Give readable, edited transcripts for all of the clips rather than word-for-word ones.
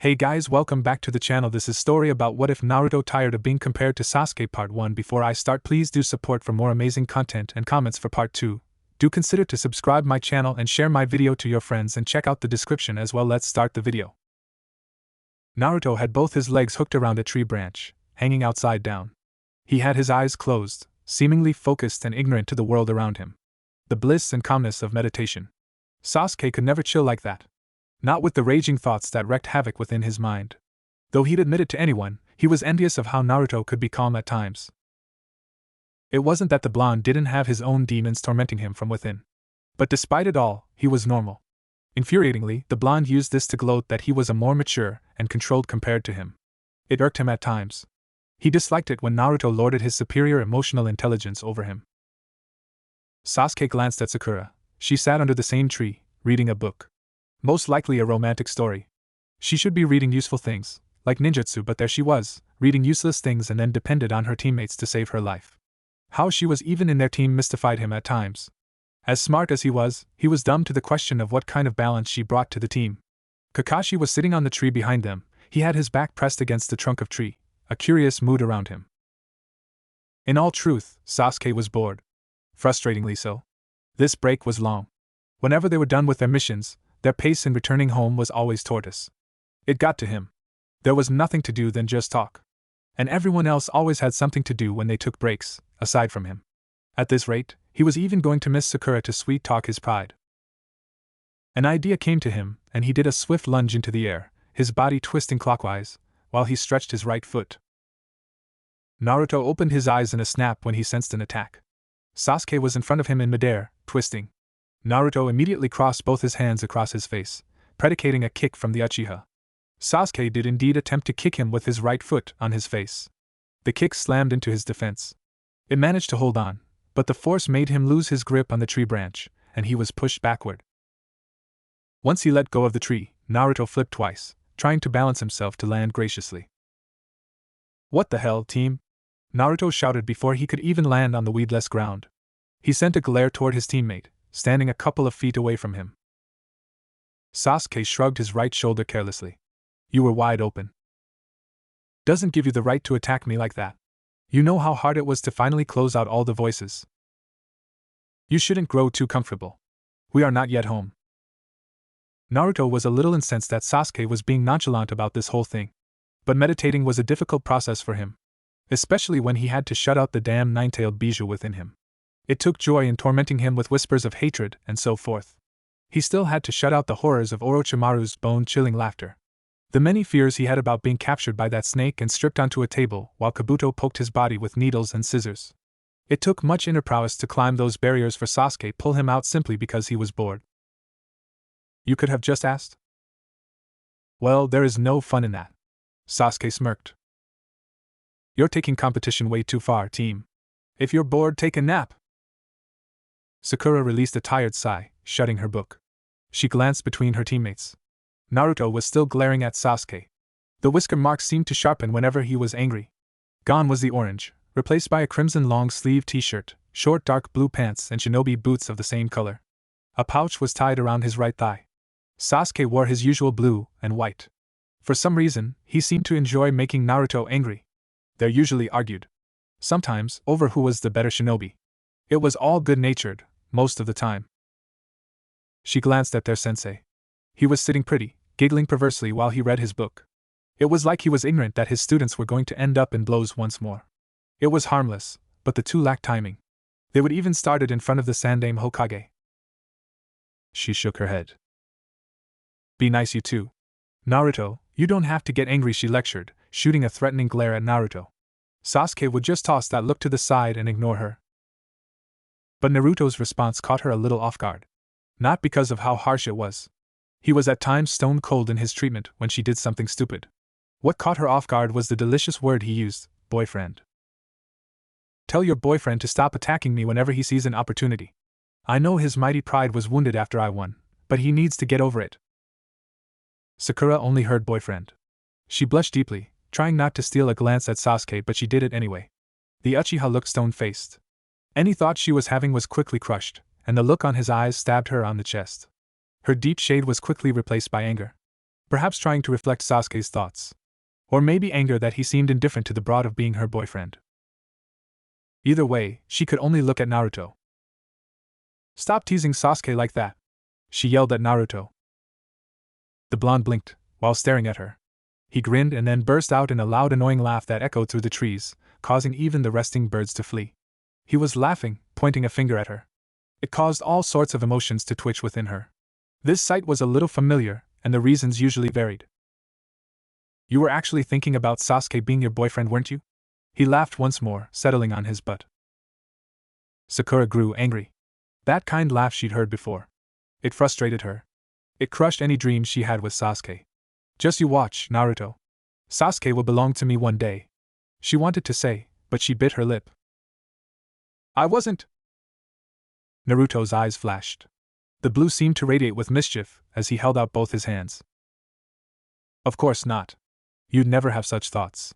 Hey guys, welcome back to the channel. This is story about what if Naruto tired of being compared to Sasuke part 1. Before I start, please do support for more amazing content and comments for part 2. Do consider to subscribe my channel and share my video to your friends and check out the description as well. Let's start the video. Naruto had both his legs hooked around a tree branch, hanging outside down. He had his eyes closed, seemingly focused and ignorant to the world around him. The bliss and calmness of meditation. Sasuke could never chill like that. Not with the raging thoughts that wreaked havoc within his mind. Though he'd admit it to anyone, he was envious of how Naruto could be calm at times. It wasn't that the blonde didn't have his own demons tormenting him from within. But despite it all, he was normal. Infuriatingly, the blonde used this to gloat that he was a more mature and controlled compared to him. It irked him at times. He disliked it when Naruto lorded his superior emotional intelligence over him. Sasuke glanced at Sakura. She sat under the same tree, reading a book. Most likely a romantic story. She should be reading useful things, like ninjutsu, but there she was, reading useless things and then depended on her teammates to save her life. How she was even in their team mystified him at times. As smart as he was dumb to the question of what kind of balance she brought to the team. Kakashi was sitting on the tree behind them. He had his back pressed against the trunk of tree, a curious mood around him. In all truth, Sasuke was bored. Frustratingly so. This break was long. Whenever they were done with their missions, their pace in returning home was always tortoise. It got to him. There was nothing to do than just talk. And everyone else always had something to do when they took breaks, aside from him. At this rate, he was even going to miss Sakura to sweet-talk his pride. An idea came to him, and he did a swift lunge into the air, his body twisting clockwise, while he stretched his right foot. Naruto opened his eyes in a snap when he sensed an attack. Sasuke was in front of him in midair, twisting. Naruto immediately crossed both his hands across his face, predicating a kick from the Uchiha. Sasuke did indeed attempt to kick him with his right foot on his face. The kick slammed into his defense. It managed to hold on, but the force made him lose his grip on the tree branch, and he was pushed backward. Once he let go of the tree, Naruto flipped twice, trying to balance himself to land graciously. "What the hell, team?" Naruto shouted before he could even land on the weedless ground. He sent a glare toward his teammate, standing a couple of feet away from him. Sasuke shrugged his right shoulder carelessly. "You were wide open. Doesn't give you the right to attack me like that. You know how hard it was to finally close out all the voices. You shouldn't grow too comfortable. We are not yet home." Naruto was a little incensed that Sasuke was being nonchalant about this whole thing. But meditating was a difficult process for him. Especially when he had to shut out the damn nine-tailed bijou within him. It took joy in tormenting him with whispers of hatred and so forth. He still had to shut out the horrors of Orochimaru's bone-chilling laughter. The many fears he had about being captured by that snake and stripped onto a table while Kabuto poked his body with needles and scissors. It took much inner prowess to climb those barriers for Sasuke pull him out simply because he was bored. "You could have just asked?" "Well, there is no fun in that." Sasuke smirked. "You're taking competition way too far, team. If you're bored, take a nap." Sakura released a tired sigh, shutting her book. She glanced between her teammates. Naruto was still glaring at Sasuke. The whisker marks seemed to sharpen whenever he was angry. Gone was the orange, replaced by a crimson long-sleeved t-shirt, short dark blue pants and shinobi boots of the same color. A pouch was tied around his right thigh. Sasuke wore his usual blue and white. For some reason, he seemed to enjoy making Naruto angry. They usually argued. Sometimes, over who was the better shinobi. It was all good-natured, most of the time. She glanced at their sensei. He was sitting pretty, giggling perversely while he read his book. It was like he was ignorant that his students were going to end up in blows once more. It was harmless, but the two lacked timing. They would even start it in front of the Sandaime Hokage. She shook her head. "Be nice, you two. Naruto, you don't have to get angry," she lectured, shooting a threatening glare at Naruto. Sasuke would just toss that look to the side and ignore her. But Naruto's response caught her a little off guard. Not because of how harsh it was. He was at times stone cold in his treatment when she did something stupid. What caught her off guard was the delicious word he used, boyfriend. "Tell your boyfriend to stop attacking me whenever he sees an opportunity. I know his mighty pride was wounded after I won, but he needs to get over it." Sakura only heard boyfriend. She blushed deeply, trying not to steal a glance at Sasuke, but she did it anyway. The Uchiha looked stone-faced. Any thought she was having was quickly crushed, and the look on his eyes stabbed her on the chest. Her deep shade was quickly replaced by anger. perhaps trying to reflect Sasuke's thoughts. Or maybe anger that he seemed indifferent to the broad of being her boyfriend. Either way, she could only look at Naruto. "Stop teasing Sasuke like that," she yelled at Naruto. The blonde blinked, while staring at her. He grinned and then burst out in a loud annoying laugh that echoed through the trees, causing even the resting birds to flee. He was laughing, pointing a finger at her. It caused all sorts of emotions to twitch within her. This sight was a little familiar, and the reasons usually varied. "You were actually thinking about Sasuke being your boyfriend, weren't you?" He laughed once more, settling on his butt. Sakura grew angry. That kind laugh she'd heard before. It frustrated her. It crushed any dreams she had with Sasuke. "Just you watch, Naruto. Sasuke will belong to me one day," she wanted to say, but she bit her lip. "I wasn't." Naruto's eyes flashed. The blue seemed to radiate with mischief as he held out both his hands. "Of course not. You'd never have such thoughts.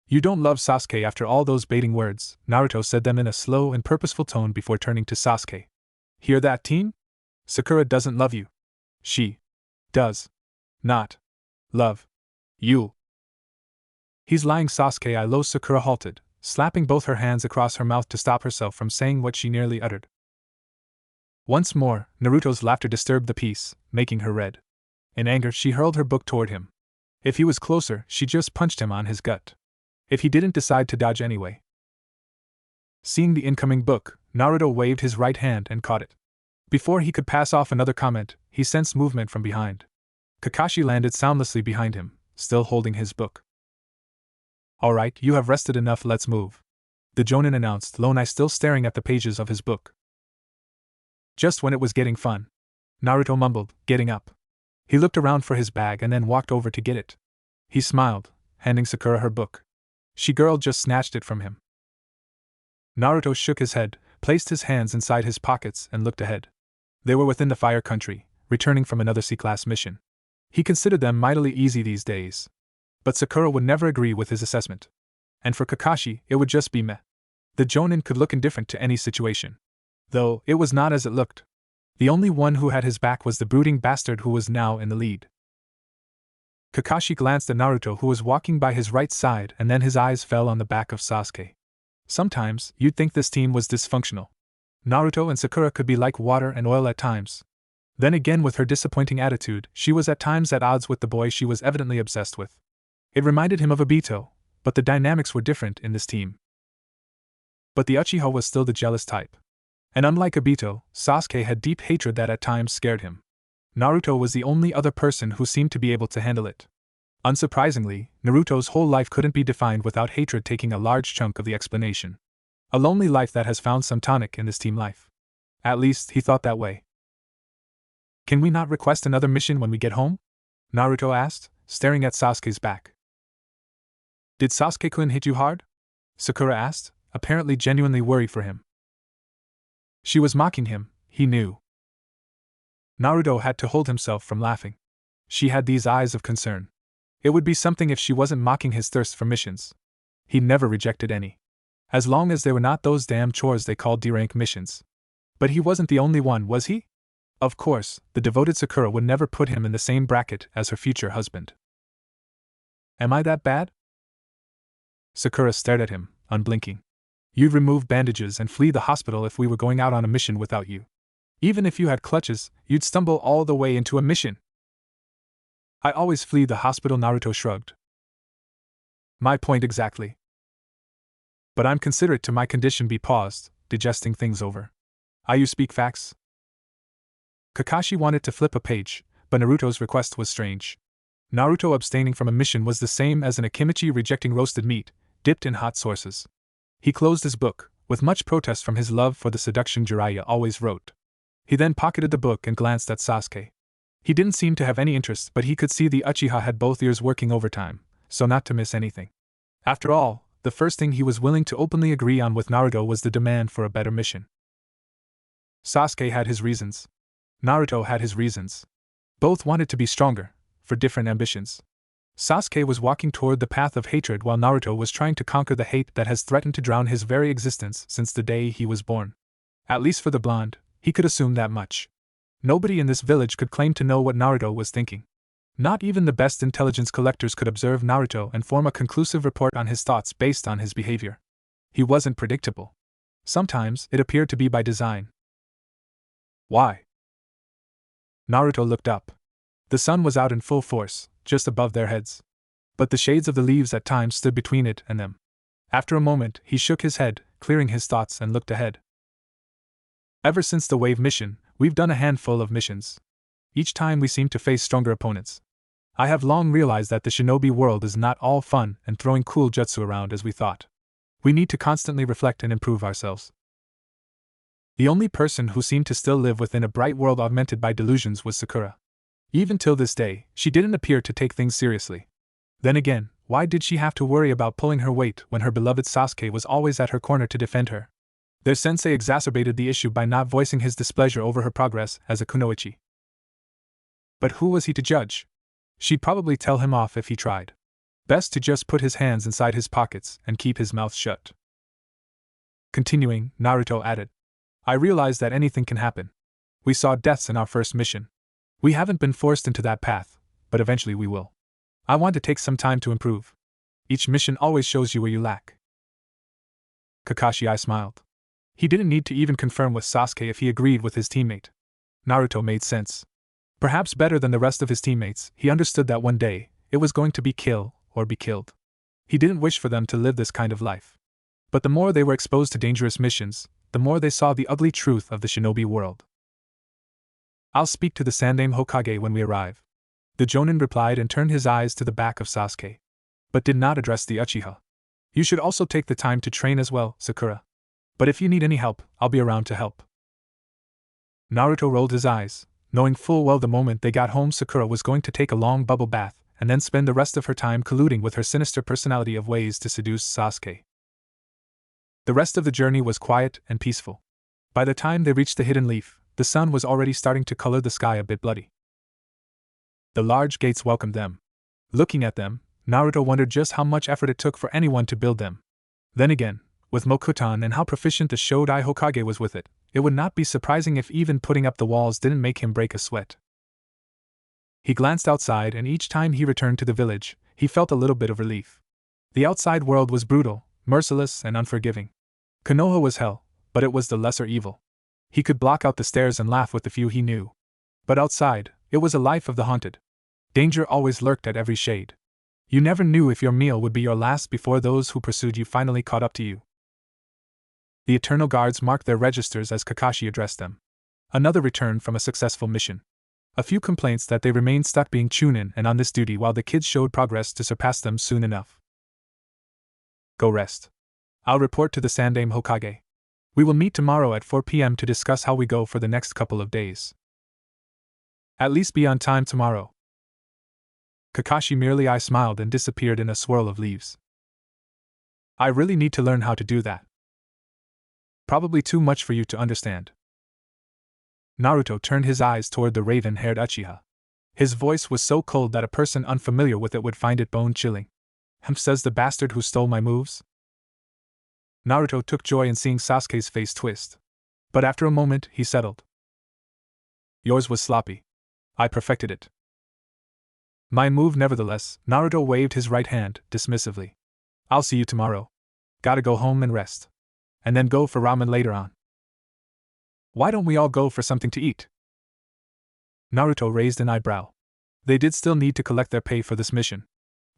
You don't love Sasuke after all those baiting words," Naruto said them in a slow and purposeful tone before turning to Sasuke. "Hear that, teen? Sakura doesn't love you. She does not love you." "He's lying, Sasuke." I lo. Sakura halted, slapping both her hands across her mouth to stop herself from saying what she nearly uttered. Once more, Naruto's laughter disturbed the peace, making her red. In anger, she hurled her book toward him. If he was closer, she just punched him on his gut. If he didn't decide to dodge anyway. Seeing the incoming book, Naruto waved his right hand and caught it. Before he could pass off another comment, he sensed movement from behind. Kakashi landed soundlessly behind him, still holding his book. "All right, you have rested enough, let's move," the Jonin announced, Lonai still staring at the pages of his book. Just when it was getting fun, Naruto mumbled, getting up. He looked around for his bag and then walked over to get it. He smiled, handing Sakura her book. She girl just snatched it from him. Naruto shook his head, placed his hands inside his pockets, and looked ahead. They were within the Fire Country, returning from another C-class mission. He considered them mightily easy these days. But Sakura would never agree with his assessment. And for Kakashi, it would just be meh. The Jonin could look indifferent to any situation. Though, it was not as it looked. The only one who had his back was the brooding bastard who was now in the lead. Kakashi glanced at Naruto, who was walking by his right side, and then his eyes fell on the back of Sasuke. Sometimes, you'd think this team was dysfunctional. Naruto and Sakura could be like water and oil at times. Then again, with her disappointing attitude, she was at times at odds with the boy she was evidently obsessed with. It reminded him of Obito, but the dynamics were different in this team. But the Uchiha was still the jealous type. And unlike Obito, Sasuke had deep hatred that at times scared him. Naruto was the only other person who seemed to be able to handle it. Unsurprisingly, Naruto's whole life couldn't be defined without hatred taking a large chunk of the explanation. A lonely life that has found some tonic in this team life. At least, he thought that way. "Can we not request another mission when we get home?" Naruto asked, staring at Sasuke's back. "Did Sasuke-kun hit you hard?" Sakura asked, apparently genuinely worried for him. She was mocking him, he knew. Naruto had to hold himself from laughing. She had these eyes of concern. It would be something if she wasn't mocking his thirst for missions. He never rejected any. As long as they were not those damn chores they called D-rank missions. But he wasn't the only one, was he? Of course, the devoted Sakura would never put him in the same bracket as her future husband. "Am I that bad?" Sakura stared at him, unblinking. "You'd remove bandages and flee the hospital if we were going out on a mission without you. Even if you had clutches, you'd stumble all the way into a mission." "I always flee the hospital," Naruto shrugged. "My point exactly. But I'm considerate to my condition." He paused, digesting things over. "You speak facts?" Kakashi wanted to flip a page, but Naruto's request was strange. Naruto abstaining from a mission was the same as an Akimichi rejecting roasted meat, dipped in hot sauces. He closed his book, with much protest from his love for the seduction Jiraiya always wrote. He then pocketed the book and glanced at Sasuke. He didn't seem to have any interest, but he could see the Uchiha had both ears working overtime, so not to miss anything. After all, the first thing he was willing to openly agree on with Naruto was the demand for a better mission. Sasuke had his reasons. Naruto had his reasons. Both wanted to be stronger, for different ambitions. Sasuke was walking toward the path of hatred while Naruto was trying to conquer the hate that has threatened to drown his very existence since the day he was born. At least for the blonde, he could assume that much. Nobody in this village could claim to know what Naruto was thinking. Not even the best intelligence collectors could observe Naruto and form a conclusive report on his thoughts based on his behavior. He wasn't predictable. Sometimes it appeared to be by design. Why? Naruto looked up. The sun was out in full force, just above their heads. But the shades of the leaves at times stood between it and them. After a moment, he shook his head, clearing his thoughts, and looked ahead. Ever since the wave mission, we've done a handful of missions. Each time we seem to face stronger opponents. I have long realized that the shinobi world is not all fun and throwing cool jutsu around as we thought. We need to constantly reflect and improve ourselves. The only person who seemed to still live within a bright world augmented by delusions was Sakura. Even till this day, she didn't appear to take things seriously. Then again, why did she have to worry about pulling her weight when her beloved Sasuke was always at her corner to defend her? Their sensei exacerbated the issue by not voicing his displeasure over her progress as a kunoichi. But who was he to judge? She'd probably tell him off if he tried. Best to just put his hands inside his pockets and keep his mouth shut. Continuing, Naruto added, I realize that anything can happen. We saw deaths in our first mission. We haven't been forced into that path, but eventually we will. I want to take some time to improve. Each mission always shows you where you lack. Kakashi smiled. He didn't need to even confirm with Sasuke if he agreed with his teammate. Naruto made sense. Perhaps better than the rest of his teammates, he understood that one day, it was going to be kill or be killed. He didn't wish for them to live this kind of life. But the more they were exposed to dangerous missions, the more they saw the ugly truth of the shinobi world. I'll speak to the Sandaime Hokage when we arrive. The Jonin replied and turned his eyes to the back of Sasuke. But did not address the Uchiha. You should also take the time to train as well, Sakura. But if you need any help, I'll be around to help. Naruto rolled his eyes, knowing full well the moment they got home Sakura was going to take a long bubble bath and then spend the rest of her time colluding with her sinister personality of ways to seduce Sasuke. The rest of the journey was quiet and peaceful. By the time they reached the hidden leaf, the sun was already starting to color the sky a bit bloody. The large gates welcomed them. Looking at them, Naruto wondered just how much effort it took for anyone to build them. Then again, with Mokutan and how proficient the Shodai Hokage was with it would not be surprising if even putting up the walls didn't make him break a sweat. He glanced outside, and each time he returned to the village, he felt a little bit of relief. The outside world was brutal, merciless, and unforgiving. Konoha was hell, but it was the lesser evil. He could block out the stares and laugh with the few he knew. But outside, it was a life of the haunted. Danger always lurked at every shade. You never knew if your meal would be your last before those who pursued you finally caught up to you. The Eternal Guards marked their registers as Kakashi addressed them. Another return from a successful mission. A few complaints that they remained stuck being Chunin and on this duty while the kids showed progress to surpass them soon enough. Go rest. I'll report to the Sandaime Hokage. We will meet tomorrow at 4 p.m. to discuss how we go for the next couple of days. At least be on time tomorrow. Kakashi merely smiled and disappeared in a swirl of leaves. I really need to learn how to do that. Probably too much for you to understand. Naruto turned his eyes toward the raven-haired Uchiha. His voice was so cold that a person unfamiliar with it would find it bone-chilling. Says the bastard who stole my moves? Naruto took joy in seeing Sasuke's face twist. But after a moment, he settled. Yours was sloppy. I perfected it. My move nevertheless. Naruto waved his right hand, dismissively. I'll see you tomorrow. Gotta go home and rest. And then go for ramen later on. Why don't we all go for something to eat? Naruto raised an eyebrow. They did still need to collect their pay for this mission.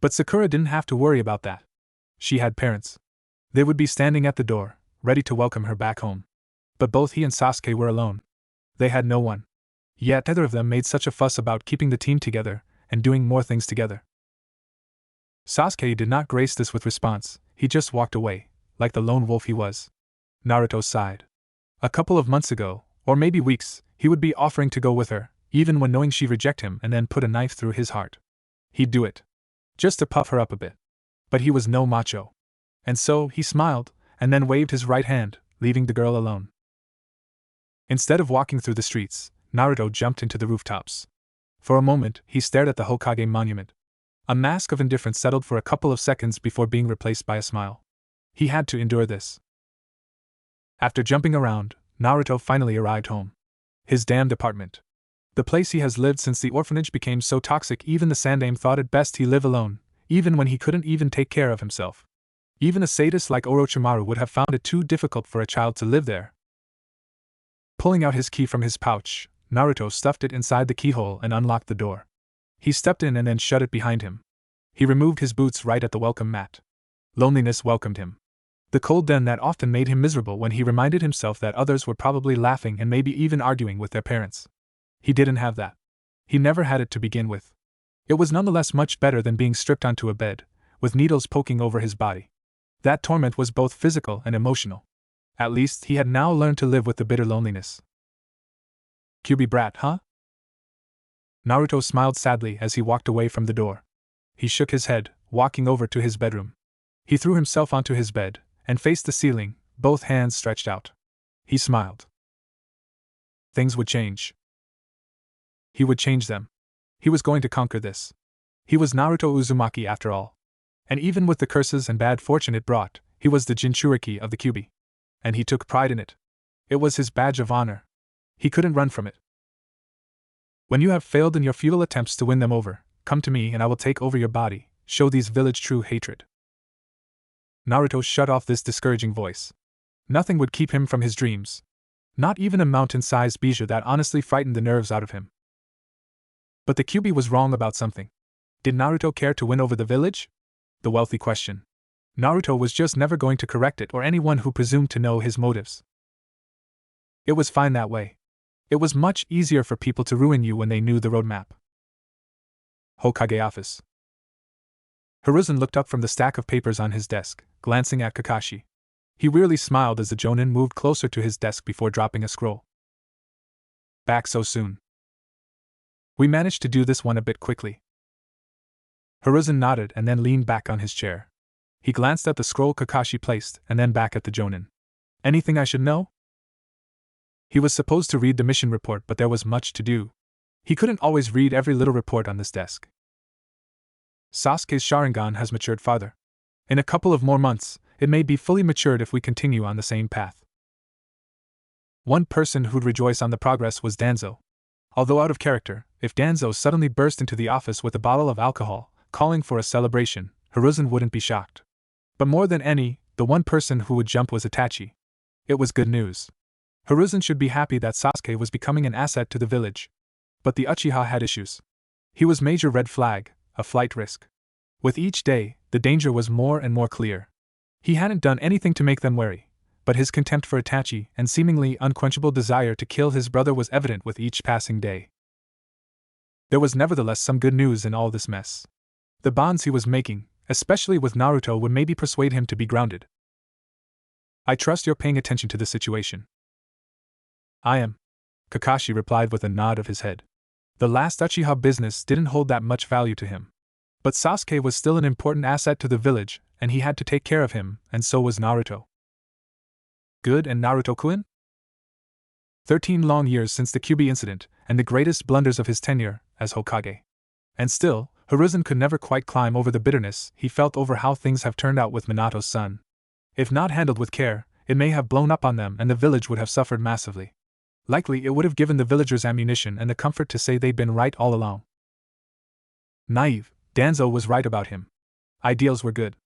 But Sakura didn't have to worry about that. She had parents. They would be standing at the door, ready to welcome her back home. But both he and Sasuke were alone. They had no one. Yet neither of them made such a fuss about keeping the team together and doing more things together. Sasuke did not grace this with response, he just walked away, like the lone wolf he was. Naruto sighed. A couple of months ago, or maybe weeks, he would be offering to go with her, even when knowing she'd reject him and then put a knife through his heart. He'd do it. Just to puff her up a bit. But he was no macho. And so, he smiled, and then waved his right hand, leaving the girl alone. Instead of walking through the streets, Naruto jumped into the rooftops. For a moment, he stared at the Hokage monument. A mask of indifference settled for a couple of seconds before being replaced by a smile. He had to endure this. After jumping around, Naruto finally arrived home. His damned apartment. The place he has lived since the orphanage became so toxic, even the Sandaime thought it best he live alone, even when he couldn't even take care of himself. Even a sadist like Orochimaru would have found it too difficult for a child to live there. Pulling out his key from his pouch, Naruto stuffed it inside the keyhole and unlocked the door. He stepped in and then shut it behind him. He removed his boots right at the welcome mat. Loneliness welcomed him. The cold den that often made him miserable when he reminded himself that others were probably laughing and maybe even arguing with their parents. He didn't have that. He never had it to begin with. It was nonetheless much better than being stripped onto a bed, with needles poking over his body. That torment was both physical and emotional. At least he had now learned to live with the bitter loneliness. Kyuubi brat, huh? Naruto smiled sadly as he walked away from the door. He shook his head, walking over to his bedroom. He threw himself onto his bed and faced the ceiling, both hands stretched out. He smiled. Things would change. He would change them. He was going to conquer this. He was Naruto Uzumaki after all. And even with the curses and bad fortune it brought, he was the Jinchuriki of the Kyuubi. And he took pride in it. It was his badge of honor. He couldn't run from it. When you have failed in your futile attempts to win them over, come to me and I will take over your body, show these village true hatred. Naruto shut off this discouraging voice. Nothing would keep him from his dreams. Not even a mountain-sized bijou that honestly frightened the nerves out of him. But the Kyuubi was wrong about something. Did Naruto care to win over the village? The wealthy question. Naruto was just never going to correct it or anyone who presumed to know his motives. It was fine that way. It was much easier for people to ruin you when they knew the roadmap. Hokage office. Hiruzen looked up from the stack of papers on his desk, glancing at Kakashi. He wearily smiled as the Jonin moved closer to his desk before dropping a scroll. Back so soon. We managed to do this one a bit quickly. Hiruzen nodded and then leaned back on his chair. He glanced at the scroll Kakashi placed and then back at the Jonin. Anything I should know? He was supposed to read the mission report, but there was much to do. He couldn't always read every little report on this desk. Sasuke's Sharingan has matured farther. In a couple of more months, it may be fully matured if we continue on the same path. One person who'd rejoice on the progress was Danzo. Although out of character, if Danzo suddenly burst into the office with a bottle of alcohol, calling for a celebration, Hiruzen wouldn't be shocked. But more than any, the one person who would jump was Itachi. It was good news. Hiruzen should be happy that Sasuke was becoming an asset to the village. But the Uchiha had issues. He was major red flag, a flight risk. With each day, the danger was more and more clear. He hadn't done anything to make them wary, but his contempt for Itachi and seemingly unquenchable desire to kill his brother was evident with each passing day. There was nevertheless some good news in all this mess. The bonds he was making, especially with Naruto, would maybe persuade him to be grounded. I trust you're paying attention to the situation. I am, Kakashi replied with a nod of his head. The last Uchiha business didn't hold that much value to him. But Sasuke was still an important asset to the village, and he had to take care of him, and so was Naruto. Good, and Naruto-kun? 13 long years since the Kyuubi incident, and the greatest blunders of his tenure as Hokage. And still, Hiruzen could never quite climb over the bitterness he felt over how things have turned out with Minato's son. If not handled with care, it may have blown up on them and the village would have suffered massively. Likely it would have given the villagers ammunition and the comfort to say they'd been right all along. Naive, Danzo was right about him. Ideals were good.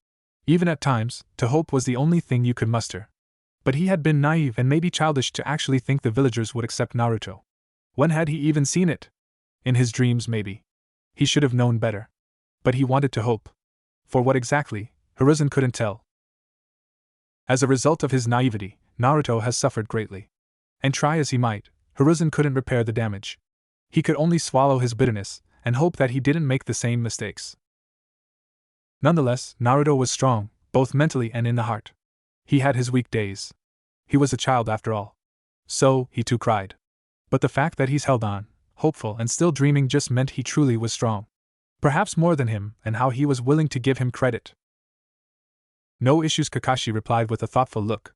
Even at times, to hope was the only thing you could muster. But he had been naive and maybe childish to actually think the villagers would accept Naruto. When had he even seen it? In his dreams, maybe. He should have known better. But he wanted to hope. For what exactly, Hiruzen couldn't tell. As a result of his naivety, Naruto has suffered greatly. And try as he might, Hiruzen couldn't repair the damage. He could only swallow his bitterness and hope that he didn't make the same mistakes. Nonetheless, Naruto was strong, both mentally and in the heart. He had his weak days. He was a child after all. So, he too cried. But the fact that he's held on, hopeful and still dreaming just meant he truly was strong. Perhaps more than him, and how he was willing to give him credit. No issues, Kakashi replied with a thoughtful look.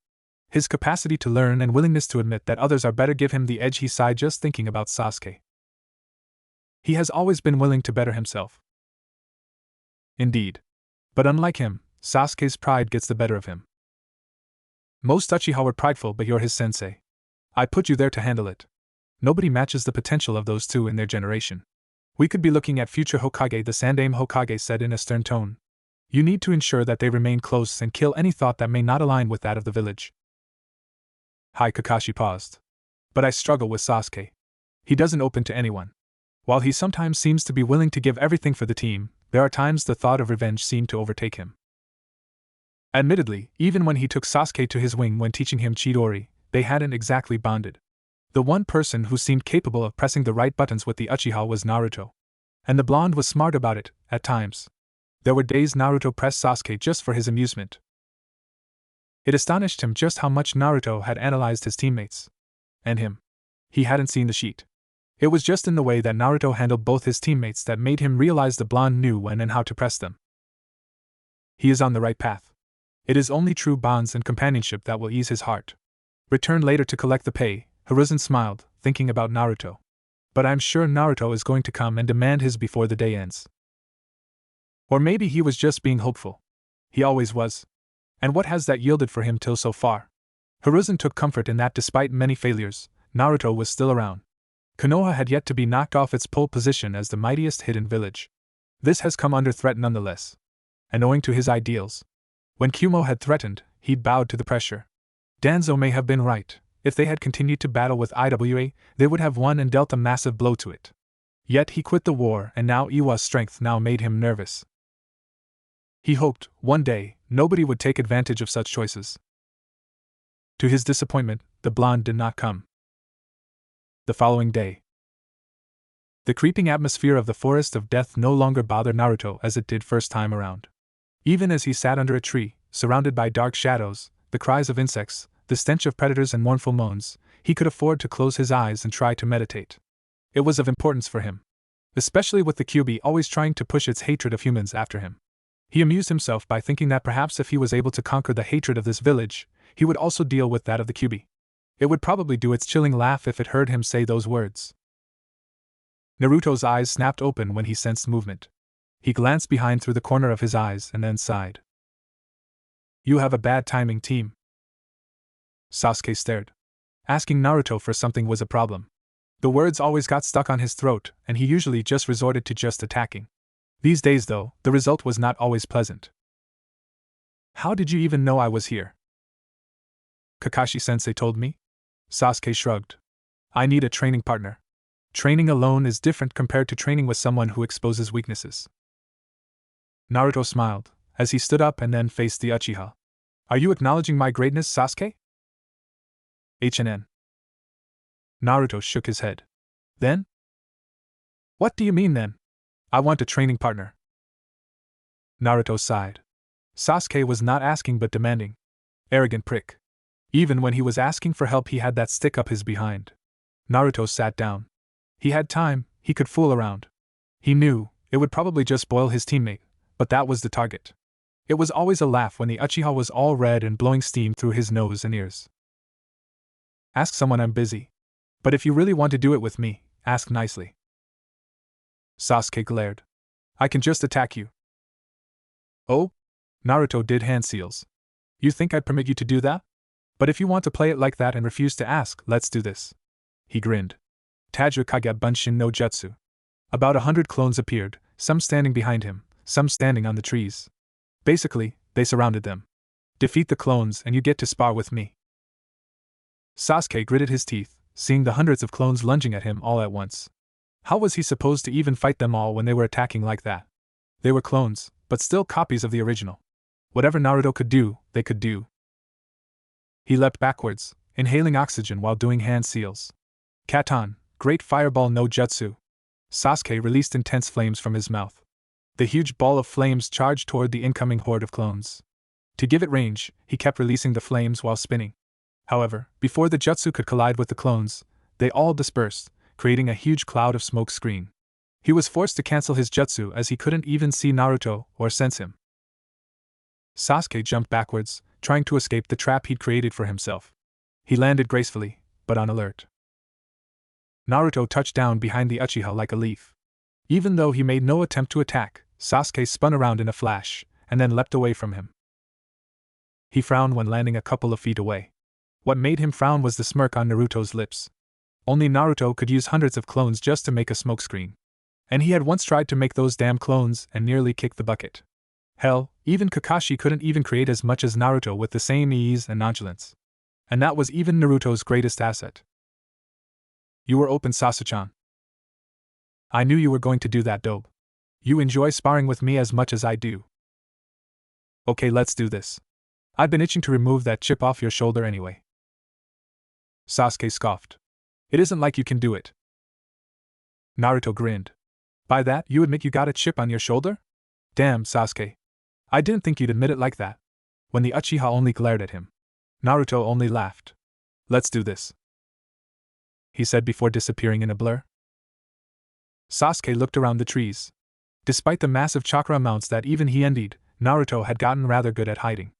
His capacity to learn and willingness to admit that others are better give him the edge. He sighed just thinking about Sasuke. He has always been willing to better himself. Indeed. But unlike him, Sasuke's pride gets the better of him. Most Uchiha were prideful, but you're his sensei. I put you there to handle it. Nobody matches the potential of those two in their generation. We could be looking at future Hokage, the Sandaime Hokage said in a stern tone. You need to ensure that they remain close and kill any thought that may not align with that of the village. Hi, Kakashi paused. But I struggle with Sasuke. He doesn't open to anyone. While he sometimes seems to be willing to give everything for the team, there are times the thought of revenge seemed to overtake him. Admittedly, even when he took Sasuke to his wing when teaching him Chidori, they hadn't exactly bonded. The one person who seemed capable of pressing the right buttons with the Uchiha was Naruto. And the blonde was smart about it, at times. There were days Naruto pressed Sasuke just for his amusement. It astonished him just how much Naruto had analyzed his teammates. And him. He hadn't seen the sheet. It was just in the way that Naruto handled both his teammates that made him realize the blonde knew when and how to press them. He is on the right path. It is only true bonds and companionship that will ease his heart. Return later to collect the pay, Hiruzen smiled, thinking about Naruto. But I'm sure Naruto is going to come and demand his before the day ends. Or maybe he was just being hopeful. He always was. And what has that yielded for him till so far? Hiruzen took comfort in that despite many failures, Naruto was still around. Konoha had yet to be knocked off its pole position as the mightiest hidden village. This has come under threat nonetheless. And owing to his ideals. When Kumo had threatened, he'd bowed to the pressure. Danzo may have been right. If they had continued to battle with IWA, they would have won and dealt a massive blow to it. Yet he quit the war, and now Iwa's strength now made him nervous. He hoped, one day, nobody would take advantage of such choices. To his disappointment, the blonde did not come. The following day. The creeping atmosphere of the Forest of Death no longer bothered Naruto as it did first time around. Even as he sat under a tree, surrounded by dark shadows, the cries of insects, the stench of predators and mournful moans, he could afford to close his eyes and try to meditate. It was of importance for him. Especially with the Kyuubi always trying to push its hatred of humans after him. He amused himself by thinking that perhaps if he was able to conquer the hatred of this village, he would also deal with that of the Kyuubi. It would probably do its chilling laugh if it heard him say those words. Naruto's eyes snapped open when he sensed movement. He glanced behind through the corner of his eyes and then sighed. You have a bad timing, team. Sasuke stared. Asking Naruto for something was a problem. The words always got stuck on his throat, and he usually just resorted to just attacking. These days, though, the result was not always pleasant. How did you even know I was here? Kakashi-sensei told me. Sasuke shrugged. I need a training partner. Training alone is different compared to training with someone who exposes weaknesses. Naruto smiled, as he stood up and then faced the Uchiha. Are you acknowledging my greatness, Sasuke? HNN. Naruto shook his head. Then? What do you mean then? I want a training partner. Naruto sighed. Sasuke was not asking but demanding. Arrogant prick. Even when he was asking for help, he had that stick up his behind. Naruto sat down. He had time, he could fool around. He knew, it would probably just spoil his teammate, but that was the target. It was always a laugh when the Uchiha was all red and blowing steam through his nose and ears. Ask someone I'm busy. But if you really want to do it with me, ask nicely. Sasuke glared. I can just attack you. Oh? Naruto did hand seals. You think I'd permit you to do that? But if you want to play it like that and refuse to ask, let's do this. He grinned. Tajirikage Bunshin no Jutsu. About 100 clones appeared, some standing behind him, some standing on the trees. Basically, they surrounded them. Defeat the clones and you get to spar with me. Sasuke gritted his teeth, seeing the hundreds of clones lunging at him all at once. How was he supposed to even fight them all when they were attacking like that? They were clones, but still copies of the original. Whatever Naruto could do, they could do. He leapt backwards, inhaling oxygen while doing hand seals. Katon, Great Fireball no Jutsu. Sasuke released intense flames from his mouth. The huge ball of flames charged toward the incoming horde of clones. To give it range, he kept releasing the flames while spinning. However, before the jutsu could collide with the clones, they all dispersed, creating a huge cloud of smoke screen. He was forced to cancel his jutsu as he couldn't even see Naruto or sense him. Sasuke jumped backwards, trying to escape the trap he'd created for himself. He landed gracefully, but on alert. Naruto touched down behind the Uchiha like a leaf. Even though he made no attempt to attack, Sasuke spun around in a flash, and then leapt away from him. He frowned when landing a couple of feet away. What made him frown was the smirk on Naruto's lips. Only Naruto could use hundreds of clones just to make a smokescreen. And he had once tried to make those damn clones and nearly kicked the bucket. Hell, even Kakashi couldn't even create as much as Naruto with the same ease and nonchalance. And that was even Naruto's greatest asset. You were open, Sasuke-chan. I knew you were going to do that, dope. You enjoy sparring with me as much as I do. Okay, let's do this. I've been itching to remove that chip off your shoulder anyway. Sasuke scoffed. It isn't like you can do it. Naruto grinned. By that, you admit you got a chip on your shoulder? Damn, Sasuke. I didn't think you'd admit it like that. When the Uchiha only glared at him. Naruto only laughed. Let's do this, he said before disappearing in a blur. Sasuke looked around the trees. Despite the massive chakra amounts that even he envied, Naruto had gotten rather good at hiding.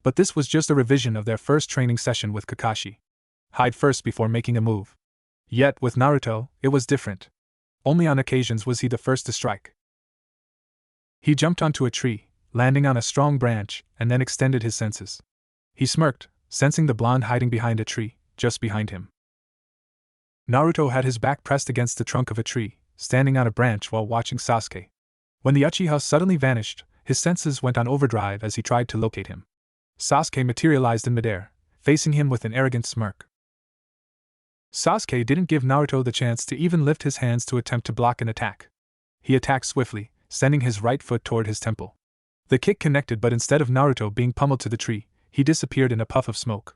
But this was just a revision of their first training session with Kakashi. Hide first before making a move. Yet, with Naruto, it was different. Only on occasions was he the first to strike. He jumped onto a tree, landing on a strong branch, and then extended his senses. He smirked, sensing the blonde hiding behind a tree, just behind him. Naruto had his back pressed against the trunk of a tree, standing on a branch while watching Sasuke. When the Uchiha suddenly vanished, his senses went on overdrive as he tried to locate him. Sasuke materialized in midair, facing him with an arrogant smirk. Sasuke didn't give Naruto the chance to even lift his hands to attempt to block an attack. He attacked swiftly, sending his right foot toward his temple. The kick connected, but instead of Naruto being pummeled to the tree, he disappeared in a puff of smoke.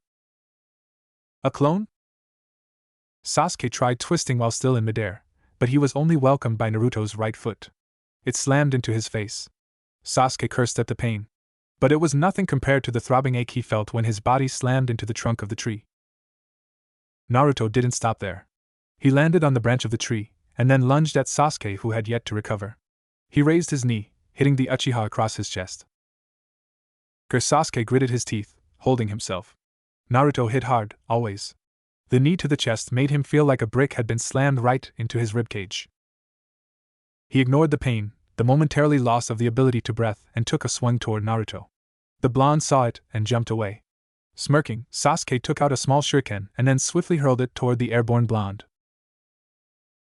A clone? Sasuke tried twisting while still in midair, but he was only welcomed by Naruto's right foot. It slammed into his face. Sasuke cursed at the pain. But it was nothing compared to the throbbing ache he felt when his body slammed into the trunk of the tree. Naruto didn't stop there. He landed on the branch of the tree, and then lunged at Sasuke, who had yet to recover. He raised his knee, hitting the Uchiha across his chest. Sasuke gritted his teeth, holding himself. Naruto hit hard, always. The knee to the chest made him feel like a brick had been slammed right into his ribcage. He ignored the pain, the momentarily loss of the ability to breathe, and took a swing toward Naruto. The blonde saw it and jumped away. Smirking, Sasuke took out a small shuriken and then swiftly hurled it toward the airborne blonde.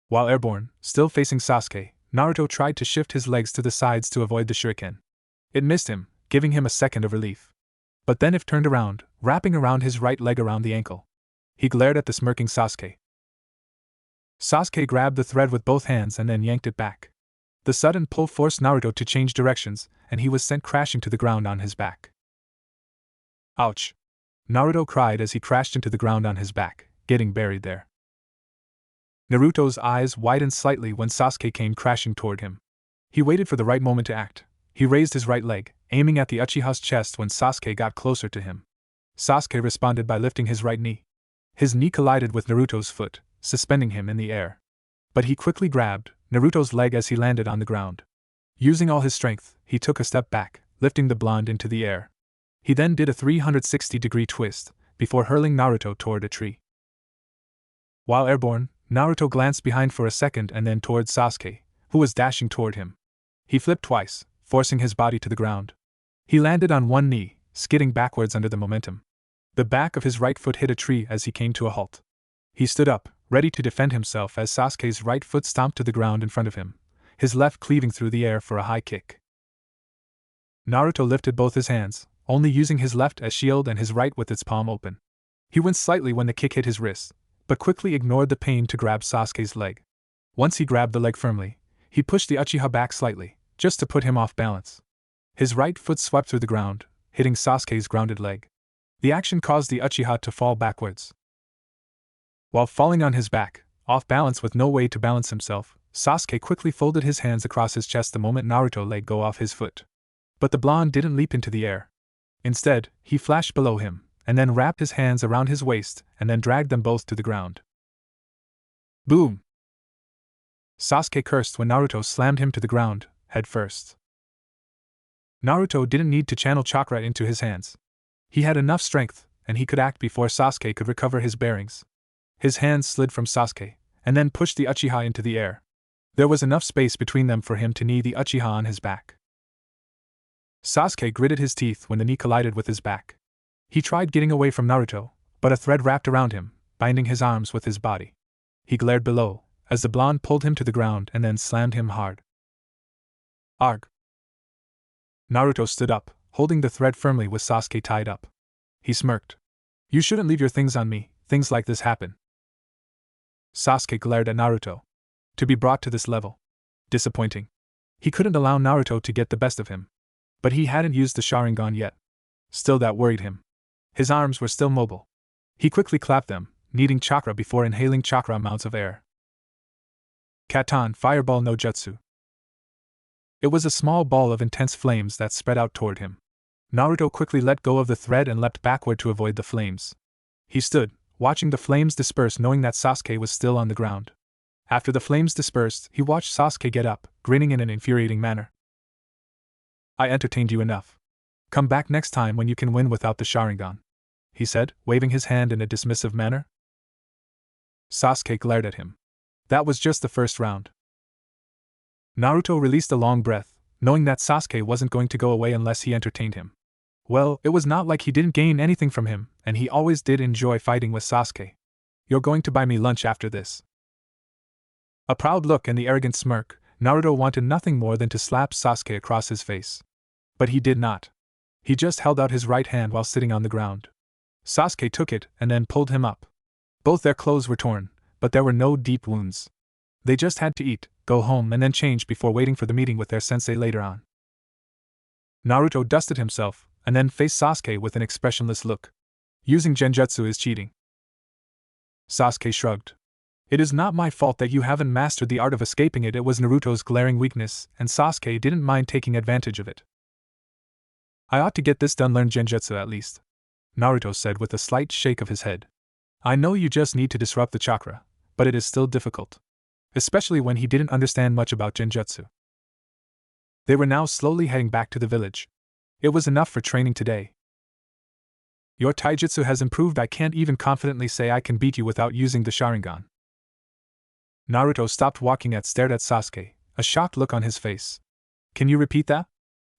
While airborne, still facing Sasuke, Naruto tried to shift his legs to the sides to avoid the shuriken. It missed him, giving him a second of relief. But then it turned around, wrapping around his right leg around the ankle. He glared at the smirking Sasuke. Sasuke grabbed the thread with both hands and then yanked it back. The sudden pull forced Naruto to change directions, and he was sent crashing to the ground on his back. Ouch! Naruto cried as he crashed into the ground on his back, getting buried there. Naruto's eyes widened slightly when Sasuke came crashing toward him. He waited for the right moment to act. He raised his right leg, aiming at the Uchiha's chest when Sasuke got closer to him. Sasuke responded by lifting his right knee. His knee collided with Naruto's foot, suspending him in the air. But he quickly grabbed Naruto's leg as he landed on the ground. Using all his strength, he took a step back, lifting the blonde into the air. He then did a 360-degree twist, before hurling Naruto toward a tree. While airborne, Naruto glanced behind for a second and then toward Sasuke, who was dashing toward him. He flipped twice, forcing his body to the ground. He landed on one knee, skidding backwards under the momentum. The back of his right foot hit a tree as he came to a halt. He stood up, ready to defend himself as Sasuke's right foot stomped to the ground in front of him, his left cleaving through the air for a high kick. Naruto lifted both his hands, only using his left as shield and his right with its palm open. He winced slightly when the kick hit his wrist, but quickly ignored the pain to grab Sasuke's leg. Once he grabbed the leg firmly, he pushed the Uchiha back slightly, just to put him off balance. His right foot swept through the ground, hitting Sasuke's grounded leg. The action caused the Uchiha to fall backwards. While falling on his back, off balance with no way to balance himself, Sasuke quickly folded his hands across his chest the moment Naruto let go of his foot. But the blonde didn't leap into the air. Instead, he flashed below him, and then wrapped his hands around his waist, and then dragged them both to the ground. Boom! Sasuke cursed when Naruto slammed him to the ground, head first. Naruto didn't need to channel chakra into his hands. He had enough strength, and he could act before Sasuke could recover his bearings. His hands slid from Sasuke, and then pushed the Uchiha into the air. There was enough space between them for him to knee the Uchiha on his back. Sasuke gritted his teeth when the knee collided with his back. He tried getting away from Naruto, but a thread wrapped around him, binding his arms with his body. He glared below, as the blonde pulled him to the ground and then slammed him hard. Arg! Naruto stood up, holding the thread firmly with Sasuke tied up. He smirked. You shouldn't leave your things on me, things like this happen. Sasuke glared at Naruto. To be brought to this level. Disappointing. He couldn't allow Naruto to get the best of him. But he hadn't used the Sharingan yet. Still, that worried him. His arms were still mobile. He quickly clapped them, needing chakra before inhaling chakra amounts of air. Katan Fireball no Jutsu. It was a small ball of intense flames that spread out toward him. Naruto quickly let go of the thread and leapt backward to avoid the flames. He stood, watching the flames disperse, knowing that Sasuke was still on the ground. After the flames dispersed, he watched Sasuke get up, grinning in an infuriating manner. I entertained you enough. Come back next time when you can win without the Sharingan, he said, waving his hand in a dismissive manner. Sasuke glared at him. That was just the first round. Naruto released a long breath, knowing that Sasuke wasn't going to go away unless he entertained him. Well, it was not like he didn't gain anything from him, and he always did enjoy fighting with Sasuke. You're going to buy me lunch after this. A proud look and the arrogant smirk, Naruto wanted nothing more than to slap Sasuke across his face. But he did not. He just held out his right hand while sitting on the ground. Sasuke took it and then pulled him up. Both their clothes were torn, but there were no deep wounds. They just had to eat, go home and then change before waiting for the meeting with their sensei later on. Naruto dusted himself, and then faced Sasuke with an expressionless look. Using Genjutsu is cheating. Sasuke shrugged. It is not my fault that you haven't mastered the art of escaping it. It was Naruto's glaring weakness, and Sasuke didn't mind taking advantage of it. I ought to get this done, learn Genjutsu at least, Naruto said with a slight shake of his head. I know you just need to disrupt the chakra, but it is still difficult. Especially when he didn't understand much about Genjutsu. They were now slowly heading back to the village. It was enough for training today. Your taijutsu has improved. I can't even confidently say I can beat you without using the Sharingan. Naruto stopped walking and stared at Sasuke, a shocked look on his face. Can you repeat that?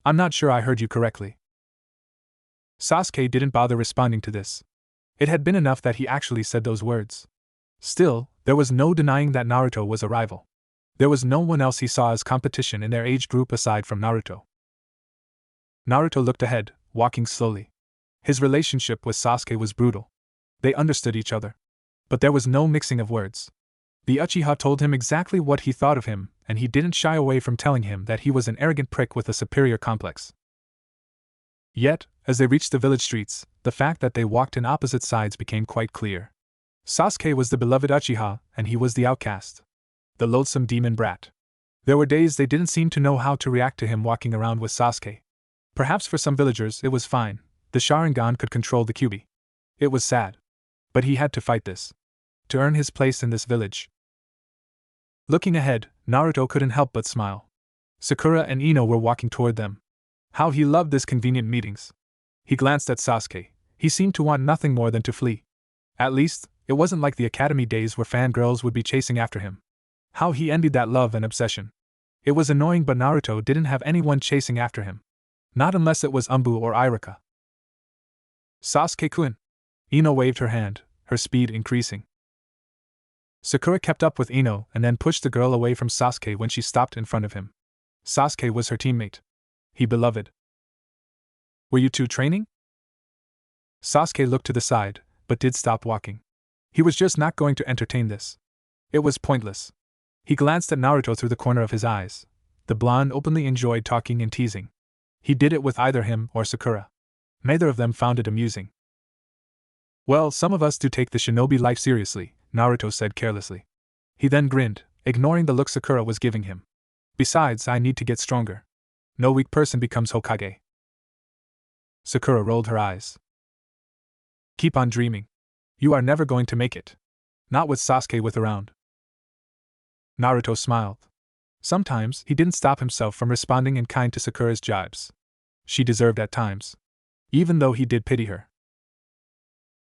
I'm not sure I heard you correctly. Sasuke didn't bother responding to this. It had been enough that he actually said those words. Still, there was no denying that Naruto was a rival. There was no one else he saw as competition in their age group aside from Naruto. Naruto looked ahead, walking slowly. His relationship with Sasuke was brutal. They understood each other. But there was no mixing of words. The Uchiha told him exactly what he thought of him, and he didn't shy away from telling him that he was an arrogant prick with a superior complex. Yet, as they reached the village streets, the fact that they walked in opposite sides became quite clear. Sasuke was the beloved Uchiha, and he was the outcast. The loathsome demon brat. There were days they didn't seem to know how to react to him walking around with Sasuke. Perhaps for some villagers it was fine. The Sharingan could control the Kyuubi. It was sad. But he had to fight this. To earn his place in this village. Looking ahead, Naruto couldn't help but smile. Sakura and Ino were walking toward them. How he loved these convenient meetings. He glanced at Sasuke. He seemed to want nothing more than to flee. At least, it wasn't like the academy days where fangirls would be chasing after him. How he envied that love and obsession. It was annoying, but Naruto didn't have anyone chasing after him. Not unless it was Umbu or Iruka. Sasuke-kun. Ino waved her hand, her speed increasing. Sakura kept up with Ino and then pushed the girl away from Sasuke when she stopped in front of him. Sasuke was her teammate. He beloved. Were you two training? Sasuke looked to the side, but did stop walking. He was just not going to entertain this. It was pointless. He glanced at Naruto through the corner of his eyes. The blonde openly enjoyed talking and teasing. He did it with either him or Sakura. Neither of them found it amusing. Well, some of us do take the shinobi life seriously, Naruto said carelessly. He then grinned, ignoring the look Sakura was giving him. Besides, I need to get stronger. No weak person becomes Hokage. Sakura rolled her eyes. Keep on dreaming. You are never going to make it. Not with Sasuke with around. Naruto smiled. Sometimes he didn't stop himself from responding in kind to Sakura's jibes. She deserved at times. Even though he did pity her.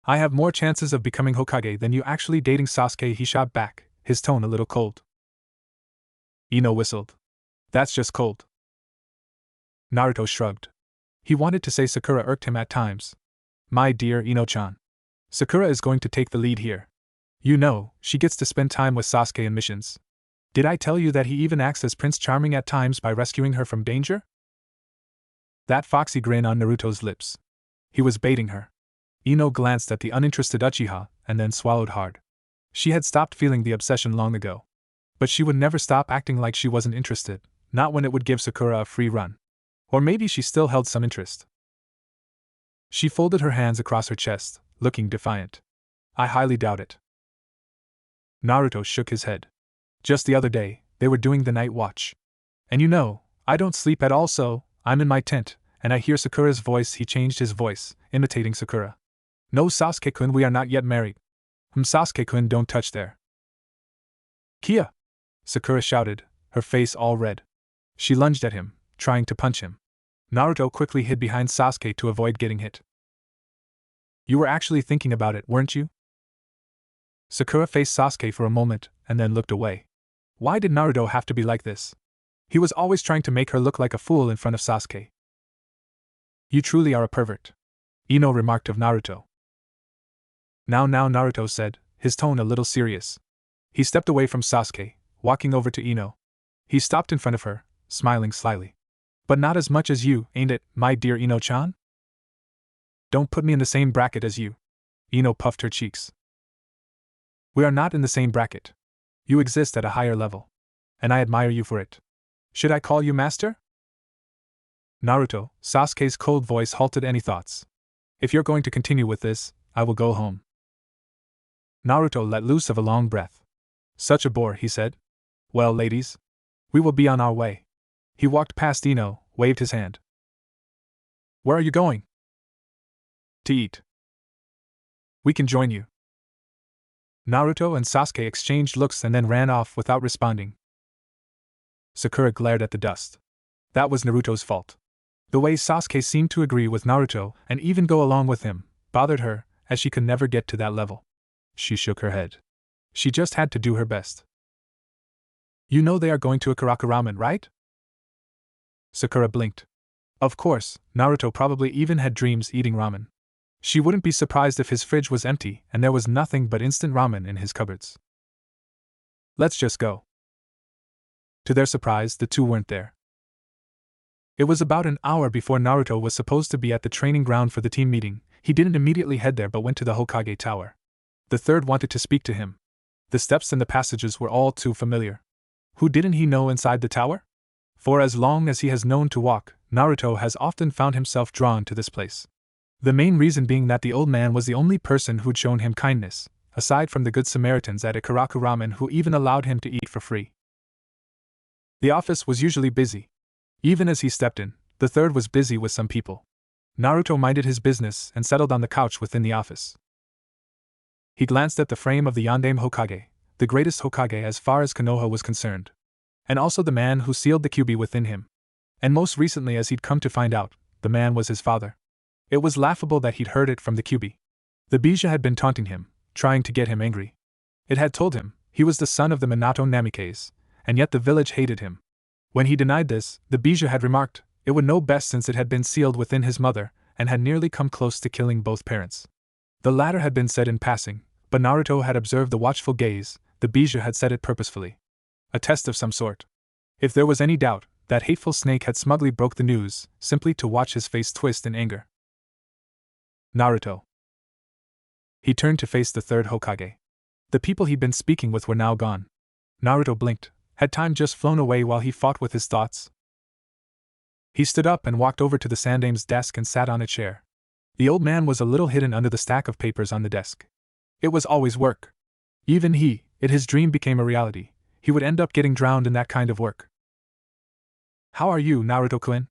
I have more chances of becoming Hokage than you actually dating Sasuke, he shot back, his tone a little cold. Ino whistled. That's just cold. Naruto shrugged. He wanted to say Sakura irked him at times. My dear Ino-chan. Sakura is going to take the lead here. You know, she gets to spend time with Sasuke in missions. Did I tell you that he even acts as Prince Charming at times by rescuing her from danger? That foxy grin on Naruto's lips. He was baiting her. Ino glanced at the uninterested Uchiha and then swallowed hard. She had stopped feeling the obsession long ago. But she would never stop acting like she wasn't interested, not when it would give Sakura a free run. Or maybe she still held some interest. She folded her hands across her chest, looking defiant. I highly doubt it. Naruto shook his head. Just the other day, they were doing the night watch. And you know, I don't sleep at all, so I'm in my tent, and I hear Sakura's voice. He changed his voice, imitating Sakura. No, Sasuke-kun, we are not yet married. Sasuke-kun, don't touch there. Kia! Sakura shouted, her face all red. She lunged at him, trying to punch him. Naruto quickly hid behind Sasuke to avoid getting hit. You were actually thinking about it, weren't you? Sakura faced Sasuke for a moment, and then looked away. Why did Naruto have to be like this? He was always trying to make her look like a fool in front of Sasuke. You truly are a pervert, Ino remarked of Naruto. Now, Naruto said, his tone a little serious. He stepped away from Sasuke, walking over to Ino. He stopped in front of her, smiling slyly. But not as much as you, ain't it, my dear Ino-chan? Don't put me in the same bracket as you. Ino puffed her cheeks. We are not in the same bracket. You exist at a higher level. And I admire you for it. Should I call you master? Naruto, Sasuke's cold voice halted any thoughts. If you're going to continue with this, I will go home. Naruto let loose of a long breath. Such a bore, he said. Well, ladies, we will be on our way. He walked past Ino, waved his hand. Where are you going? To eat. We can join you. Naruto and Sasuke exchanged looks and then ran off without responding. Sakura glared at the dust. That was Naruto's fault. The way Sasuke seemed to agree with Naruto and even go along with him bothered her, as she could never get to that level. She shook her head. She just had to do her best. You know they are going to a Karaku ramen, right? Sakura blinked. Of course, Naruto probably even had dreams eating ramen. She wouldn't be surprised if his fridge was empty and there was nothing but instant ramen in his cupboards. Let's just go. To their surprise, the two weren't there. It was about an hour before Naruto was supposed to be at the training ground for the team meeting. He didn't immediately head there but went to the Hokage tower. The third wanted to speak to him. The steps and the passages were all too familiar. Who didn't he know inside the tower? For as long as he has known to walk, Naruto has often found himself drawn to this place. The main reason being that the old man was the only person who'd shown him kindness, aside from the good Samaritans at a Karaku ramen who even allowed him to eat for free. The office was usually busy. Even as he stepped in, the third was busy with some people. Naruto minded his business and settled on the couch within the office. He glanced at the frame of the Yondaime Hokage, the greatest Hokage as far as Konoha was concerned. And also the man who sealed the Kyuubi within him. And most recently, as he'd come to find out, the man was his father. It was laughable that he'd heard it from the Kyuubi. The Bija had been taunting him, trying to get him angry. It had told him he was the son of the Minato Namikes, and yet the village hated him. When he denied this, the Bija had remarked it would know best since it had been sealed within his mother and had nearly come close to killing both parents. The latter had been said in passing, but Naruto had observed the watchful gaze. The Bija had said it purposefully. A test of some sort. If there was any doubt, that hateful snake had smugly broke the news, simply to watch his face twist in anger. Naruto. He turned to face the third Hokage. The people he'd been speaking with were now gone. Naruto blinked. Had time just flown away while he fought with his thoughts? He stood up and walked over to the Sandaime's desk and sat on a chair. The old man was a little hidden under the stack of papers on the desk. It was always work. Even his dream became a reality. He would end up getting drowned in that kind of work. How are you, Naruto-kun?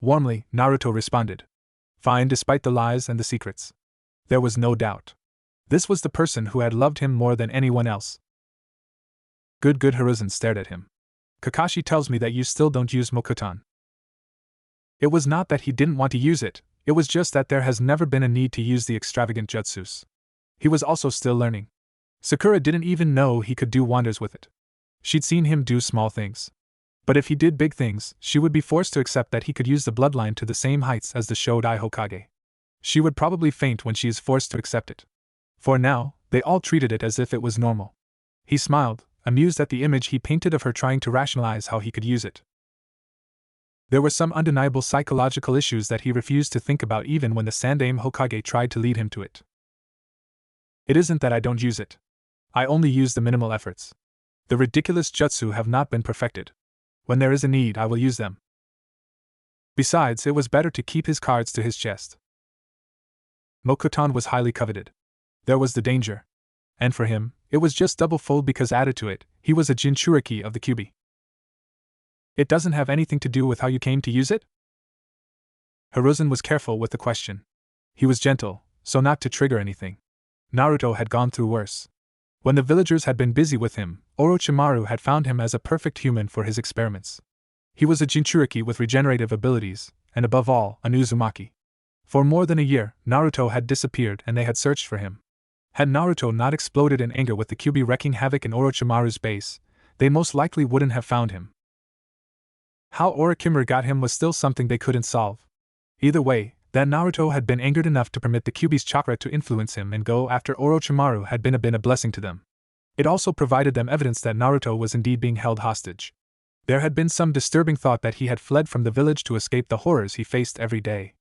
Warmly, Naruto responded. Fine despite the lies and the secrets. There was no doubt. This was the person who had loved him more than anyone else. Good Hiruzen stared at him. Kakashi tells me that you still don't use Mokuton. It was not that he didn't want to use it, it was just that there has never been a need to use the extravagant jutsus. He was also still learning. Sakura didn't even know he could do wonders with it. She'd seen him do small things. But if he did big things, she would be forced to accept that he could use the bloodline to the same heights as the Shodai Hokage. She would probably faint when she is forced to accept it. For now, They all treated it as if it was normal. He smiled, amused at the image he painted of her trying to rationalize how he could use it. There were some undeniable psychological issues that he refused to think about even when the Sandaime Hokage tried to lead him to it. It isn't that I don't use it. I only use the minimal efforts. The ridiculous jutsu have not been perfected. When there is a need, I will use them. Besides, it was better to keep his cards to his chest. Mokuton was highly coveted. There was the danger. And for him, it was just double-fold because added to it, he was a Jinchuriki of the Kyuubi. It doesn't have anything to do with how you came to use it? Hiruzen was careful with the question. He was gentle, so not to trigger anything. Naruto had gone through worse. When the villagers had been busy with him, Orochimaru had found him as a perfect human for his experiments. He was a Jinchuriki with regenerative abilities, and above all, an Uzumaki. For more than a year, Naruto had disappeared and they had searched for him. Had Naruto not exploded in anger with the Kyuubi wreaking havoc in Orochimaru's base, they most likely wouldn't have found him. How Orochimaru got him was still something they couldn't solve. Either way, that Naruto had been angered enough to permit the Kyuubi's chakra to influence him and go after Orochimaru had been a blessing to them. It also provided them evidence that Naruto was indeed being held hostage. There had been some disturbing thought that he had fled from the village to escape the horrors he faced every day.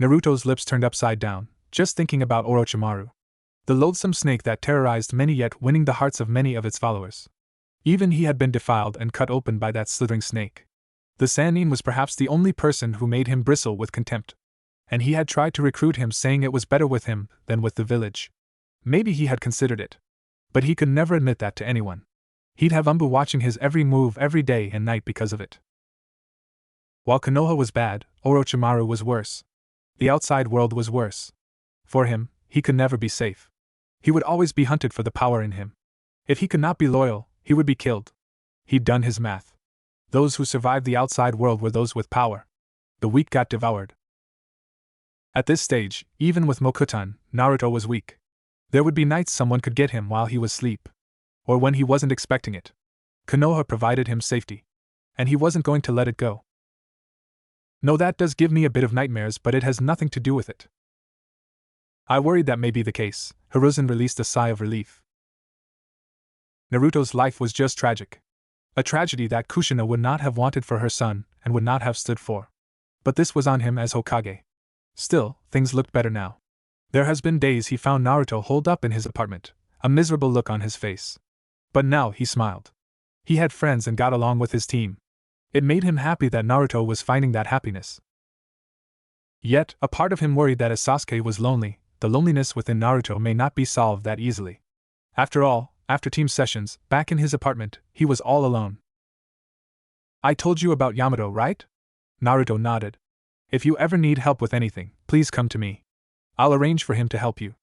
Naruto's lips turned upside down, just thinking about Orochimaru. The loathsome snake that terrorized many yet winning the hearts of many of its followers. Even he had been defiled and cut open by that slithering snake. The Sannin was perhaps the only person who made him bristle with contempt. And he had tried to recruit him, saying it was better with him than with the village. Maybe he had considered it. But he could never admit that to anyone. He'd have Umbu watching his every move every day and night because of it. While Konoha was bad, Orochimaru was worse. The outside world was worse. For him, he could never be safe. He would always be hunted for the power in him. If he could not be loyal, he would be killed. He'd done his math. Those who survived the outside world were those with power. The weak got devoured. At this stage, even with Mokuton, Naruto was weak. There would be nights someone could get him while he was asleep. Or when he wasn't expecting it. Konoha provided him safety. And he wasn't going to let it go. No, that does give me a bit of nightmares, but it has nothing to do with it. I worried that may be the case. Hiruzen released a sigh of relief. Naruto's life was just tragic. A tragedy that Kushina would not have wanted for her son, and would not have stood for. But this was on him as Hokage. Still, things looked better now. There has been days he found Naruto holed up in his apartment, a miserable look on his face. But now he smiled. He had friends and got along with his team. It made him happy that Naruto was finding that happiness. Yet, a part of him worried that as Sasuke was lonely, the loneliness within Naruto may not be solved that easily. After all, after team sessions, back in his apartment, he was all alone. I told you about Yamato, right? Naruto nodded. If you ever need help with anything, please come to me. I'll arrange for him to help you.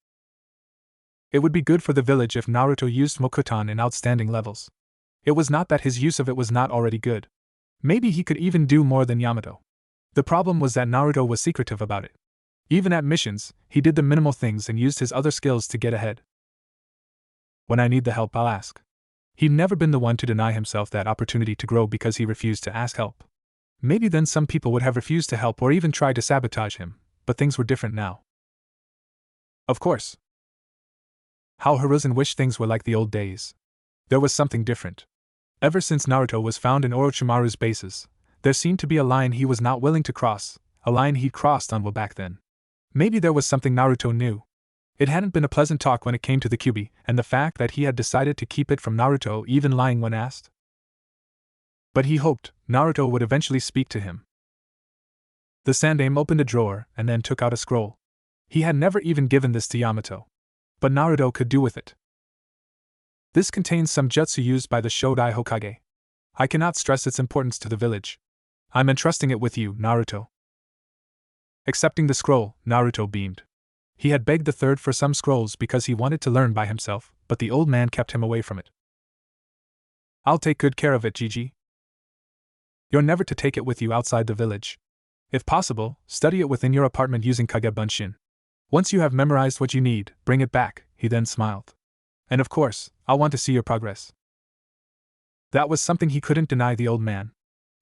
It would be good for the village if Naruto used Mokuton in outstanding levels. It was not that his use of it was not already good. Maybe he could even do more than Yamato. The problem was that Naruto was secretive about it. Even at missions, he did the minimal things and used his other skills to get ahead. When I need the help, I'll ask. He'd never been the one to deny himself that opportunity to grow because he refused to ask help. Maybe then some people would have refused to help or even tried to sabotage him, but things were different now. Of course. How Hiruzen wished things were like the old days. There was something different. Ever since Naruto was found in Orochimaru's bases, there seemed to be a line he was not willing to cross, a line he'd crossed on back then. Maybe there was something Naruto knew. It hadn't been a pleasant talk when it came to the Kyuubi, and the fact that he had decided to keep it from Naruto, even lying when asked. But he hoped Naruto would eventually speak to him. The Sandaime opened a drawer and then took out a scroll. He had never even given this to Yamato. But Naruto could do with it. This contains some jutsu used by the Shodai Hokage. I cannot stress its importance to the village. I'm entrusting it with you, Naruto. Accepting the scroll, Naruto beamed. He had begged the third for some scrolls because he wanted to learn by himself, but the old man kept him away from it. I'll take good care of it, Gigi. You're never to take it with you outside the village. If possible, study it within your apartment using Kage Bunshin. Once you have memorized what you need, bring it back, he then smiled. And of course, I'll want to see your progress. That was something he couldn't deny the old man.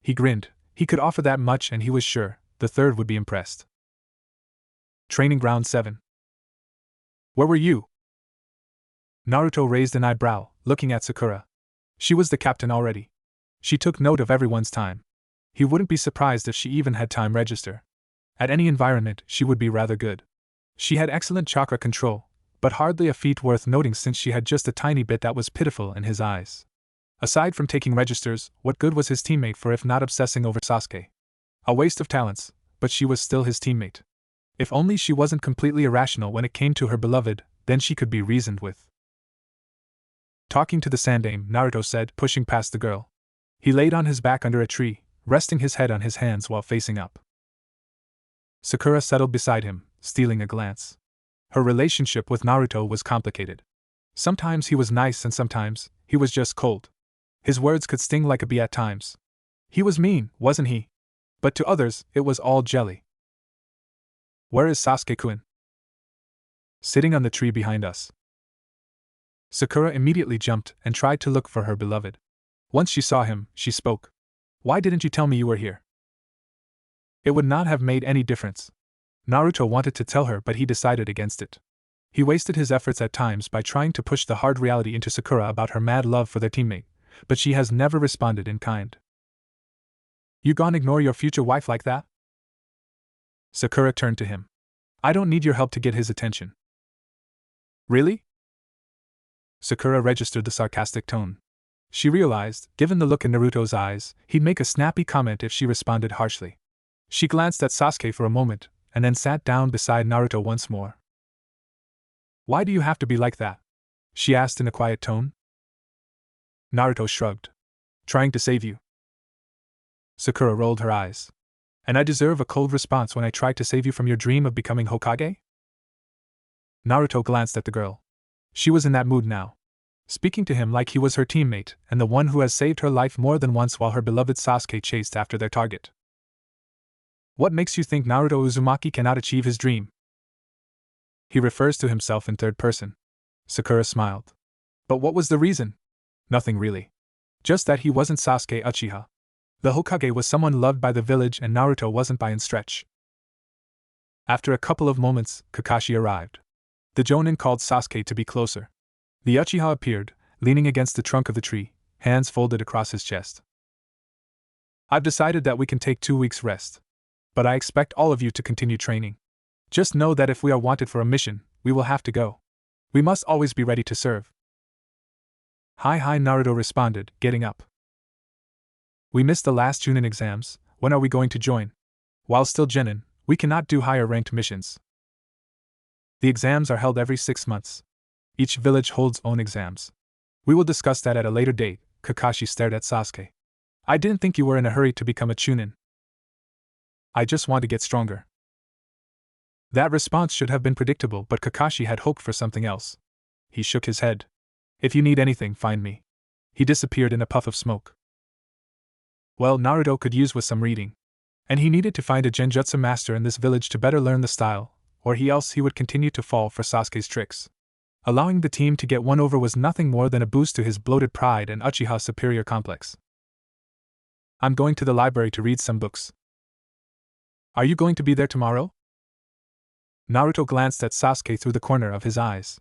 He grinned. He could offer that much and he was sure the third would be impressed. Training Ground 7. Where were you? Naruto raised an eyebrow, looking at Sakura. She was the captain already. She took note of everyone's time. He wouldn't be surprised if she even had time register. At any environment, she would be rather good. She had excellent chakra control, but hardly a feat worth noting since she had just a tiny bit that was pitiful in his eyes. Aside from taking registers, what good was his teammate for if not obsessing over Sasuke? A waste of talents, but she was still his teammate. If only she wasn't completely irrational when it came to her beloved, then she could be reasoned with. Talking to the Sandaime, Naruto said, pushing past the girl. He laid on his back under a tree, resting his head on his hands while facing up. Sakura settled beside him, stealing a glance. Her relationship with Naruto was complicated. Sometimes he was nice and sometimes he was just cold. His words could sting like a bee at times. He was mean, wasn't he? But to others, it was all jelly. Where is Sasuke-kun? Sitting on the tree behind us. Sakura immediately jumped and tried to look for her beloved. Once she saw him, she spoke. Why didn't you tell me you were here? It would not have made any difference. Naruto wanted to tell her, but he decided against it. He wasted his efforts at times by trying to push the hard reality into Sakura about her mad love for their teammate, but she has never responded in kind. You gon' ignore your future wife like that? Sakura turned to him. I don't need your help to get his attention. Really? Sakura registered the sarcastic tone. She realized, given the look in Naruto's eyes, he'd make a snappy comment if she responded harshly. She glanced at Sasuke for a moment, and then sat down beside Naruto once more. Why do you have to be like that? She asked in a quiet tone. Naruto shrugged. Trying to save you. Sakura rolled her eyes. And I deserve a cold response when I tried to save you from your dream of becoming Hokage? Naruto glanced at the girl. She was in that mood now. Speaking to him like he was her teammate and the one who has saved her life more than once while her beloved Sasuke chased after their target. What makes you think Naruto Uzumaki cannot achieve his dream? He refers to himself in third person. Sakura smiled. But what was the reason? Nothing really. Just that he wasn't Sasuke Uchiha. The Hokage was someone loved by the village and Naruto wasn't by any stretch. After a couple of moments, Kakashi arrived. The Jonin called Sasuke to be closer. The Uchiha appeared, leaning against the trunk of the tree, hands folded across his chest. I've decided that we can take 2 weeks rest. But I expect all of you to continue training. Just know that if we are wanted for a mission, we will have to go. We must always be ready to serve. Hi, Naruto responded, getting up. We missed the last Chunin exams, when are we going to join? While still genin, we cannot do higher ranked missions. The exams are held every 6 months. Each village holds own exams. We will discuss that at a later date. Kakashi stared at Sasuke. I didn't think you were in a hurry to become a Chunin. I just want to get stronger. That response should have been predictable, but Kakashi had hoped for something else. He shook his head. If you need anything, find me. He disappeared in a puff of smoke. Well, Naruto could use with some reading. And he needed to find a Genjutsu master in this village to better learn the style, or else he would continue to fall for Sasuke's tricks. Allowing the team to get one over was nothing more than a boost to his bloated pride and Uchiha superior complex. I'm going to the library to read some books. Are you going to be there tomorrow? Naruto glanced at Sasuke through the corner of his eyes.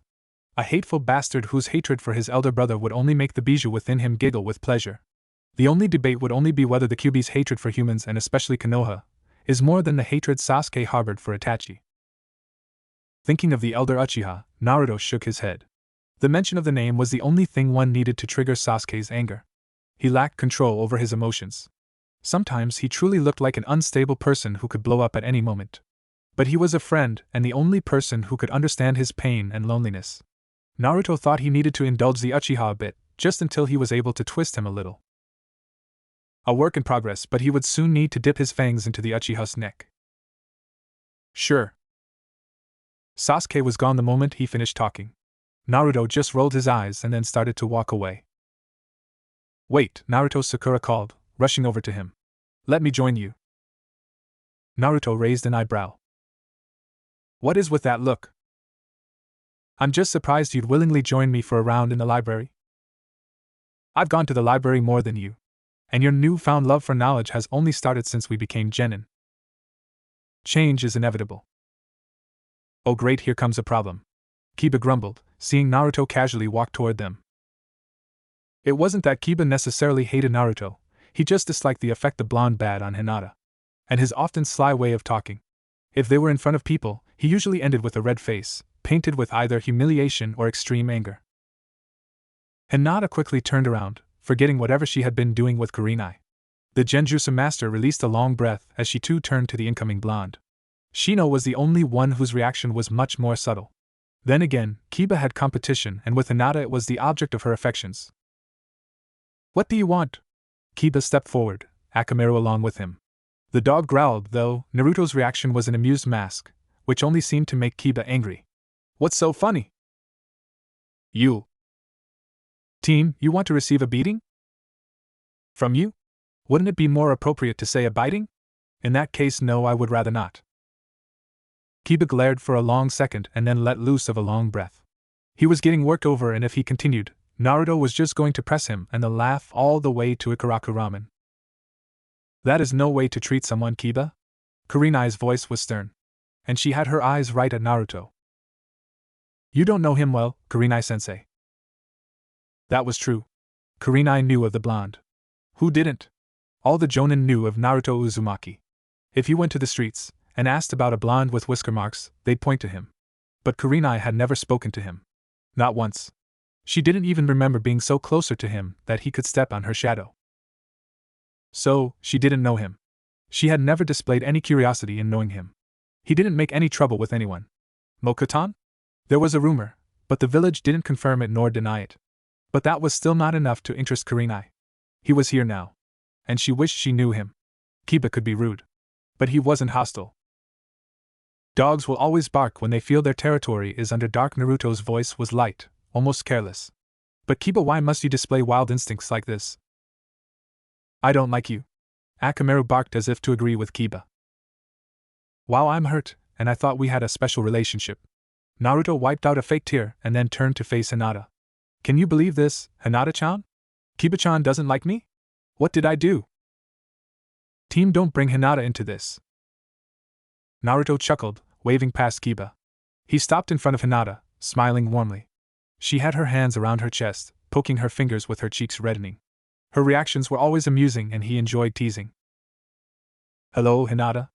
A hateful bastard whose hatred for his elder brother would only make the bijou within him giggle with pleasure. The only debate would only be whether the Kyuubi's hatred for humans and especially Konoha is more than the hatred Sasuke harbored for Itachi. Thinking of the elder Uchiha, Naruto shook his head. The mention of the name was the only thing one needed to trigger Sasuke's anger. He lacked control over his emotions. Sometimes he truly looked like an unstable person who could blow up at any moment. But he was a friend and the only person who could understand his pain and loneliness. Naruto thought he needed to indulge the Uchiha a bit, just until he was able to twist him a little. A work in progress, but he would soon need to dip his fangs into the Uchiha's neck. Sure. Sasuke was gone the moment he finished talking. Naruto just rolled his eyes and then started to walk away. Wait, Naruto, Sakura called, rushing over to him. Let me join you. Naruto raised an eyebrow. What is with that look? I'm just surprised you'd willingly join me for a round in the library. I've gone to the library more than you. And your newfound love for knowledge has only started since we became genin. Change is inevitable. Oh great, here comes a problem. Kiba grumbled, seeing Naruto casually walk toward them. It wasn't that Kiba necessarily hated Naruto, he just disliked the effect the blonde had on Hinata. And his often sly way of talking. If they were in front of people, he usually ended with a red face, painted with either humiliation or extreme anger. Hinata quickly turned around, forgetting whatever she had been doing with Kurenai. The Genjutsu master released a long breath as she too turned to the incoming blonde. Shino was the only one whose reaction was much more subtle. Then again, Kiba had competition, and with Hinata it was the object of her affections. "What do you want?" Kiba stepped forward, Akamaru along with him. The dog growled, though Naruto's reaction was an amused mask, which only seemed to make Kiba angry. "What's so funny?" "You. Team, you want to receive a beating?" "From you? Wouldn't it be more appropriate to say a biting?" "In that case, no, I would rather not." Kiba glared for a long second and then let loose of a long breath. He was getting worked over, and if he continued, Naruto was just going to press him and they'll laugh all the way to Ikaraku Ramen. "That is no way to treat someone, Kiba." Kurenai's voice was stern. And she had her eyes right at Naruto. "You don't know him well, Kurenai-sensei." That was true. Kurenai knew of the blonde. Who didn't? All the jonin knew of Naruto Uzumaki. If he went to the streets and asked about a blonde with whisker marks, they'd point to him. But Kurenai had never spoken to him. Not once. She didn't even remember being so closer to him that he could step on her shadow. So, she didn't know him. She had never displayed any curiosity in knowing him. He didn't make any trouble with anyone. Mokutan? There was a rumor, but the village didn't confirm it nor deny it. But that was still not enough to interest Kurenai. He was here now. And she wished she knew him. Kiba could be rude. But he wasn't hostile. Dogs will always bark when they feel their territory is under dark. Naruto's voice was light, almost careless. But Kiba, why must you display wild instincts like this? "I don't like you." Akamaru barked as if to agree with Kiba. "Wow, I'm hurt, and I thought we had a special relationship." Naruto wiped out a fake tear and then turned to face Hinata. "Can you believe this, Hinata-chan? Kiba-chan doesn't like me? What did I do?" "Team, don't bring Hinata into this." Naruto chuckled, waving past Kiba. He stopped in front of Hinata, smiling warmly. She had her hands around her chest, poking her fingers with her cheeks reddening. Her reactions were always amusing and he enjoyed teasing. "Hello, Hinata?"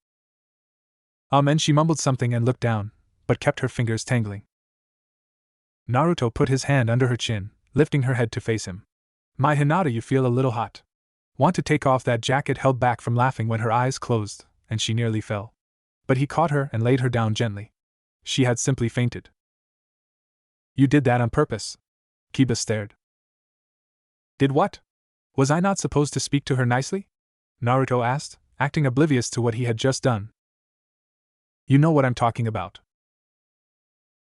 And she mumbled something and looked down, but kept her fingers tangling. Naruto put his hand under her chin, lifting her head to face him. "My Hinata, you feel a little hot. Want to take off that jacket?" Held back from laughing when her eyes closed, and she nearly fell. But he caught her and laid her down gently. She had simply fainted. "You did that on purpose?" Kiba stared. "Did what? Was I not supposed to speak to her nicely?" Naruto asked, acting oblivious to what he had just done. "You know what I'm talking about."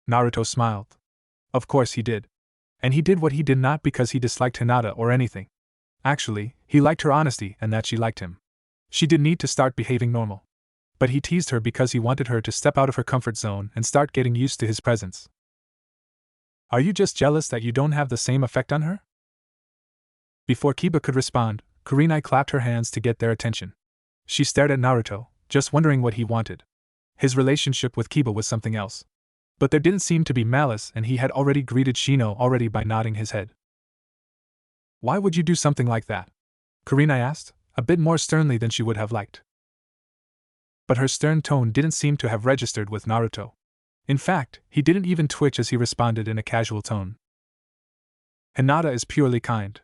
Naruto smiled. Of course he did. And he did what he did not because he disliked Hinata or anything. Actually, he liked her honesty and that she liked him. She did need to start behaving normal. But he teased her because he wanted her to step out of her comfort zone and start getting used to his presence. "Are you just jealous that you don't have the same effect on her?" Before Kiba could respond, Kurenai clapped her hands to get their attention. She stared at Naruto, just wondering what he wanted. His relationship with Kiba was something else. But there didn't seem to be malice, and he had already greeted Shino already by nodding his head. "Why would you do something like that?" Kurenai asked, a bit more sternly than she would have liked. But her stern tone didn't seem to have registered with Naruto. In fact, he didn't even twitch as he responded in a casual tone. "Hinata is purely kind.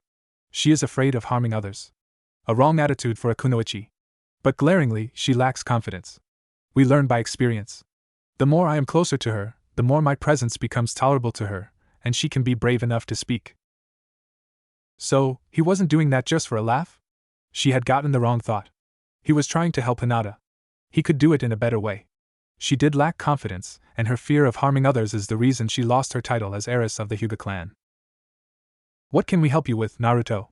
She is afraid of harming others. A wrong attitude for a kunoichi. But glaringly, she lacks confidence. We learn by experience. The more I am closer to her, the more my presence becomes tolerable to her, and she can be brave enough to speak." So, he wasn't doing that just for a laugh? She had gotten the wrong thought. He was trying to help Hinata. He could do it in a better way. She did lack confidence, and her fear of harming others is the reason she lost her title as heiress of the Hyuga clan. "What can we help you with, Naruto?"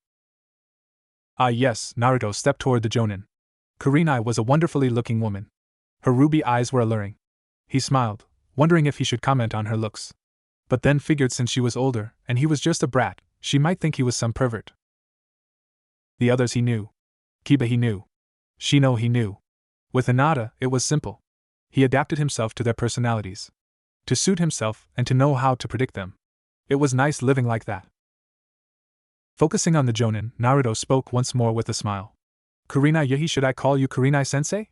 "Ah yes," Naruto stepped toward the jonin. Kurenai was a wonderfully looking woman. Her ruby eyes were alluring. He smiled, wondering if he should comment on her looks. But then figured since she was older, and he was just a brat, she might think he was some pervert. The others he knew. Kiba he knew. Shino he knew. With Hinata, it was simple. He adapted himself to their personalities. To suit himself and to know how to predict them. It was nice living like that. Focusing on the Jonin, Naruto spoke once more with a smile. Kurenai Yahi, should I call you Kurenai-sensei?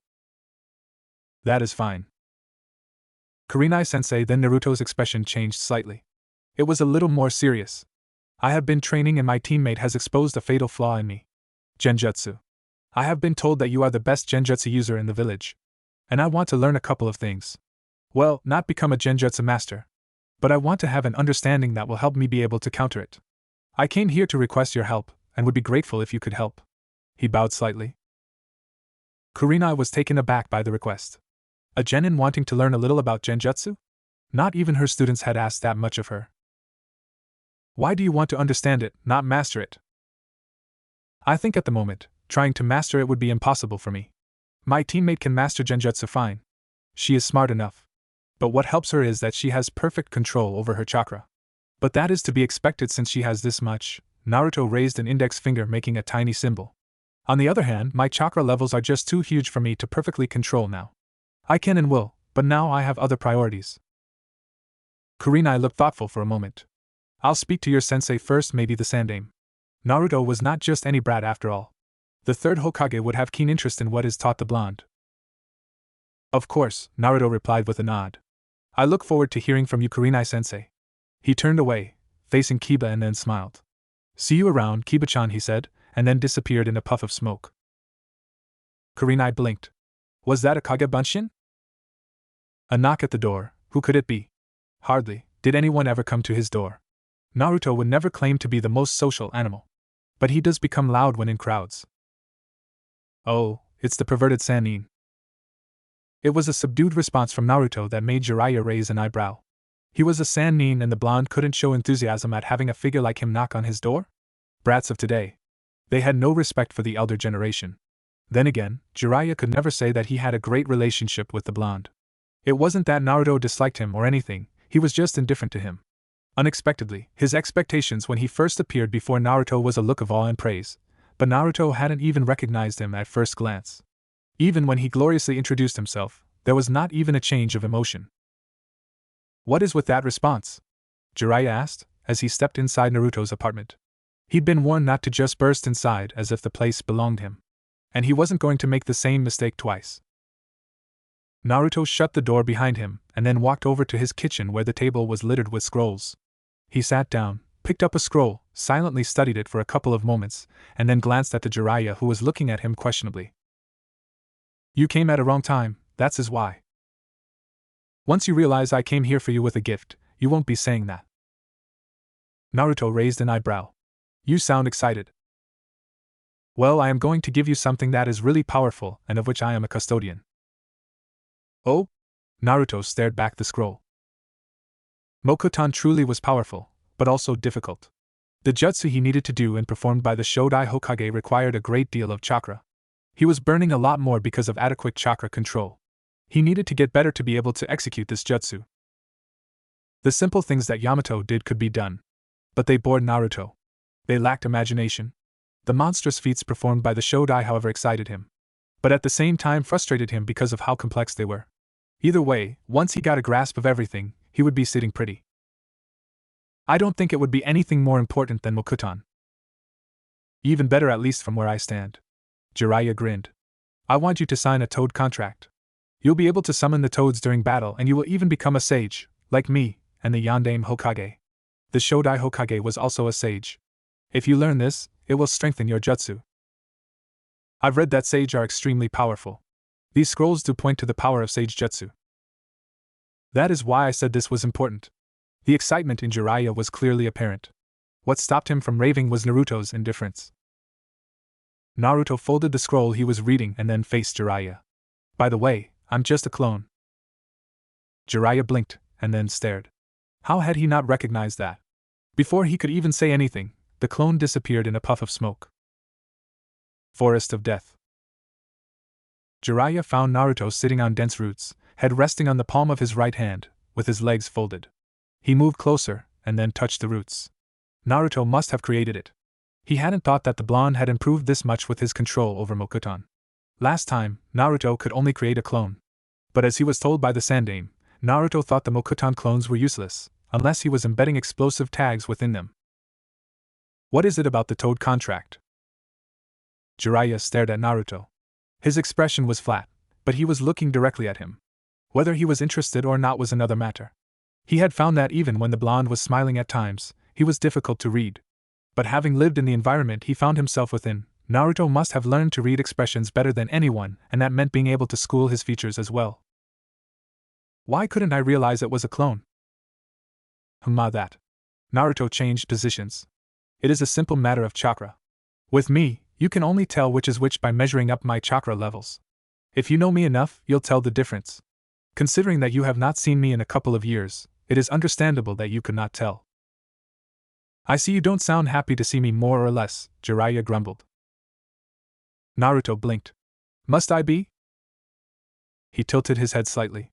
That is fine. Kurenai-sensei. Then Naruto's expression changed slightly. It was a little more serious. I have been training and my teammate has exposed a fatal flaw in me. Genjutsu. I have been told that you are the best Genjutsu user in the village. And I want to learn a couple of things. Well, not become a Genjutsu master. But I want to have an understanding that will help me be able to counter it. I came here to request your help, and would be grateful if you could help. He bowed slightly. Kurenai was taken aback by the request. A genin wanting to learn a little about Genjutsu? Not even her students had asked that much of her. Why do you want to understand it, not master it? I think at the moment, trying to master it would be impossible for me. My teammate can master Genjutsu fine. She is smart enough. But what helps her is that she has perfect control over her chakra. But that is to be expected since she has this much. Naruto raised an index finger making a tiny symbol. On the other hand, my chakra levels are just too huge for me to perfectly control now. I can and will, but now I have other priorities. Kurenai looked thoughtful for a moment. I'll speak to your sensei first, maybe the Sandaime. Naruto was not just any brat after all. The third Hokage would have keen interest in what is taught the blonde. Of course, Naruto replied with a nod. I look forward to hearing from you, Kurenai-sensei. He turned away, facing Kiba, and then smiled. See you around, Kiba-chan, he said, and then disappeared in a puff of smoke. Kurenai blinked. Was that a Kage Bunshin? A knock at the door. Who could it be? Hardly did anyone ever come to his door. Naruto would never claim to be the most social animal. But he does become loud when in crowds. Oh, it's the perverted Sannin. It was a subdued response from Naruto that made Jiraiya raise an eyebrow. He was a Sannin and the blonde couldn't show enthusiasm at having a figure like him knock on his door? Brats of today. They had no respect for the elder generation. Then again, Jiraiya could never say that he had a great relationship with the blonde. It wasn't that Naruto disliked him or anything, he was just indifferent to him. Unexpectedly, his expectations when he first appeared before Naruto was a look of awe and praise, but Naruto hadn't even recognized him at first glance. Even when he gloriously introduced himself, there was not even a change of emotion. What is with that response? Jiraiya asked, as he stepped inside Naruto's apartment. He'd been warned not to just burst inside as if the place belonged him. And he wasn't going to make the same mistake twice. Naruto shut the door behind him, and then walked over to his kitchen where the table was littered with scrolls. He sat down, picked up a scroll, silently studied it for a couple of moments, and then glanced at the Jiraiya who was looking at him questionably. You came at a wrong time, that's his why. Once you realize I came here for you with a gift, you won't be saying that. Naruto raised an eyebrow. You sound excited. Well, I am going to give you something that is really powerful and of which I am a custodian. Oh? Naruto stared back the scroll. Mokuton truly was powerful, but also difficult. The jutsu he needed to do and performed by the Shodai Hokage required a great deal of chakra. He was burning a lot more because of adequate chakra control. He needed to get better to be able to execute this jutsu. The simple things that Yamato did could be done. But they bored Naruto. They lacked imagination. The monstrous feats performed by the Shodai, however, excited him. But at the same time frustrated him because of how complex they were. Either way, once he got a grasp of everything, he would be sitting pretty. I don't think it would be anything more important than Mokuton. Even better, at least from where I stand. Jiraiya grinned. I want you to sign a toad contract. You'll be able to summon the toads during battle and you will even become a sage, like me, and the Yandaime Hokage. The Shodai Hokage was also a sage. If you learn this, it will strengthen your jutsu. I've read that sage are extremely powerful. These scrolls do point to the power of sage jutsu. That is why I said this was important. The excitement in Jiraiya was clearly apparent. What stopped him from raving was Naruto's indifference. Naruto folded the scroll he was reading and then faced Jiraiya. By the way, I'm just a clone. Jiraiya blinked, and then stared. How had he not recognized that? Before he could even say anything, the clone disappeared in a puff of smoke. Forest of Death. Jiraiya found Naruto sitting on dense roots, head resting on the palm of his right hand, with his legs folded. He moved closer, and then touched the roots. Naruto must have created it. He hadn't thought that the blonde had improved this much with his control over Mokuton. Last time, Naruto could only create a clone. But as he was told by the Sandaime, Naruto thought the Mokuton clones were useless, unless he was embedding explosive tags within them. What is it about the Toad contract? Jiraiya stared at Naruto. His expression was flat, but he was looking directly at him. Whether he was interested or not was another matter. He had found that even when the blonde was smiling at times, he was difficult to read. But having lived in the environment he found himself within, Naruto must have learned to read expressions better than anyone, and that meant being able to school his features as well. Why couldn't I realize it was a clone? That. Naruto changed positions. It is a simple matter of chakra. With me, you can only tell which is which by measuring up my chakra levels. If you know me enough, you'll tell the difference. Considering that you have not seen me in a couple of years, it is understandable that you could not tell. I see you don't sound happy to see me more or less, Jiraiya grumbled. Naruto blinked. Must I be? He tilted his head slightly.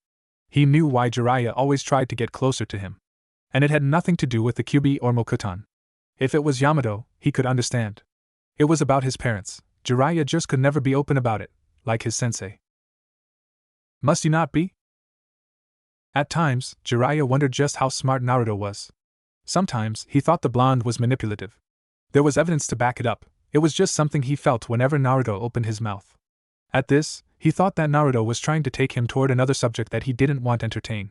He knew why Jiraiya always tried to get closer to him. And it had nothing to do with the Kyuubi or Mokuton. If it was Yamato, he could understand. It was about his parents. Jiraiya just could never be open about it, like his sensei. Must you not be? At times, Jiraiya wondered just how smart Naruto was. Sometimes, he thought the blonde was manipulative. There was evidence to back it up, it was just something he felt whenever Naruto opened his mouth. At this, he thought that Naruto was trying to take him toward another subject that he didn't want to entertain.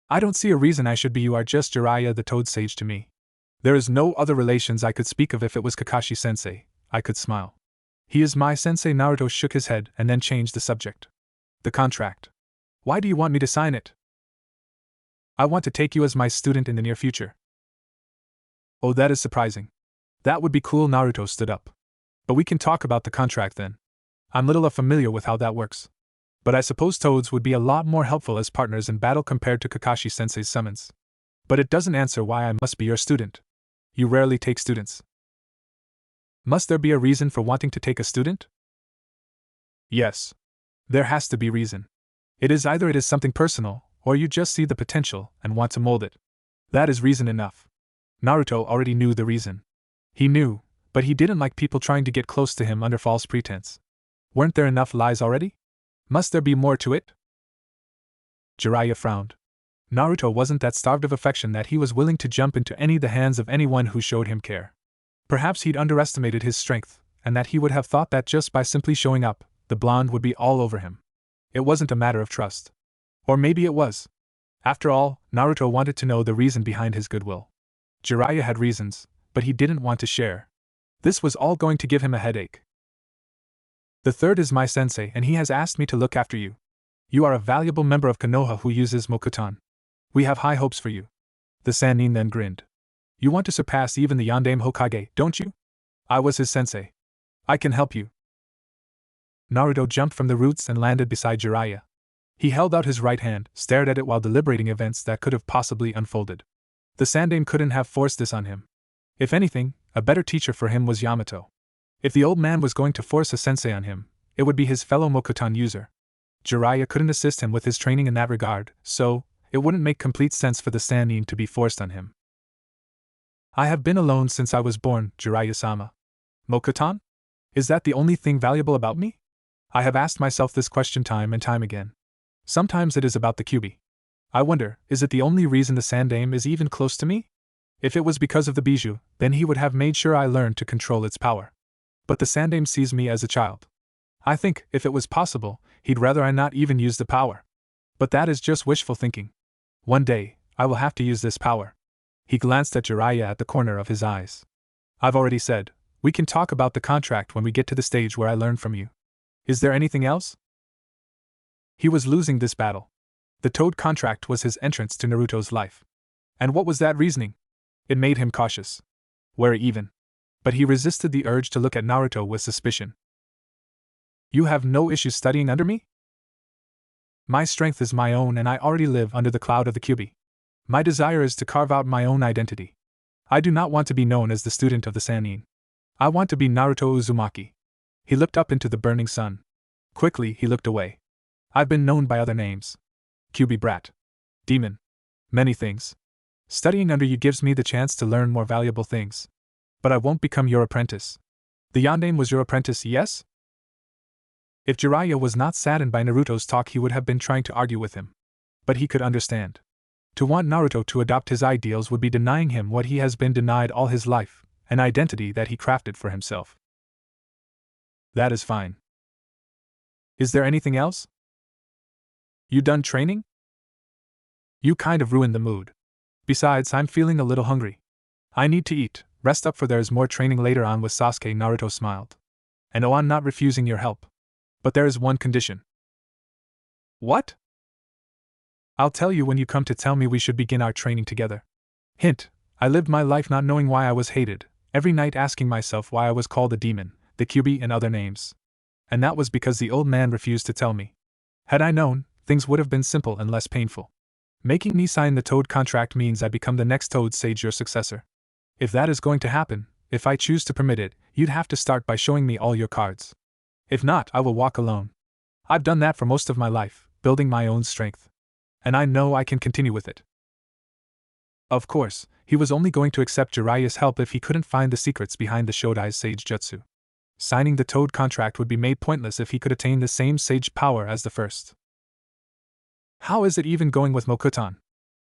I don't see a reason I should be. You are just Jiraiya the Toad Sage to me. There is no other relations I could speak of. If it was Kakashi-sensei, I could smile. He is my sensei. Naruto shook his head and then changed the subject. The contract. Why do you want me to sign it? I want to take you as my student in the near future. Oh, that is surprising. That would be cool. Naruto stood up. But we can talk about the contract then. I'm little familiar with how that works. But I suppose toads would be a lot more helpful as partners in battle compared to Kakashi-sensei's summons. But it doesn't answer why I must be your student. You rarely take students. Must there be a reason for wanting to take a student? Yes. There has to be reason. It is something personal, or you just see the potential and want to mold it. That is reason enough. Naruto already knew the reason. He knew, but he didn't like people trying to get close to him under false pretense. Weren't there enough lies already? Must there be more to it? Jiraiya frowned. Naruto wasn't that starved of affection that he was willing to jump into the hands of anyone who showed him care. Perhaps he'd underestimated his strength, and that he would have thought that just by simply showing up, the blonde would be all over him. It wasn't a matter of trust. Or maybe it was. After all, Naruto wanted to know the reason behind his goodwill. Jiraiya had reasons, but he didn't want to share. This was all going to give him a headache. The third is my sensei, and he has asked me to look after you. You are a valuable member of Konoha who uses Mokuton. We have high hopes for you. The Sannin then grinned. You want to surpass even the Yondaime Hokage, don't you? I was his sensei. I can help you. Naruto jumped from the roots and landed beside Jiraiya. He held out his right hand, stared at it while deliberating events that could have possibly unfolded. The Sandaime couldn't have forced this on him. If anything, a better teacher for him was Yamato. If the old man was going to force a sensei on him, it would be his fellow Mokuton user. Jiraiya couldn't assist him with his training in that regard, so it wouldn't make complete sense for the Sannin to be forced on him. I have been alone since I was born, Jiraiya-sama. Mokuton? Is that the only thing valuable about me? I have asked myself this question time and time again. Sometimes it is about the Kyuubi. I wonder, is it the only reason the Sandaime is even close to me? If it was because of the bijou, then he would have made sure I learned to control its power. But the Sandaime sees me as a child. I think, if it was possible, he'd rather I not even use the power. But that is just wishful thinking. One day, I will have to use this power. He glanced at Jiraiya at the corner of his eyes. I've already said, we can talk about the contract when we get to the stage where I learn from you. Is there anything else? He was losing this battle. The Toad contract was his entrance to Naruto's life. And what was that reasoning? It made him cautious. Wary even. But he resisted the urge to look at Naruto with suspicion. You have no issues studying under me? My strength is my own and I already live under the cloud of the Kyuubi. My desire is to carve out my own identity. I do not want to be known as the student of the Sannin. I want to be Naruto Uzumaki. He looked up into the burning sun. Quickly he looked away. I've been known by other names. Kyuubi brat. Demon. Many things. Studying under you gives me the chance to learn more valuable things. But I won't become your apprentice. The Yondaime was your apprentice, yes? If Jiraiya was not saddened by Naruto's talk, he would have been trying to argue with him. But he could understand. To want Naruto to adopt his ideals would be denying him what he has been denied all his life, an identity that he crafted for himself. That is fine. Is there anything else? You done training? You kind of ruined the mood. Besides, I'm feeling a little hungry. I need to eat, rest up, for there is more training later on with Sasuke. Naruto smiled. And I'm not refusing your help. But there is one condition. What? I'll tell you when you come to tell me we should begin our training together. Hint, I lived my life not knowing why I was hated, every night asking myself why I was called a demon, the QB, and other names. And that was because the old man refused to tell me. Had I known, things would have been simple and less painful. Making me sign the Toad contract means I become the next Toad Sage, your successor. If that is going to happen, if I choose to permit it, you'd have to start by showing me all your cards. If not, I will walk alone. I've done that for most of my life, building my own strength. And I know I can continue with it. Of course, he was only going to accept Jiraiya's help if he couldn't find the secrets behind the Shodai's Sage Jutsu. Signing the Toad contract would be made pointless if he could attain the same Sage power as the first. How is it even going with Mokutan?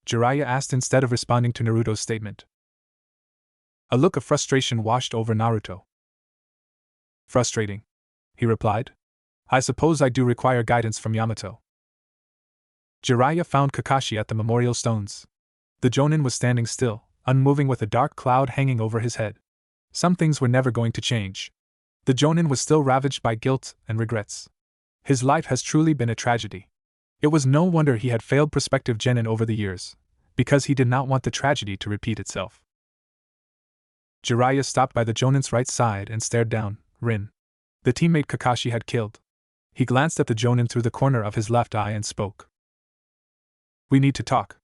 Jiraiya asked instead of responding to Naruto's statement. A look of frustration washed over Naruto. Frustrating, he replied. I suppose I do require guidance from Yamato. Jiraiya found Kakashi at the memorial stones. The Jonin was standing still, unmoving, with a dark cloud hanging over his head. Some things were never going to change. The Jonin was still ravaged by guilt and regrets. His life has truly been a tragedy. It was no wonder he had failed prospective genin over the years, because he did not want the tragedy to repeat itself. Jiraiya stopped by the Jonin's right side and stared down. Rin, the teammate Kakashi had killed. He glanced at the Jonin through the corner of his left eye and spoke. We need to talk.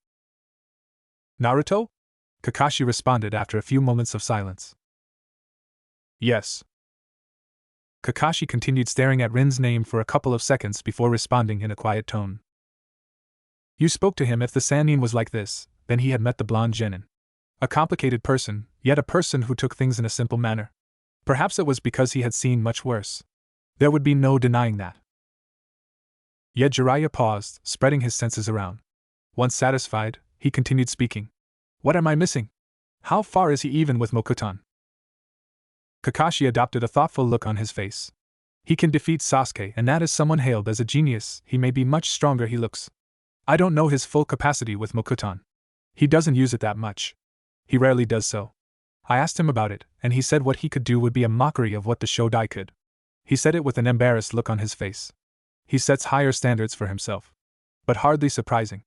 Naruto? Kakashi responded after a few moments of silence. Yes. Kakashi continued staring at Rin's name for a couple of seconds before responding in a quiet tone. You spoke to him. If the Sannin was like this, then he had met the blonde genin. A complicated person, yet a person who took things in a simple manner. Perhaps it was because he had seen much worse. There would be no denying that. Yet Jiraiya paused, spreading his senses around. Once satisfied, he continued speaking. What am I missing? How far is he even with Mokutan? Kakashi adopted a thoughtful look on his face. He can defeat Sasuke, and that is someone hailed as a genius. He may be much stronger he looks. I don't know his full capacity with Mokutan. He doesn't use it that much. He rarely does so. I asked him about it, and he said what he could do would be a mockery of what the Shodai could. He said it with an embarrassed look on his face. He sets higher standards for himself. But hardly surprising.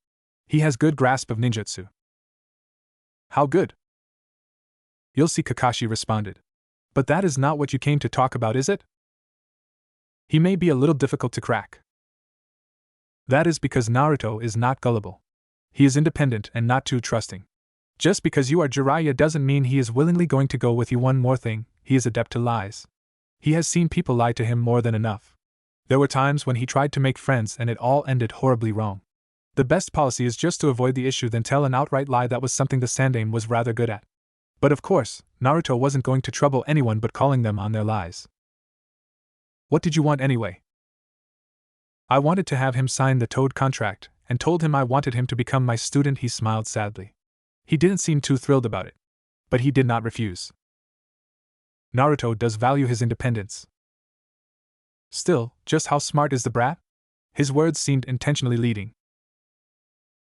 He has good grasp of ninjutsu. How good? You'll see, Kakashi responded. But that is not what you came to talk about, is it? He may be a little difficult to crack. That is because Naruto is not gullible. He is independent and not too trusting. Just because you are Jiraiya doesn't mean he is willingly going to go with you. One more thing, he is adept to lies. He has seen people lie to him more than enough. There were times when he tried to make friends and it all ended horribly wrong. The best policy is just to avoid the issue than tell an outright lie. That was something the Sandaime was rather good at. But of course, Naruto wasn't going to trouble anyone but calling them on their lies. What did you want anyway? I wanted to have him sign the Toad contract, and told him I wanted him to become my student. He smiled sadly. He didn't seem too thrilled about it. But he did not refuse. Naruto does value his independence. Still, just how smart is the brat? His words seemed intentionally leading.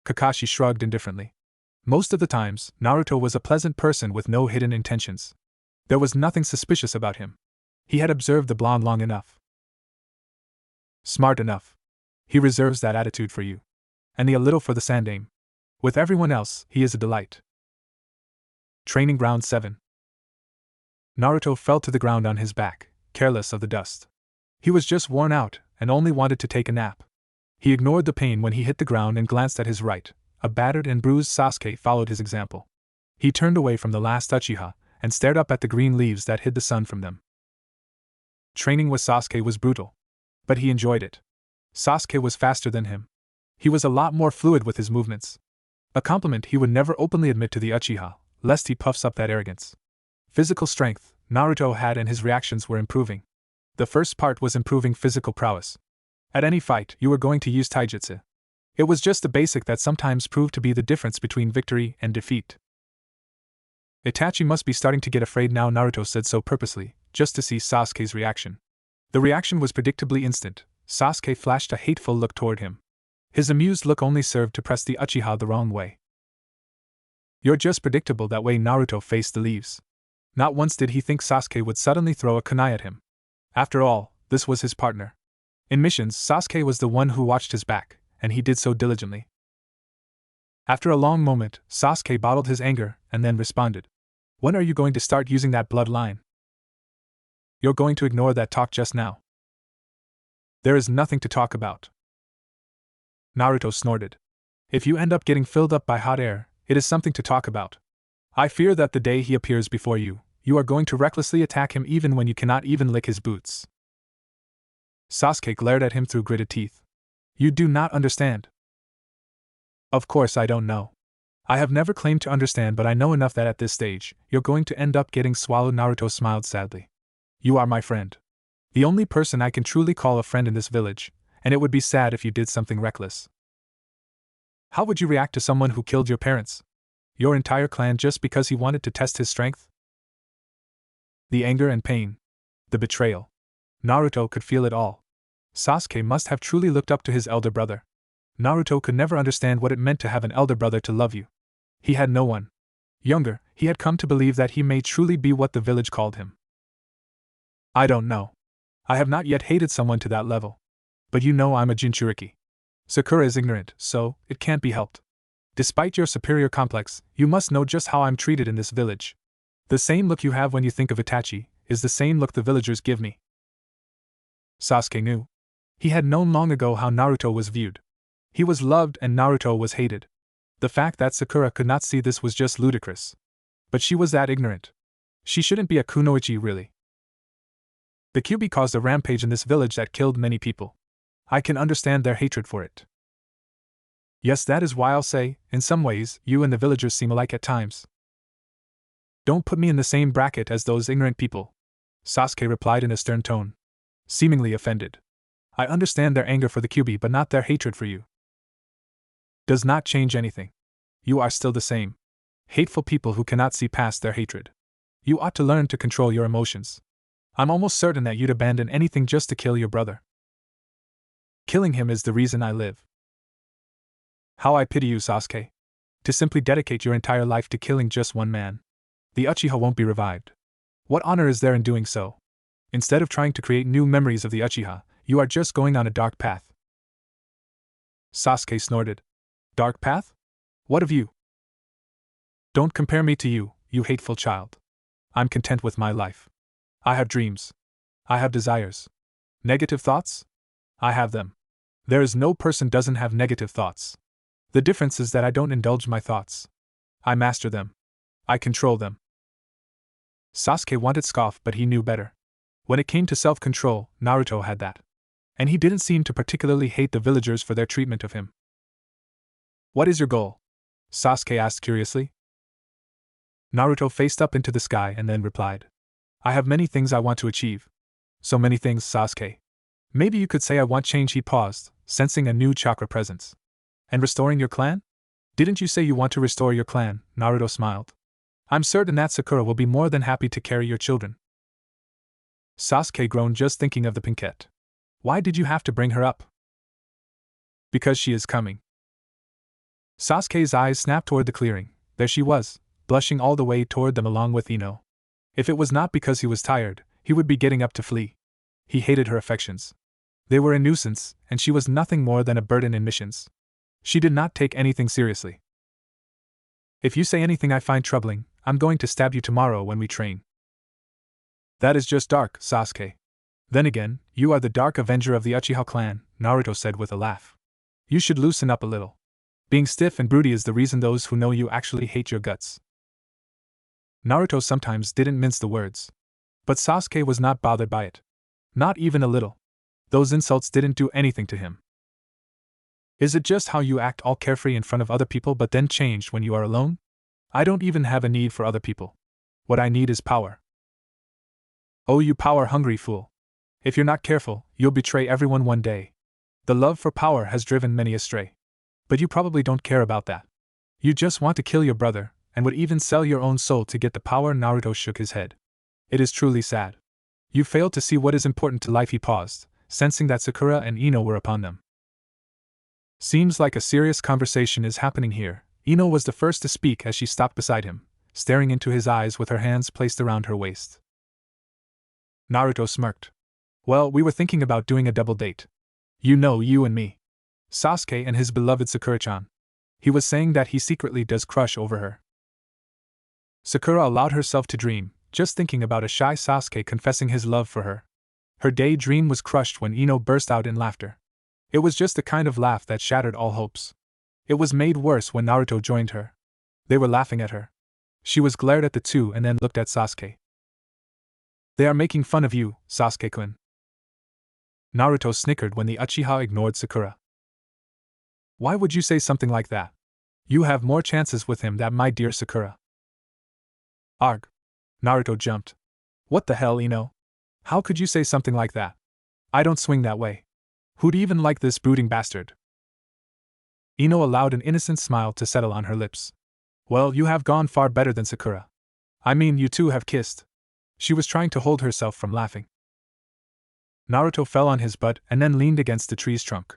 Kakashi shrugged indifferently. Most of the times, Naruto was a pleasant person with no hidden intentions. There was nothing suspicious about him. He had observed the blonde long enough. Smart enough. He reserves that attitude for you. And a little for the Sandaime. With everyone else, he is a delight. Training Ground 7. Naruto fell to the ground on his back, careless of the dust. He was just worn out, and only wanted to take a nap. He ignored the pain when he hit the ground and glanced at his right. A battered and bruised Sasuke followed his example. He turned away from the last Uchiha, and stared up at the green leaves that hid the sun from them. Training with Sasuke was brutal. But he enjoyed it. Sasuke was faster than him. He was a lot more fluid with his movements. A compliment he would never openly admit to the Uchiha, lest he puffs up that arrogance. Physical strength, Naruto had, and his reactions were improving. The first part was improving physical prowess. At any fight, you were going to use taijutsu. It was just the basic that sometimes proved to be the difference between victory and defeat. Itachi must be starting to get afraid now, Naruto said so purposely, just to see Sasuke's reaction. The reaction was predictably instant. Sasuke flashed a hateful look toward him. His amused look only served to press the Uchiha the wrong way. You're just predictable that way, Naruto faced the leaves. Not once did he think Sasuke would suddenly throw a kunai at him. After all, this was his partner. In missions, Sasuke was the one who watched his back, and he did so diligently. After a long moment, Sasuke bottled his anger, and then responded. When are you going to start using that bloodline? You're going to ignore that talk just now. There is nothing to talk about. Naruto snorted. If you end up getting filled up by hot air, it is something to talk about. I fear that the day he appears before you, you are going to recklessly attack him even when you cannot even lick his boots. Sasuke glared at him through gritted teeth. You do not understand. Of course I don't know. I have never claimed to understand, but I know enough that at this stage, you're going to end up getting swallowed. Naruto smiled sadly. You are my friend. The only person I can truly call a friend in this village, and it would be sad if you did something reckless. How would you react to someone who killed your parents? Your entire clan just because he wanted to test his strength? The anger and pain. The betrayal. Naruto could feel it all. Sasuke must have truly looked up to his elder brother. Naruto could never understand what it meant to have an elder brother to love you. He had no one. Younger, he had come to believe that he may truly be what the village called him. I don't know. I have not yet hated someone to that level. But you know I'm a Jinchuriki. Sakura is ignorant, so it can't be helped. Despite your superior complex, you must know just how I'm treated in this village. The same look you have when you think of Itachi is the same look the villagers give me. Sasuke knew. He had known long ago how Naruto was viewed. He was loved and Naruto was hated. The fact that Sakura could not see this was just ludicrous. But she was that ignorant. She shouldn't be a kunoichi, really. The Kyuubi caused a rampage in this village that killed many people. I can understand their hatred for it. Yes, that is why I'll say, in some ways, you and the villagers seem alike at times. Don't put me in the same bracket as those ignorant people, Sasuke replied in a stern tone, seemingly offended. I understand their anger for the Kyuubi but not their hatred for you. Does not change anything. You are still the same. Hateful people who cannot see past their hatred. You ought to learn to control your emotions. I'm almost certain that you'd abandon anything just to kill your brother. Killing him is the reason I live. How I pity you, Sasuke. To simply dedicate your entire life to killing just one man. The Uchiha won't be revived. What honor is there in doing so? Instead of trying to create new memories of the Uchiha, you are just going on a dark path. Sasuke snorted. Dark path? What of you? Don't compare me to you, you hateful child. I'm content with my life. I have dreams. I have desires. Negative thoughts? I have them. There is no person doesn't have negative thoughts. The difference is that I don't indulge my thoughts. I master them. I control them. Sasuke wanted to scoff, but he knew better. When it came to self-control, Naruto had that. And he didn't seem to particularly hate the villagers for their treatment of him. What is your goal? Sasuke asked curiously. Naruto faced up into the sky and then replied. I have many things I want to achieve. So many things, Sasuke. Maybe you could say I want change. He paused, sensing a new chakra presence. And restoring your clan? Didn't you say you want to restore your clan? Naruto smiled. I'm certain that Sakura will be more than happy to carry your children. Sasuke groaned just thinking of the Pinkette. Why did you have to bring her up? Because she is coming. Sasuke's eyes snapped toward the clearing. There she was, blushing all the way toward them along with Ino. If it was not because he was tired, he would be getting up to flee. He hated her affections. They were a nuisance, and she was nothing more than a burden in missions. She did not take anything seriously. If you say anything I find troubling, I'm going to stab you tomorrow when we train. That is just dark, Sasuke. Then again, you are the dark avenger of the Uchiha clan, Naruto said with a laugh. You should loosen up a little. Being stiff and broody is the reason those who know you actually hate your guts. Naruto sometimes didn't mince the words. But Sasuke was not bothered by it. Not even a little. Those insults didn't do anything to him. Is it just how you act all carefree in front of other people but then change when you are alone? I don't even have a need for other people. What I need is power. Oh, you power-hungry fool. If you're not careful, you'll betray everyone one day. The love for power has driven many astray. But you probably don't care about that. You just want to kill your brother, and would even sell your own soul to get the power. Naruto shook his head. It is truly sad. You failed to see what is important to life. He paused, sensing that Sakura and Ino were upon them. Seems like a serious conversation is happening here. Ino was the first to speak as she stopped beside him, staring into his eyes with her hands placed around her waist. Naruto smirked. Well, we were thinking about doing a double date. You know, you and me. Sasuke and his beloved Sakura-chan. He was saying that he secretly does crush over her. Sakura allowed herself to dream, just thinking about a shy Sasuke confessing his love for her. Her daydream was crushed when Ino burst out in laughter. It was just the kind of laugh that shattered all hopes. It was made worse when Naruto joined her. They were laughing at her. She was glared at the two and then looked at Sasuke. They are making fun of you, Sasuke-kun. Naruto snickered when the Uchiha ignored Sakura. Why would you say something like that? You have more chances with him than my dear Sakura. Arg. Naruto jumped. What the hell, Ino? How could you say something like that? I don't swing that way. Who'd even like this brooding bastard? Ino allowed an innocent smile to settle on her lips. Well, you have gone far better than Sakura. I mean, you two have kissed. She was trying to hold herself from laughing. Naruto fell on his butt and then leaned against the tree's trunk.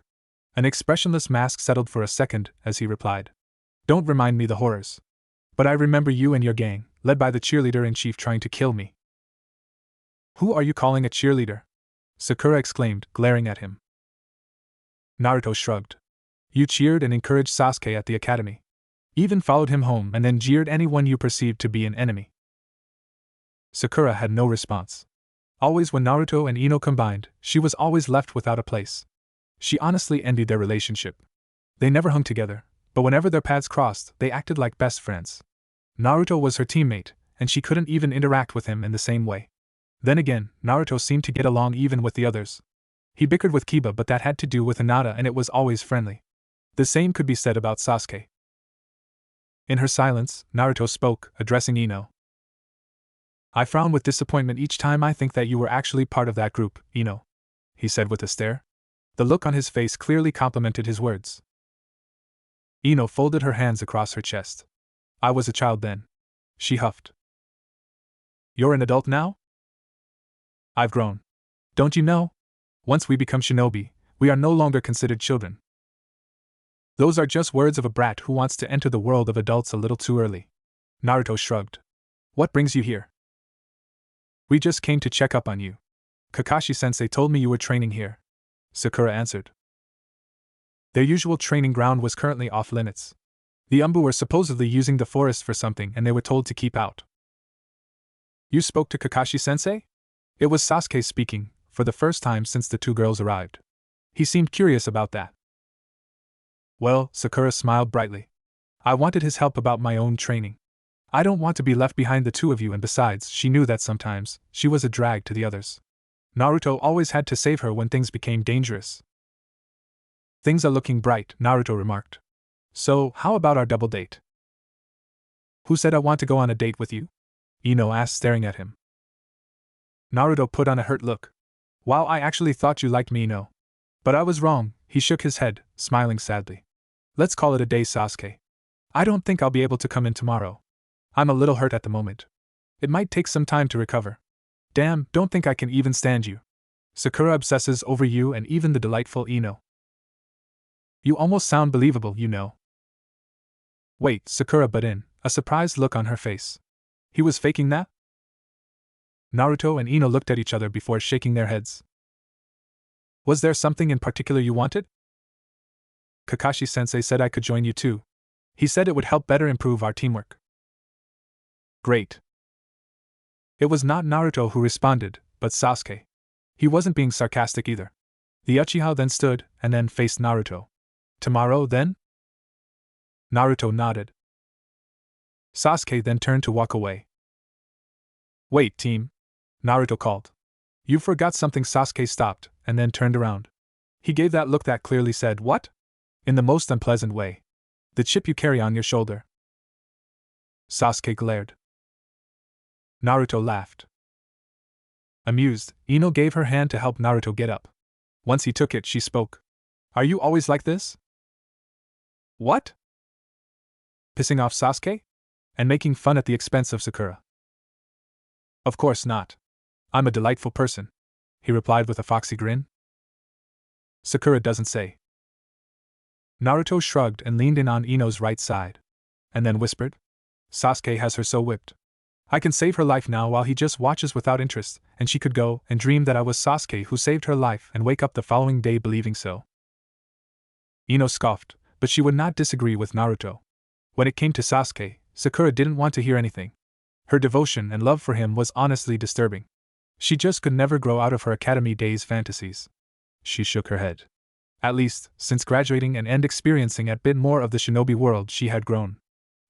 An expressionless mask settled for a second as he replied. Don't remind me the horrors. But I remember you and your gang, led by the cheerleader-in-chief, trying to kill me. Who are you calling a cheerleader? Sakura exclaimed, glaring at him. Naruto shrugged. You cheered and encouraged Sasuke at the academy. Even followed him home and then jeered anyone you perceived to be an enemy. Sakura had no response. Always when Naruto and Ino combined, she was always left without a place. She honestly envied their relationship. They never hung together, but whenever their paths crossed, they acted like best friends. Naruto was her teammate, and she couldn't even interact with him in the same way. Then again, Naruto seemed to get along even with the others. He bickered with Kiba, but that had to do with Hinata, and it was always friendly. The same could be said about Sasuke. In her silence, Naruto spoke, addressing Ino. I frown with disappointment each time I think that you were actually part of that group, Ino, he said with a stare. The look on his face clearly complimented his words. Ino folded her hands across her chest. I was a child then. She huffed. You're an adult now? I've grown. Don't you know? Once we become shinobi, we are no longer considered children. Those are just words of a brat who wants to enter the world of adults a little too early. Naruto shrugged. What brings you here? We just came to check up on you. Kakashi-sensei told me you were training here. Sakura answered. Their usual training ground was currently off limits. The Umbu were supposedly using the forest for something and they were told to keep out. You spoke to Kakashi-sensei? It was Sasuke speaking, for the first time since the two girls arrived. He seemed curious about that. Well, Sakura smiled brightly. I wanted his help about my own training. I don't want to be left behind the two of you, and besides, she knew that sometimes she was a drag to the others. Naruto always had to save her when things became dangerous. Things are looking bright, Naruto remarked. So, how about our double date? Who said I want to go on a date with you? Ino asked, staring at him. Naruto put on a hurt look. Wow, I actually thought you liked me, Ino. But I was wrong, he shook his head, smiling sadly. Let's call it a day, Sasuke. I don't think I'll be able to come in tomorrow. I'm a little hurt at the moment. It might take some time to recover. Damn, don't think I can even stand you. Sakura obsesses over you and even the delightful Ino. You almost sound believable, you know. Wait, Sakura butt in, a surprised look on her face. He was faking that? Naruto and Ino looked at each other before shaking their heads. Was there something in particular you wanted? Kakashi-sensei said I could join you too. He said it would help better improve our teamwork. Great. It was not Naruto who responded, but Sasuke. He wasn't being sarcastic either. The Uchiha then stood, and then faced Naruto. Tomorrow, then? Naruto nodded. Sasuke then turned to walk away. Wait, team. Naruto called. You forgot something. Sasuke stopped, and then turned around. He gave that look that clearly said, what? In the most unpleasant way. The chip you carry on your shoulder. Sasuke glared. Naruto laughed. Amused, Ino gave her hand to help Naruto get up. Once he took it, she spoke. Are you always like this? What? Pissing off Sasuke? And making fun at the expense of Sakura? Of course not. I'm a delightful person, he replied with a foxy grin. Sakura doesn't say. Naruto shrugged and leaned in on Ino's right side, and then whispered, Sasuke has her so whipped. I can save her life now while he just watches without interest, and she could go and dream that I was Sasuke who saved her life and wake up the following day believing so. Ino scoffed, but she would not disagree with Naruto. When it came to Sasuke, Sakura didn't want to hear anything. Her devotion and love for him was honestly disturbing. She just could never grow out of her academy days fantasies. She shook her head. At least, since graduating and experiencing a bit more of the shinobi world, she had grown.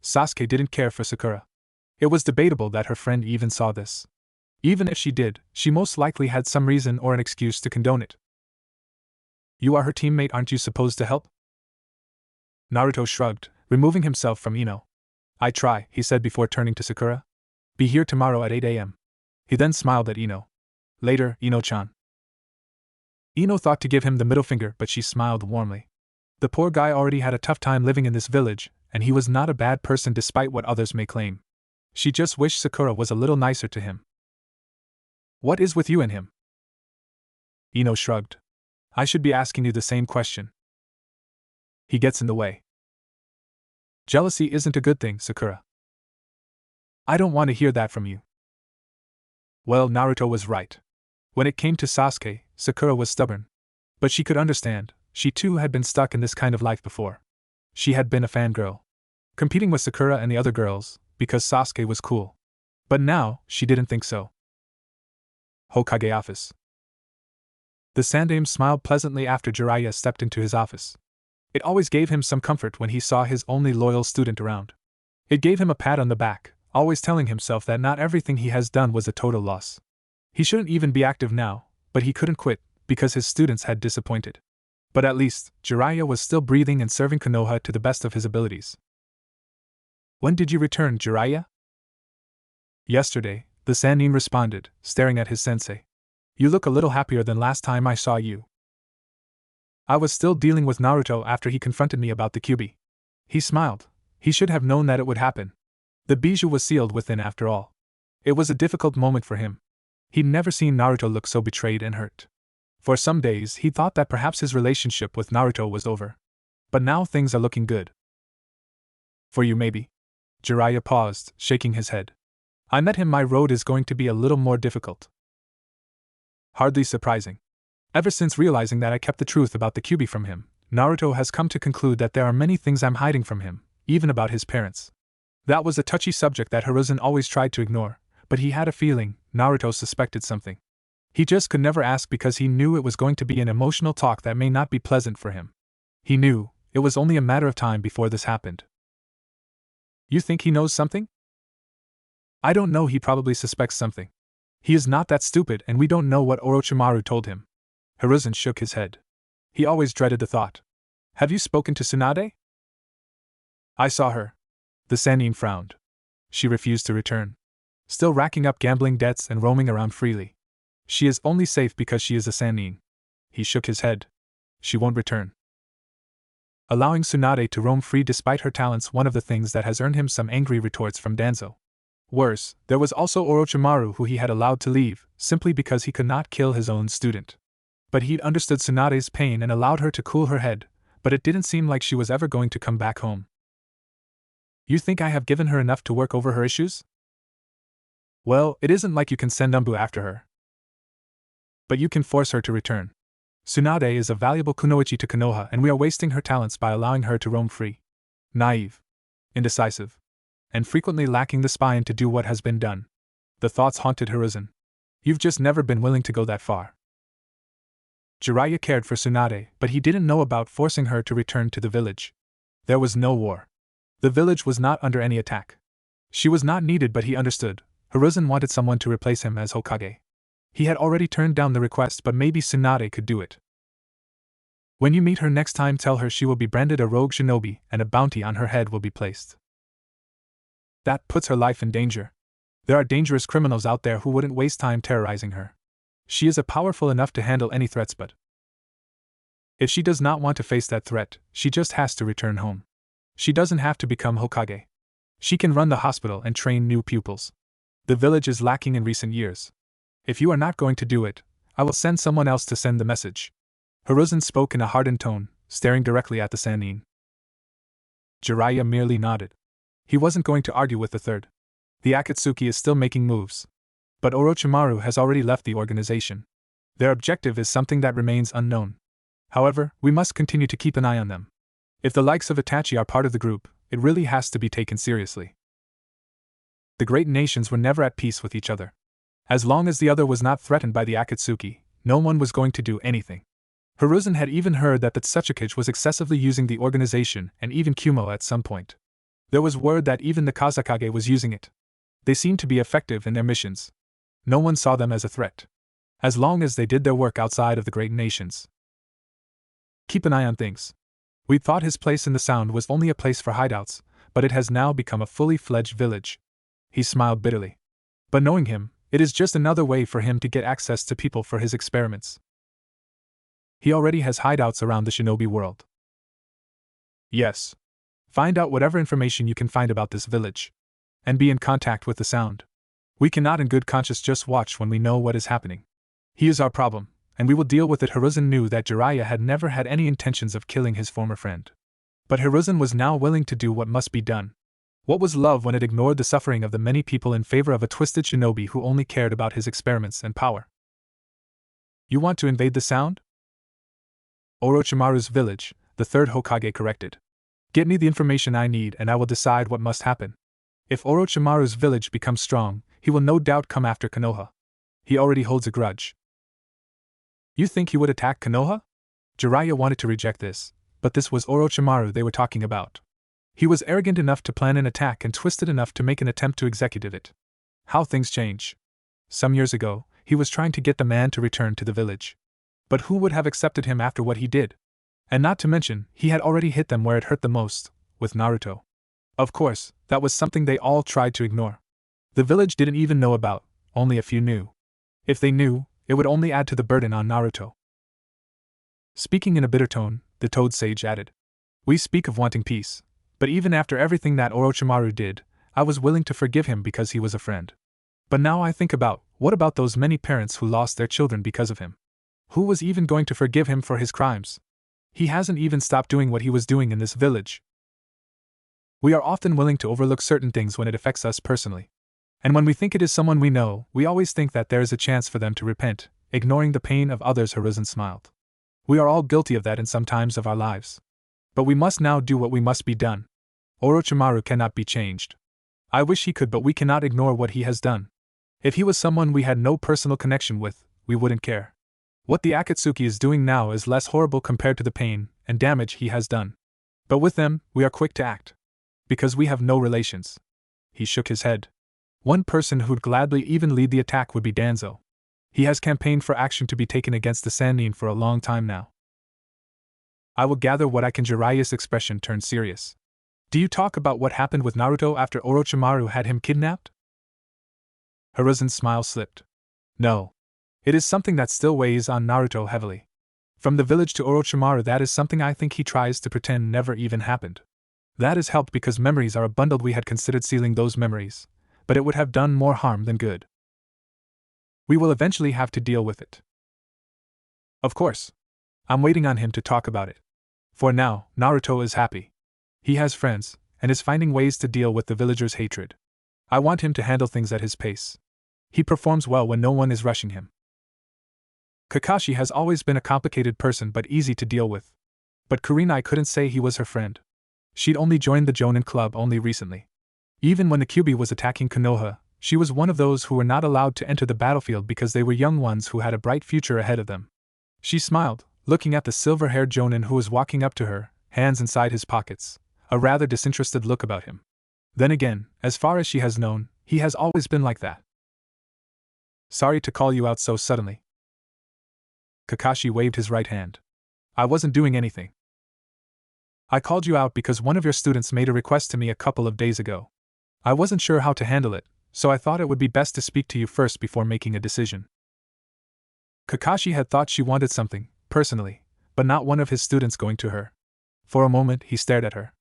Sasuke didn't care for Sakura. It was debatable that her friend even saw this. Even if she did, she most likely had some reason or an excuse to condone it. You are her teammate, aren't you supposed to help? Naruto shrugged, removing himself from Ino. I try, he said before turning to Sakura. Be here tomorrow at 8 a.m. He then smiled at Ino. Later, Ino-chan. Ino thought to give him the middle finger, but she smiled warmly. The poor guy already had a tough time living in this village, and he was not a bad person despite what others may claim. She just wished Sakura was a little nicer to him. What is with you and him? Ino shrugged. I should be asking you the same question. He gets in the way. Jealousy isn't a good thing, Sakura. I don't want to hear that from you. Well, Naruto was right. When it came to Sasuke, Sakura was stubborn. But she could understand, she too had been stuck in this kind of life before. She had been a fangirl, competing with Sakura and the other girls, because Sasuke was cool. But now, she didn't think so. Hokage office. The Sandaime smiled pleasantly after Jiraiya stepped into his office. It always gave him some comfort when he saw his only loyal student around. It gave him a pat on the back, always telling himself that not everything he has done was a total loss. He shouldn't even be active now, but he couldn't quit, because his students had disappointed. But at least, Jiraiya was still breathing and serving Konoha to the best of his abilities. When did you return, Jiraiya? Yesterday, the Sannin responded, staring at his sensei. You look a little happier than last time I saw you. I was still dealing with Naruto after he confronted me about the Kyuubi. He smiled. He should have known that it would happen. The bijou was sealed within after all. It was a difficult moment for him. He'd never seen Naruto look so betrayed and hurt. For some days he thought that perhaps his relationship with Naruto was over. But now things are looking good. For you maybe. Jiraiya paused, shaking his head. I met him. My road is going to be a little more difficult. Hardly surprising. Ever since realizing that I kept the truth about the Kyuubi from him, Naruto has come to conclude that there are many things I'm hiding from him, even about his parents. That was a touchy subject that Hiruzen always tried to ignore, but he had a feeling Naruto suspected something. He just could never ask because he knew it was going to be an emotional talk that may not be pleasant for him. He knew it was only a matter of time before this happened. You think he knows something? I don't know. He probably suspects something. He is not that stupid, and we don't know what Orochimaru told him. Hiruzen shook his head. He always dreaded the thought. Have you spoken to Tsunade? I saw her. The Sannin frowned. She refused to return. Still racking up gambling debts and roaming around freely. She is only safe because she is a Sannin. He shook his head. She won't return. Allowing Tsunade to roam free despite her talents, one of the things that has earned him some angry retorts from Danzo. Worse, there was also Orochimaru, who he had allowed to leave, simply because he could not kill his own student. But he'd understood Tsunade's pain and allowed her to cool her head, but it didn't seem like she was ever going to come back home. You think I have given her enough to work over her issues? Well, it isn't like you can send Umbu after her. But you can force her to return. Tsunade is a valuable kunoichi to Konoha, and we are wasting her talents by allowing her to roam free. Naive. Indecisive. And frequently lacking the spine to do what has been done. The thoughts haunted Hiruzen. You've just never been willing to go that far. Jiraiya cared for Tsunade, but he didn't know about forcing her to return to the village. There was no war. The village was not under any attack. She was not needed, but he understood. Hiruzen wanted someone to replace him as Hokage. He had already turned down the request, but maybe Tsunade could do it. When you meet her next time, tell her she will be branded a rogue shinobi and a bounty on her head will be placed. That puts her life in danger. There are dangerous criminals out there who wouldn't waste time terrorizing her. She is powerful enough to handle any threats, but if she does not want to face that threat, she just has to return home. She doesn't have to become Hokage. She can run the hospital and train new pupils. The village is lacking in recent years. If you are not going to do it, I will send someone else to send the message. Hiruzen spoke in a hardened tone, staring directly at the Sannin. Jiraiya merely nodded. He wasn't going to argue with the third. The Akatsuki is still making moves. But Orochimaru has already left the organization. Their objective is something that remains unknown. However, we must continue to keep an eye on them. If the likes of Itachi are part of the group, it really has to be taken seriously. The great nations were never at peace with each other. As long as the other was not threatened by the Akatsuki, no one was going to do anything. Hiruzen had even heard that the Tsuchikage was excessively using the organization and even Kumo at some point. There was word that even the Kazakage was using it. They seemed to be effective in their missions. No one saw them as a threat. As long as they did their work outside of the great nations. Keep an eye on things. We thought his place in the Sound was only a place for hideouts, but it has now become a fully fledged village. He smiled bitterly. But knowing him, it is just another way for him to get access to people for his experiments. He already has hideouts around the shinobi world. Yes. Find out whatever information you can find about this village. And be in contact with the Sound. We cannot in good conscience just watch when we know what is happening. He is our problem, and we will deal with it. Hiruzen knew that Jiraiya had never had any intentions of killing his former friend. But Hiruzen was now willing to do what must be done. What was love when it ignored the suffering of the many people in favor of a twisted shinobi who only cared about his experiments and power? You want to invade the Sound? Orochimaru's village, the third Hokage corrected. Get me the information I need and I will decide what must happen. If Orochimaru's village becomes strong, he will no doubt come after Konoha. He already holds a grudge. You think he would attack Konoha? Jiraiya wanted to reject this, but this was Orochimaru they were talking about. He was arrogant enough to plan an attack and twisted enough to make an attempt to execute it. How things change. Some years ago, he was trying to get the man to return to the village. But who would have accepted him after what he did? And not to mention, he had already hit them where it hurt the most, with Naruto. Of course, that was something they all tried to ignore. The village didn't even know about, only a few knew. If they knew, it would only add to the burden on Naruto. Speaking in a bitter tone, the Toad Sage added, We speak of wanting peace, but even after everything that Orochimaru did, I was willing to forgive him because he was a friend. But now I think about, what about those many parents who lost their children because of him? Who was even going to forgive him for his crimes? He hasn't even stopped doing what he was doing in this village. We are often willing to overlook certain things when it affects us personally. And when we think it is someone we know, we always think that there is a chance for them to repent, ignoring the pain of others. Hiruzen smiled. We are all guilty of that in some times of our lives. But we must now do what we must be done. Orochimaru cannot be changed. I wish he could, but we cannot ignore what he has done. If he was someone we had no personal connection with, we wouldn't care. What the Akatsuki is doing now is less horrible compared to the pain and damage he has done. But with them, we are quick to act. Because we have no relations. He shook his head. One person who'd gladly even lead the attack would be Danzo. He has campaigned for action to be taken against the Sannin for a long time now. I will gather what I can. Jiraiya's expression turned serious. Do you talk about what happened with Naruto after Orochimaru had him kidnapped? Hiruzen's smile slipped. No. It is something that still weighs on Naruto heavily. From the village to Orochimaru, that is something I think he tries to pretend never even happened. That has helped because memories are bundled. We had considered sealing those memories, but it would have done more harm than good. We will eventually have to deal with it. Of course. I'm waiting on him to talk about it. For now, Naruto is happy. He has friends, and is finding ways to deal with the villagers' hatred. I want him to handle things at his pace. He performs well when no one is rushing him. Kakashi has always been a complicated person but easy to deal with. But Kurenai couldn't say he was her friend. She'd only joined the Jonin Club only recently. Even when the Kyuubi was attacking Konoha, she was one of those who were not allowed to enter the battlefield because they were young ones who had a bright future ahead of them. She smiled, looking at the silver-haired Jonin who was walking up to her, hands inside his pockets, a rather disinterested look about him. Then again, as far as she has known, he has always been like that. Sorry to call you out so suddenly. Kakashi waved his right hand. I wasn't doing anything. I called you out because one of your students made a request to me a couple of days ago. I wasn't sure how to handle it, so I thought it would be best to speak to you first before making a decision. Kakashi had thought she wanted something, personally, but not one of his students going to her. For a moment he stared at her.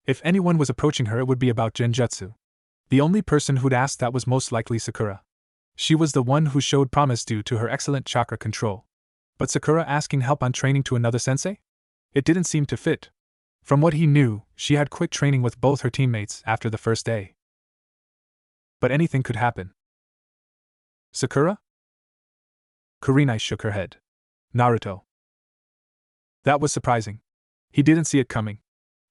If anyone was approaching her, it would be about Genjutsu. The only person who'd ask that was most likely Sakura. She was the one who showed promise due to her excellent chakra control. But Sakura asking help on training to another sensei? It didn't seem to fit. From what he knew, she had quit training with both her teammates after the first day. But anything could happen. Sakura? Kurenai shook her head. Naruto. That was surprising. He didn't see it coming.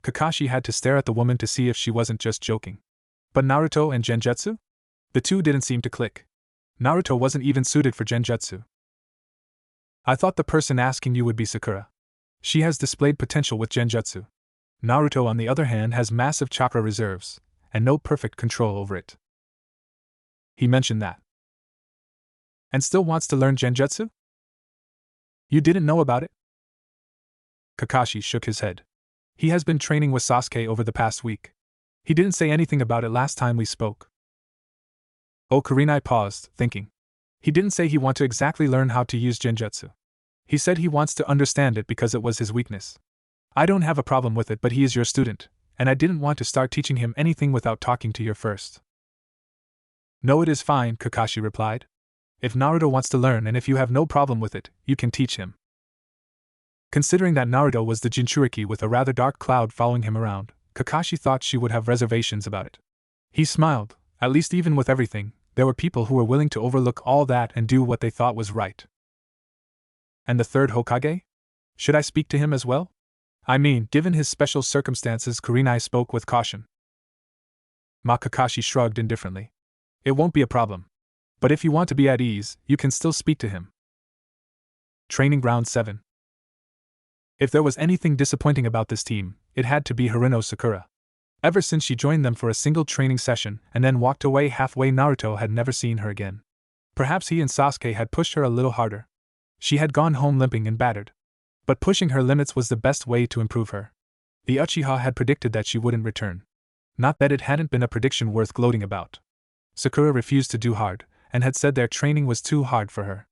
Kakashi had to stare at the woman to see if she wasn't just joking. But Naruto and Genjutsu? The two didn't seem to click. Naruto wasn't even suited for Genjutsu. I thought the person asking you would be Sakura. She has displayed potential with Genjutsu. Naruto, on the other hand, has massive chakra reserves, and no perfect control over it. He mentioned that. And still wants to learn Genjutsu? You didn't know about it? Kakashi shook his head. He has been training with Sasuke over the past week. He didn't say anything about it last time we spoke. Oh, Kurenai paused, thinking. He didn't say he wanted to exactly learn how to use Genjutsu. He said he wants to understand it because it was his weakness. I don't have a problem with it, but he is your student, and I didn't want to start teaching him anything without talking to you first. No, it is fine, Kakashi replied. If Naruto wants to learn and if you have no problem with it, you can teach him. Considering that Naruto was the Jinchuriki with a rather dark cloud following him around, Kakashi thought she would have reservations about it. He smiled. At least even with everything, there were people who were willing to overlook all that and do what they thought was right. And the third Hokage? Should I speak to him as well? I mean, given his special circumstances, Kurenai spoke with caution. Kakashi shrugged indifferently. It won't be a problem. But if you want to be at ease, you can still speak to him. Training Round 7. If there was anything disappointing about this team, it had to be Haruno Sakura. Ever since she joined them for a single training session and then walked away halfway, Naruto had never seen her again. Perhaps he and Sasuke had pushed her a little harder. She had gone home limping and battered. But pushing her limits was the best way to improve her. The Uchiha had predicted that she wouldn't return. Not that it hadn't been a prediction worth gloating about. Sakura refused to do hard, and had said their training was too hard for her.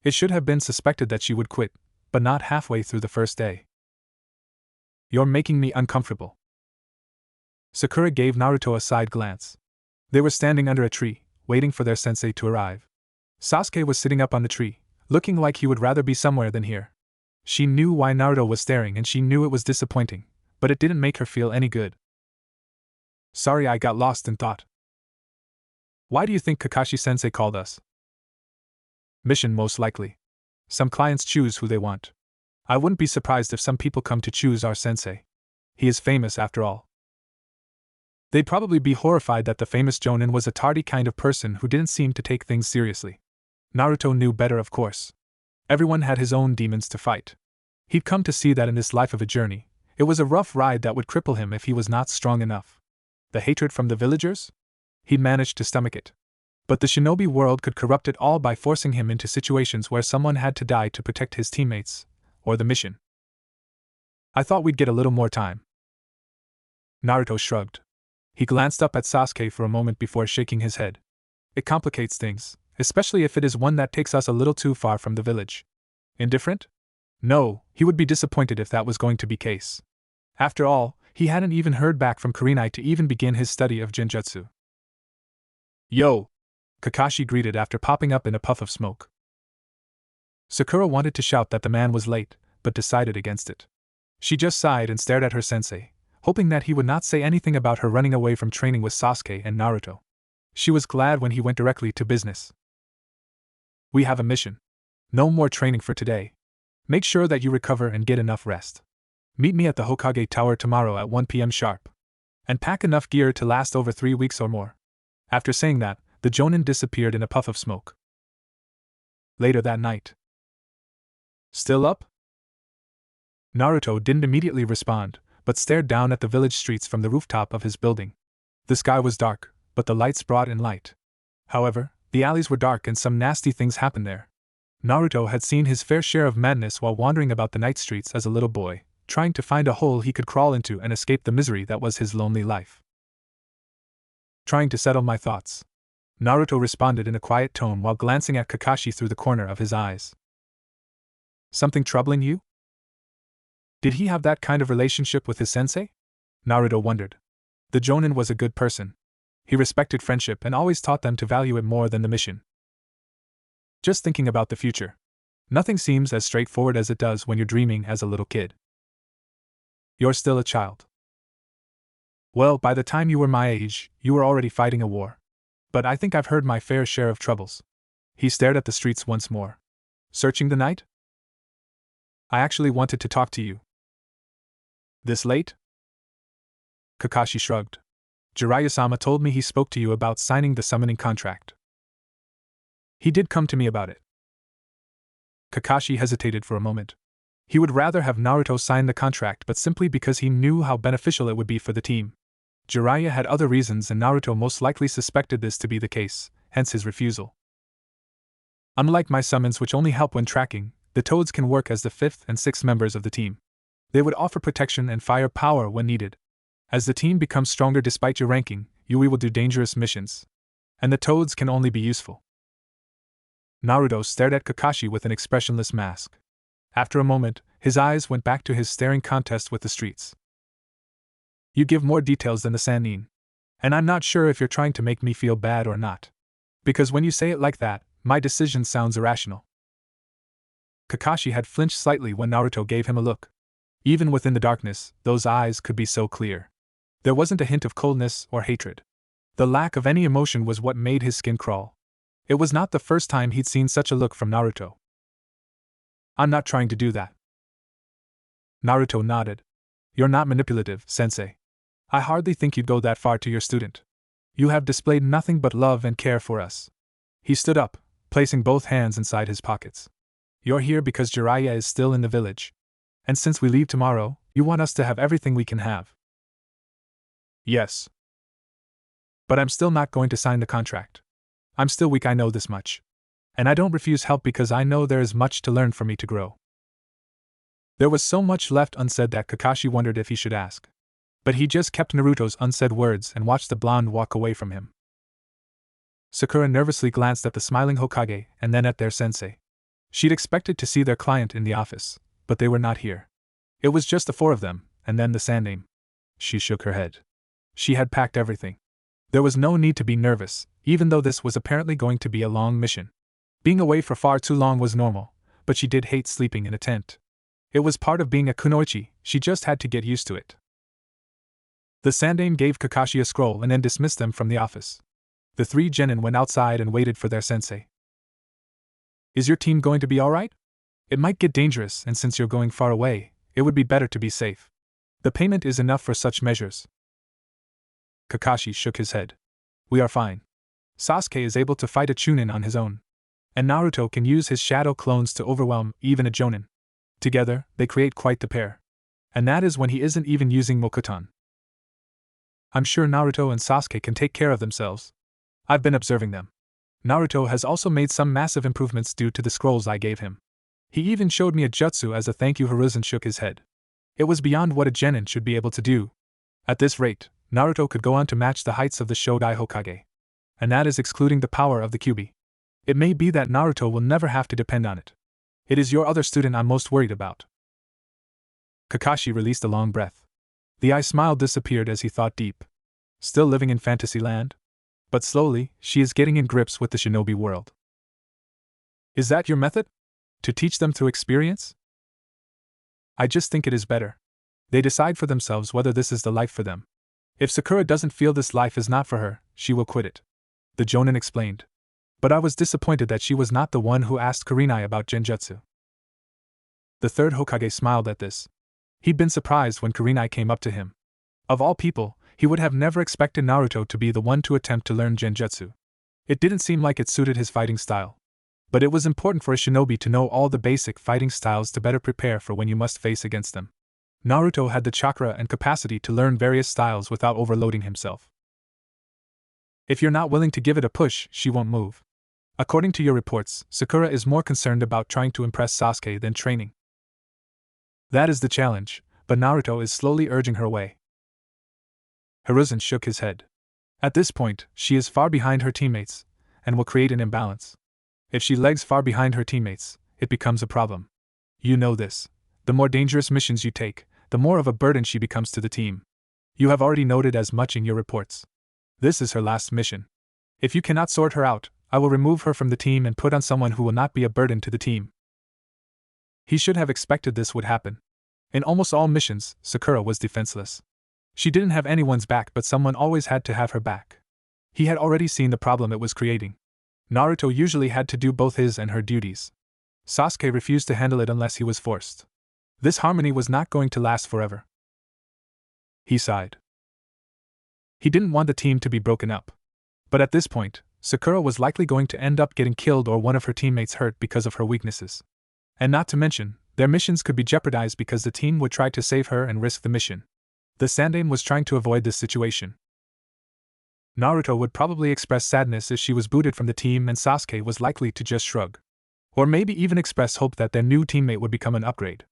It should have been suspected that she would quit, but not halfway through the first day. You're making me uncomfortable. Sakura gave Naruto a side glance. They were standing under a tree, waiting for their sensei to arrive. Sasuke was sitting up on the tree, looking like he would rather be somewhere than here. She knew why Naruto was staring and she knew it was disappointing, but it didn't make her feel any good. Sorry, I got lost in thought. Why do you think Kakashi-sensei called us? Mission, most likely. Some clients choose who they want. I wouldn't be surprised if some people come to choose our sensei. He is famous after all. They'd probably be horrified that the famous Jonin was a tardy kind of person who didn't seem to take things seriously. Naruto knew better, of course. Everyone had his own demons to fight. He'd come to see that in this life of a journey, it was a rough ride that would cripple him if he was not strong enough. The hatred from the villagers? He'd managed to stomach it. But the shinobi world could corrupt it all by forcing him into situations where someone had to die to protect his teammates, or the mission. I thought we'd get a little more time. Naruto shrugged. He glanced up at Sasuke for a moment before shaking his head. It complicates things, especially if it is one that takes us a little too far from the village. Indifferent? No, he would be disappointed if that was going to be the case. After all, he hadn't even heard back from Kurenai to even begin his study of Genjutsu. Yo! Kakashi greeted after popping up in a puff of smoke. Sakura wanted to shout that the man was late, but decided against it. She just sighed and stared at her sensei, hoping that he would not say anything about her running away from training with Sasuke and Naruto. She was glad when he went directly to business. We have a mission. No more training for today. Make sure that you recover and get enough rest. Meet me at the Hokage Tower tomorrow at 1 p.m. sharp. And pack enough gear to last over 3 weeks or more. After saying that, the Jonin disappeared in a puff of smoke. Later that night. Still up? Naruto didn't immediately respond, but stared down at the village streets from the rooftop of his building. The sky was dark, but the lights brought in light. However, the alleys were dark and some nasty things happened there. Naruto had seen his fair share of madness while wandering about the night streets as a little boy, trying to find a hole he could crawl into and escape the misery that was his lonely life. Trying to settle my thoughts. Naruto responded in a quiet tone while glancing at Kakashi through the corner of his eyes. Something troubling you? Did he have that kind of relationship with his sensei? Naruto wondered. The Jonin was a good person. He respected friendship and always taught them to value it more than the mission. Just thinking about the future. Nothing seems as straightforward as it does when you're dreaming as a little kid. You're still a child. Well, by the time you were my age, you were already fighting a war. But I think I've heard my fair share of troubles. He stared at the streets once more. Searching the night? I actually wanted to talk to you. This late? Kakashi shrugged. Jiraiya-sama told me he spoke to you about signing the summoning contract. He did come to me about it. Kakashi hesitated for a moment. He would rather have Naruto sign the contract, but simply because he knew how beneficial it would be for the team. Jiraiya had other reasons, and Naruto most likely suspected this to be the case, hence his refusal. Unlike my summons, which only help when tracking, the Toads can work as the 5th and 6th members of the team. They would offer protection and fire power when needed. As the team becomes stronger despite your ranking, you will do dangerous missions. And the Toads can only be useful. Naruto stared at Kakashi with an expressionless mask. After a moment, his eyes went back to his staring contest with the streets. You give more details than the Sannin. And I'm not sure if you're trying to make me feel bad or not. Because when you say it like that, my decision sounds irrational. Kakashi had flinched slightly when Naruto gave him a look. Even within the darkness, those eyes could be so clear. There wasn't a hint of coldness or hatred. The lack of any emotion was what made his skin crawl. It was not the first time he'd seen such a look from Naruto. I'm not trying to do that. Naruto nodded. You're not manipulative, sensei. I hardly think you'd go that far to your student. You have displayed nothing but love and care for us. He stood up, placing both hands inside his pockets. You're here because Jiraiya is still in the village. And since we leave tomorrow, you want us to have everything we can have. Yes. But I'm still not going to sign the contract. I'm still weak, I know this much. And I don't refuse help because I know there is much to learn for me to grow. There was so much left unsaid that Kakashi wondered if he should ask. But he just kept Naruto's unsaid words and watched the blonde walk away from him. Sakura nervously glanced at the smiling Hokage and then at their sensei. She'd expected to see their client in the office, but they were not here. It was just the 4 of them, and then the Sannin. She shook her head. She had packed everything. There was no need to be nervous, even though this was apparently going to be a long mission. Being away for far too long was normal, but she did hate sleeping in a tent. It was part of being a kunoichi, she just had to get used to it. The Sannin gave Kakashi a scroll and then dismissed them from the office. The 3 genin went outside and waited for their sensei. Is your team going to be alright? It might get dangerous, and since you're going far away, it would be better to be safe. The payment is enough for such measures. Kakashi shook his head. We are fine. Sasuke is able to fight a Chunin on his own. And Naruto can use his shadow clones to overwhelm even a Jonin. Together, they create quite the pair. And that is when he isn't even using Mokuton. I'm sure Naruto and Sasuke can take care of themselves. I've been observing them. Naruto has also made some massive improvements due to the scrolls I gave him. He even showed me a jutsu as a thank you. Hiruzen shook his head. It was beyond what a genin should be able to do. At this rate, Naruto could go on to match the heights of the Shodai Hokage. And that is excluding the power of the Kyuubi. It may be that Naruto will never have to depend on it. It is your other student I'm most worried about. Kakashi released a long breath. The eye smile disappeared as he thought deep. Still living in fantasy land? But slowly, she is getting in grips with the shinobi world. Is that your method? To teach them through experience? I just think it is better. They decide for themselves whether this is the life for them. If Sakura doesn't feel this life is not for her, she will quit it. The Jonin explained. But I was disappointed that she was not the one who asked Kurenai about Genjutsu. The 3rd Hokage smiled at this. He'd been surprised when Kurenai came up to him. Of all people, he would have never expected Naruto to be the one to attempt to learn Genjutsu. It didn't seem like it suited his fighting style. But it was important for a shinobi to know all the basic fighting styles to better prepare for when you must face against them. Naruto had the chakra and capacity to learn various styles without overloading himself. If you're not willing to give it a push, she won't move. According to your reports, Sakura is more concerned about trying to impress Sasuke than training. That is the challenge, but Naruto is slowly urging her away. Hiruzen shook his head. At this point, she is far behind her teammates, and will create an imbalance. If she lags far behind her teammates, it becomes a problem. You know this. The more dangerous missions you take, the more of a burden she becomes to the team. You have already noted as much in your reports. This is her last mission. If you cannot sort her out, I will remove her from the team and put on someone who will not be a burden to the team. He should have expected this would happen. In almost all missions, Sakura was defenseless. She didn't have anyone's back, but someone always had to have her back. He had already seen the problem it was creating. Naruto usually had to do both his and her duties. Sasuke refused to handle it unless he was forced. This harmony was not going to last forever. He sighed. He didn't want the team to be broken up. But at this point, Sakura was likely going to end up getting killed or one of her teammates hurt because of her weaknesses. And not to mention, their missions could be jeopardized because the team would try to save her and risk the mission. The Sandaime was trying to avoid this situation. Naruto would probably express sadness if she was booted from the team, and Sasuke was likely to just shrug. Or maybe even express hope that their new teammate would become an upgrade.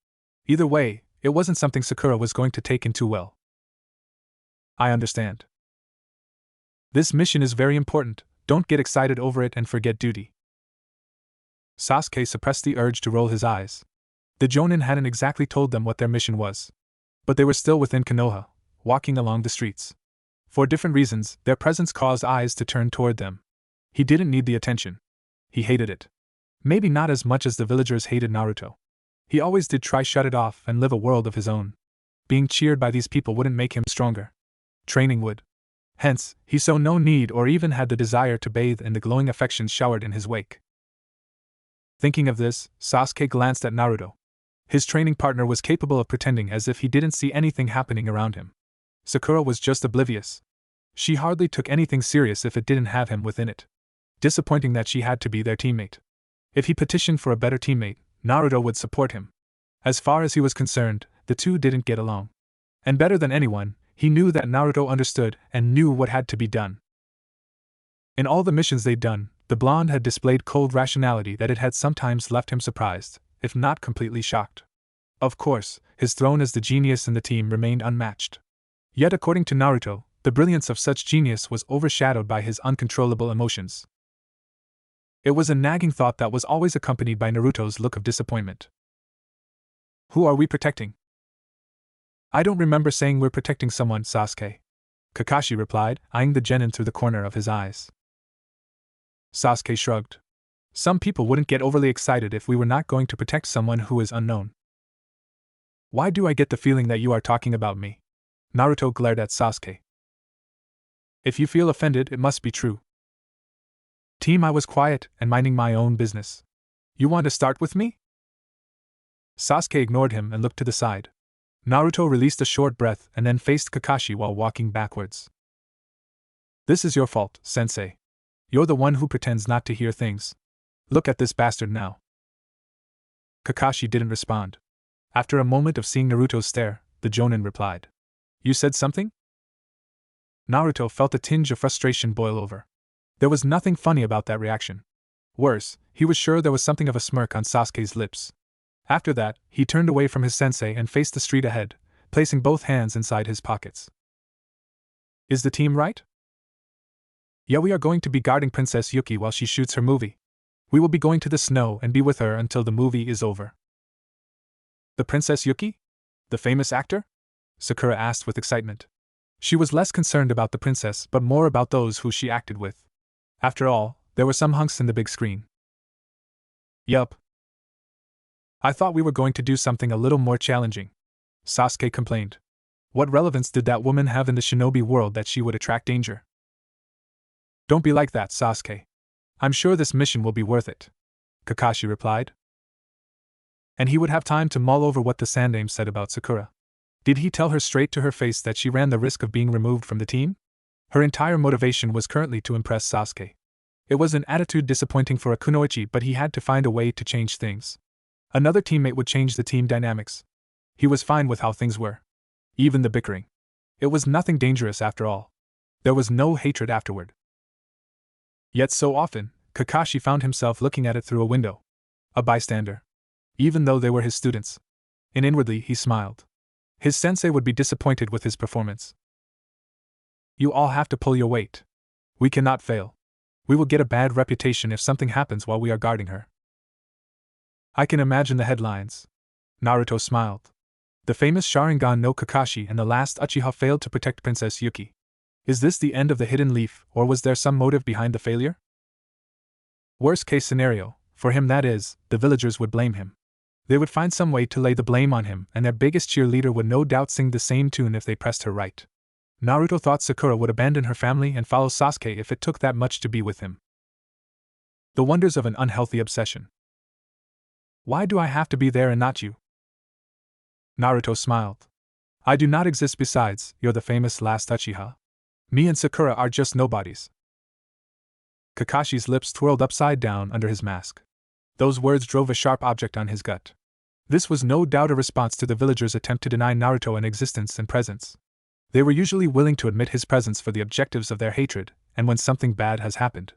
Either way, it wasn't something Sakura was going to take in too well. I understand. This mission is very important, don't get excited over it and forget duty. Sasuke suppressed the urge to roll his eyes. The Jonin hadn't exactly told them what their mission was. But they were still within Konoha, walking along the streets. For different reasons, their presence caused eyes to turn toward them. He didn't need the attention. He hated it. Maybe not as much as the villagers hated Naruto. He always did try shut it off and live a world of his own. Being cheered by these people wouldn't make him stronger. Training would. Hence, he saw no need or even had the desire to bathe in the glowing affections showered in his wake. Thinking of this, Sasuke glanced at Naruto. His training partner was capable of pretending as if he didn't see anything happening around him. Sakura was just oblivious. She hardly took anything serious if it didn't have him within it. Disappointing that she had to be their teammate. If he petitioned for a better teammate, Naruto would support him. As far as he was concerned, the two didn't get along. And better than anyone, he knew that Naruto understood and knew what had to be done. In all the missions they'd done, the blonde had displayed cold rationality that it had sometimes left him surprised, if not completely shocked. Of course, his throne as the genius in the team remained unmatched. Yet according to Naruto, the brilliance of such genius was overshadowed by his uncontrollable emotions. It was a nagging thought that was always accompanied by Naruto's look of disappointment. Who are we protecting? I don't remember saying we're protecting someone, Sasuke. Kakashi replied, eyeing the genin through the corner of his eyes. Sasuke shrugged. Some people wouldn't get overly excited if we were not going to protect someone who is unknown. Why do I get the feeling that you are talking about me? Naruto glared at Sasuke. If you feel offended, it must be true. Team, I was quiet and minding my own business. You want to start with me? Sasuke ignored him and looked to the side. Naruto released a short breath and then faced Kakashi while walking backwards. This is your fault, sensei. You're the one who pretends not to hear things. Look at this bastard now. Kakashi didn't respond. After a moment of seeing Naruto's stare, the Jonin replied. You said something? Naruto felt a tinge of frustration boil over. There was nothing funny about that reaction. Worse, he was sure there was something of a smirk on Sasuke's lips. After that, he turned away from his sensei and faced the street ahead, placing both hands inside his pockets. Is the team right? Yeah, we are going to be guarding Princess Yuki while she shoots her movie. We will be going to the snow and be with her until the movie is over. The Princess Yuki? The famous actor? Sakura asked with excitement. She was less concerned about the princess but more about those who she acted with. After all, there were some hunks in the big screen. Yup. I thought we were going to do something a little more challenging, Sasuke complained. What relevance did that woman have in the shinobi world that she would attract danger? Don't be like that, Sasuke. I'm sure this mission will be worth it, Kakashi replied. And he would have time to mull over what the Sandaime said about Sakura. Did he tell her straight to her face that she ran the risk of being removed from the team? Her entire motivation was currently to impress Sasuke. It was an attitude disappointing for a kunoichi, but he had to find a way to change things. Another teammate would change the team dynamics. He was fine with how things were. Even the bickering. It was nothing dangerous after all. There was no hatred afterward. Yet so often, Kakashi found himself looking at it through a window. A bystander. Even though they were his students. And inwardly he smiled. His sensei would be disappointed with his performance. You all have to pull your weight. We cannot fail. We will get a bad reputation if something happens while we are guarding her. I can imagine the headlines. Naruto smiled. The famous Sharingan no Kakashi and the last Uchiha failed to protect Princess Yuki. Is this the end of the hidden leaf, or was there some motive behind the failure? Worst case scenario, for him that is, the villagers would blame him. They would find some way to lay the blame on him, and their biggest cheerleader would no doubt sing the same tune if they pressed her right. Naruto thought Sakura would abandon her family and follow Sasuke if it took that much to be with him. The wonders of an unhealthy obsession. Why do I have to be there and not you? Naruto smiled. I do not exist besides, you're the famous last Uchiha. Me and Sakura are just nobodies. Kakashi's lips twirled upside down under his mask. Those words drove a sharp object on his gut. This was no doubt a response to the villagers' attempt to deny Naruto an existence and presence. They were usually willing to admit his presence for the objectives of their hatred, and when something bad has happened.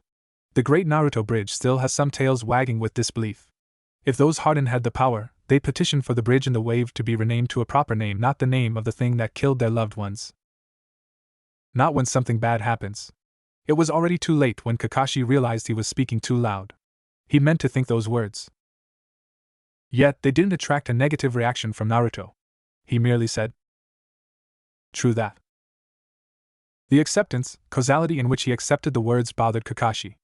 The great Naruto bridge still has some tails wagging with disbelief. If those hardened had the power, they'd petition for the bridge and the wave to be renamed to a proper name, not the name of the thing that killed their loved ones. Not when something bad happens. It was already too late when Kakashi realized he was speaking too loud. He meant to think those words. Yet they didn't attract a negative reaction from Naruto. He merely said, "True that." The acceptance, causality in which he accepted the words bothered Kakashi.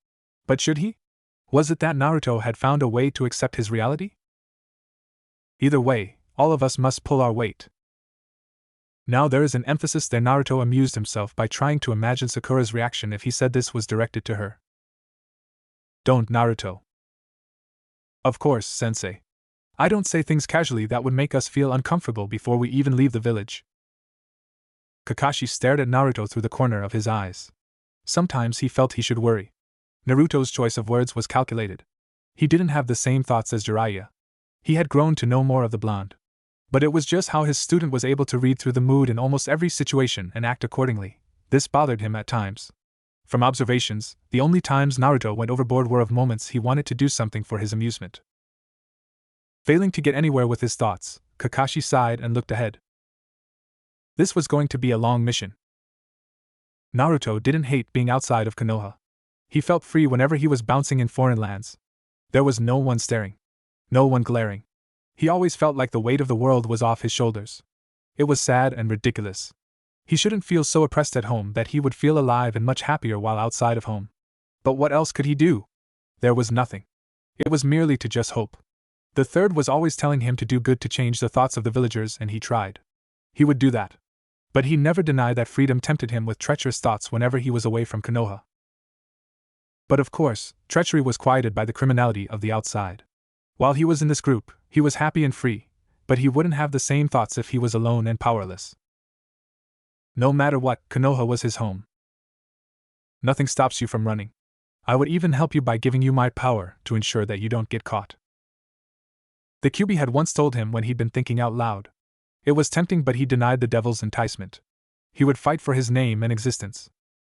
But should he? Was it that Naruto had found a way to accept his reality? Either way, all of us must pull our weight. Now there is an emphasis there. Naruto amused himself by trying to imagine Sakura's reaction if he said this was directed to her. Don't, Naruto. Of course, sensei. I don't say things casually that would make us feel uncomfortable before we even leave the village. Kakashi stared at Naruto through the corner of his eyes. Sometimes he felt he should worry. Naruto's choice of words was calculated. He didn't have the same thoughts as Jiraiya. He had grown to know more of the blonde. But it was just how his student was able to read through the mood in almost every situation and act accordingly. This bothered him at times. From observations, the only times Naruto went overboard were of moments he wanted to do something for his amusement. Failing to get anywhere with his thoughts, Kakashi sighed and looked ahead. This was going to be a long mission. Naruto didn't hate being outside of Konoha. He felt free whenever he was bouncing in foreign lands. There was no one staring. No one glaring. He always felt like the weight of the world was off his shoulders. It was sad and ridiculous. He shouldn't feel so oppressed at home that he would feel alive and much happier while outside of home. But what else could he do? There was nothing. It was merely to just hope. The third was always telling him to do good to change the thoughts of the villagers, and he tried. He would do that. But he never denied that freedom tempted him with treacherous thoughts whenever he was away from Konoha. But of course, treachery was quieted by the criminality of the outside. While he was in this group, he was happy and free, but he wouldn't have the same thoughts if he was alone and powerless. No matter what, Konoha was his home. Nothing stops you from running. I would even help you by giving you my power to ensure that you don't get caught. The Kyuubi had once told him when he'd been thinking out loud. It was tempting, but he denied the devil's enticement. He would fight for his name and existence.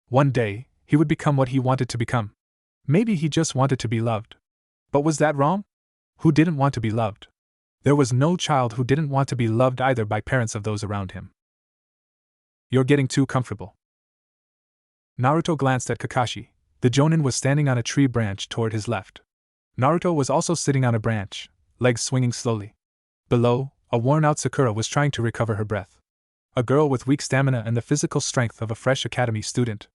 One day, he would become what he wanted to become. Maybe he just wanted to be loved. But was that wrong? Who didn't want to be loved? There was no child who didn't want to be loved either by parents of those around him. You're getting too comfortable. Naruto glanced at Kakashi. The Jonin was standing on a tree branch toward his left. Naruto was also sitting on a branch, legs swinging slowly. Below, a worn-out Sakura was trying to recover her breath. A girl with weak stamina and the physical strength of a fresh academy student.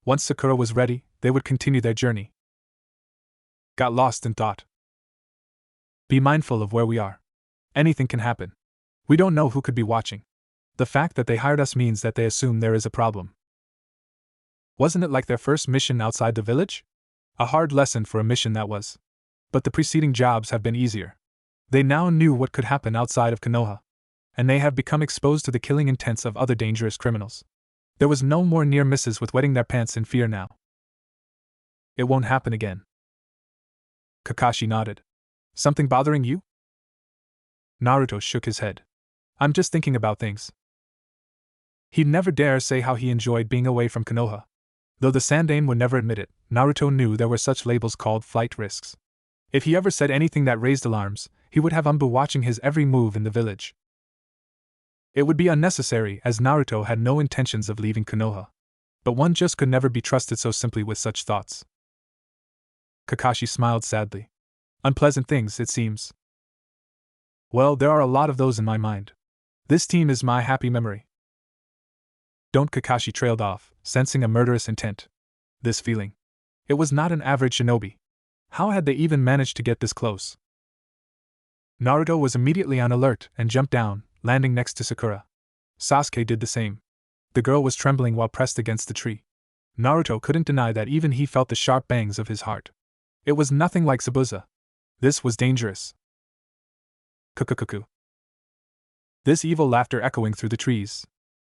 Once Sakura was ready, they would continue their journey. Got lost in thought. Be mindful of where we are. Anything can happen. We don't know who could be watching. The fact that they hired us means that they assume there is a problem. Wasn't it like their first mission outside the village? A hard lesson for a mission that was. But the preceding jobs have been easier. They now knew what could happen outside of Konoha. And they have become exposed to the killing intents of other dangerous criminals. There was no more near misses with wetting their pants in fear now. It won't happen again. Kakashi nodded. Something bothering you? Naruto shook his head. I'm just thinking about things. He'd never dare say how he enjoyed being away from Konoha. Though the Sandaime would never admit it, Naruto knew there were such labels called flight risks. If he ever said anything that raised alarms, he would have Anbu watching his every move in the village. It would be unnecessary, as Naruto had no intentions of leaving Konoha. But one just could never be trusted so simply with such thoughts. Kakashi smiled sadly. Unpleasant things, it seems. Well, there are a lot of those in my mind. This team is my happy memory. Don't. Kakashi trailed off, sensing a murderous intent. This feeling. It was not an average shinobi. How had they even managed to get this close? Naruto was immediately on alert and jumped down, landing next to Sakura. Sasuke did the same. The girl was trembling while pressed against the tree. Naruto couldn't deny that even he felt the sharp bangs of his heart. It was nothing like Zabuza. This was dangerous. Kukukuku. This evil laughter echoing through the trees.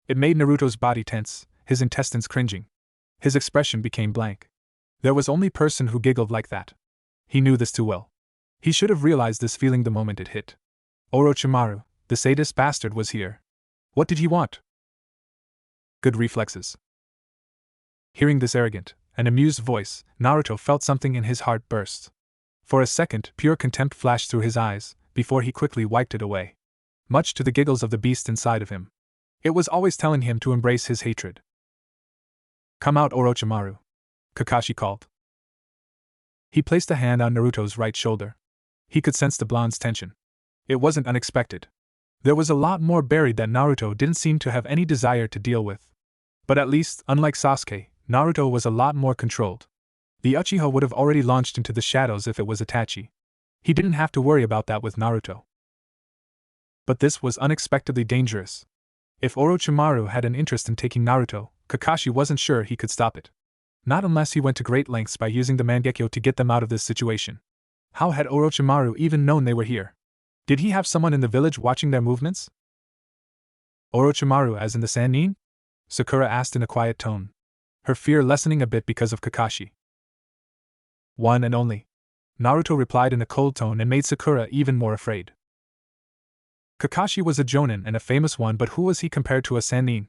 It made Naruto's body tense, his intestines cringing. His expression became blank. There was only person who giggled like that. He knew this too well. He should have realized this feeling the moment it hit. Orochimaru, the sadist bastard, was here. What did he want? Good reflexes. Hearing this arrogant and amused voice, Naruto felt something in his heart burst. For a second, pure contempt flashed through his eyes, before he quickly wiped it away. Much to the giggles of the beast inside of him. It was always telling him to embrace his hatred. Come out, Orochimaru, Kakashi called. He placed a hand on Naruto's right shoulder. He could sense the blonde's tension. It wasn't unexpected. There was a lot more buried that Naruto didn't seem to have any desire to deal with. But at least, unlike Sasuke, Naruto was a lot more controlled. The Uchiha would have already launched into the shadows if it was Itachi. He didn't have to worry about that with Naruto. But this was unexpectedly dangerous. If Orochimaru had an interest in taking Naruto, Kakashi wasn't sure he could stop it. Not unless he went to great lengths by using the Mangekyo to get them out of this situation. How had Orochimaru even known they were here? Did he have someone in the village watching their movements? Orochimaru as in the Sannin? Sakura asked in a quiet tone. Her fear lessening a bit because of Kakashi. One and only. Naruto replied in a cold tone and made Sakura even more afraid. Kakashi was a jonin and a famous one, but who was he compared to a Sannin?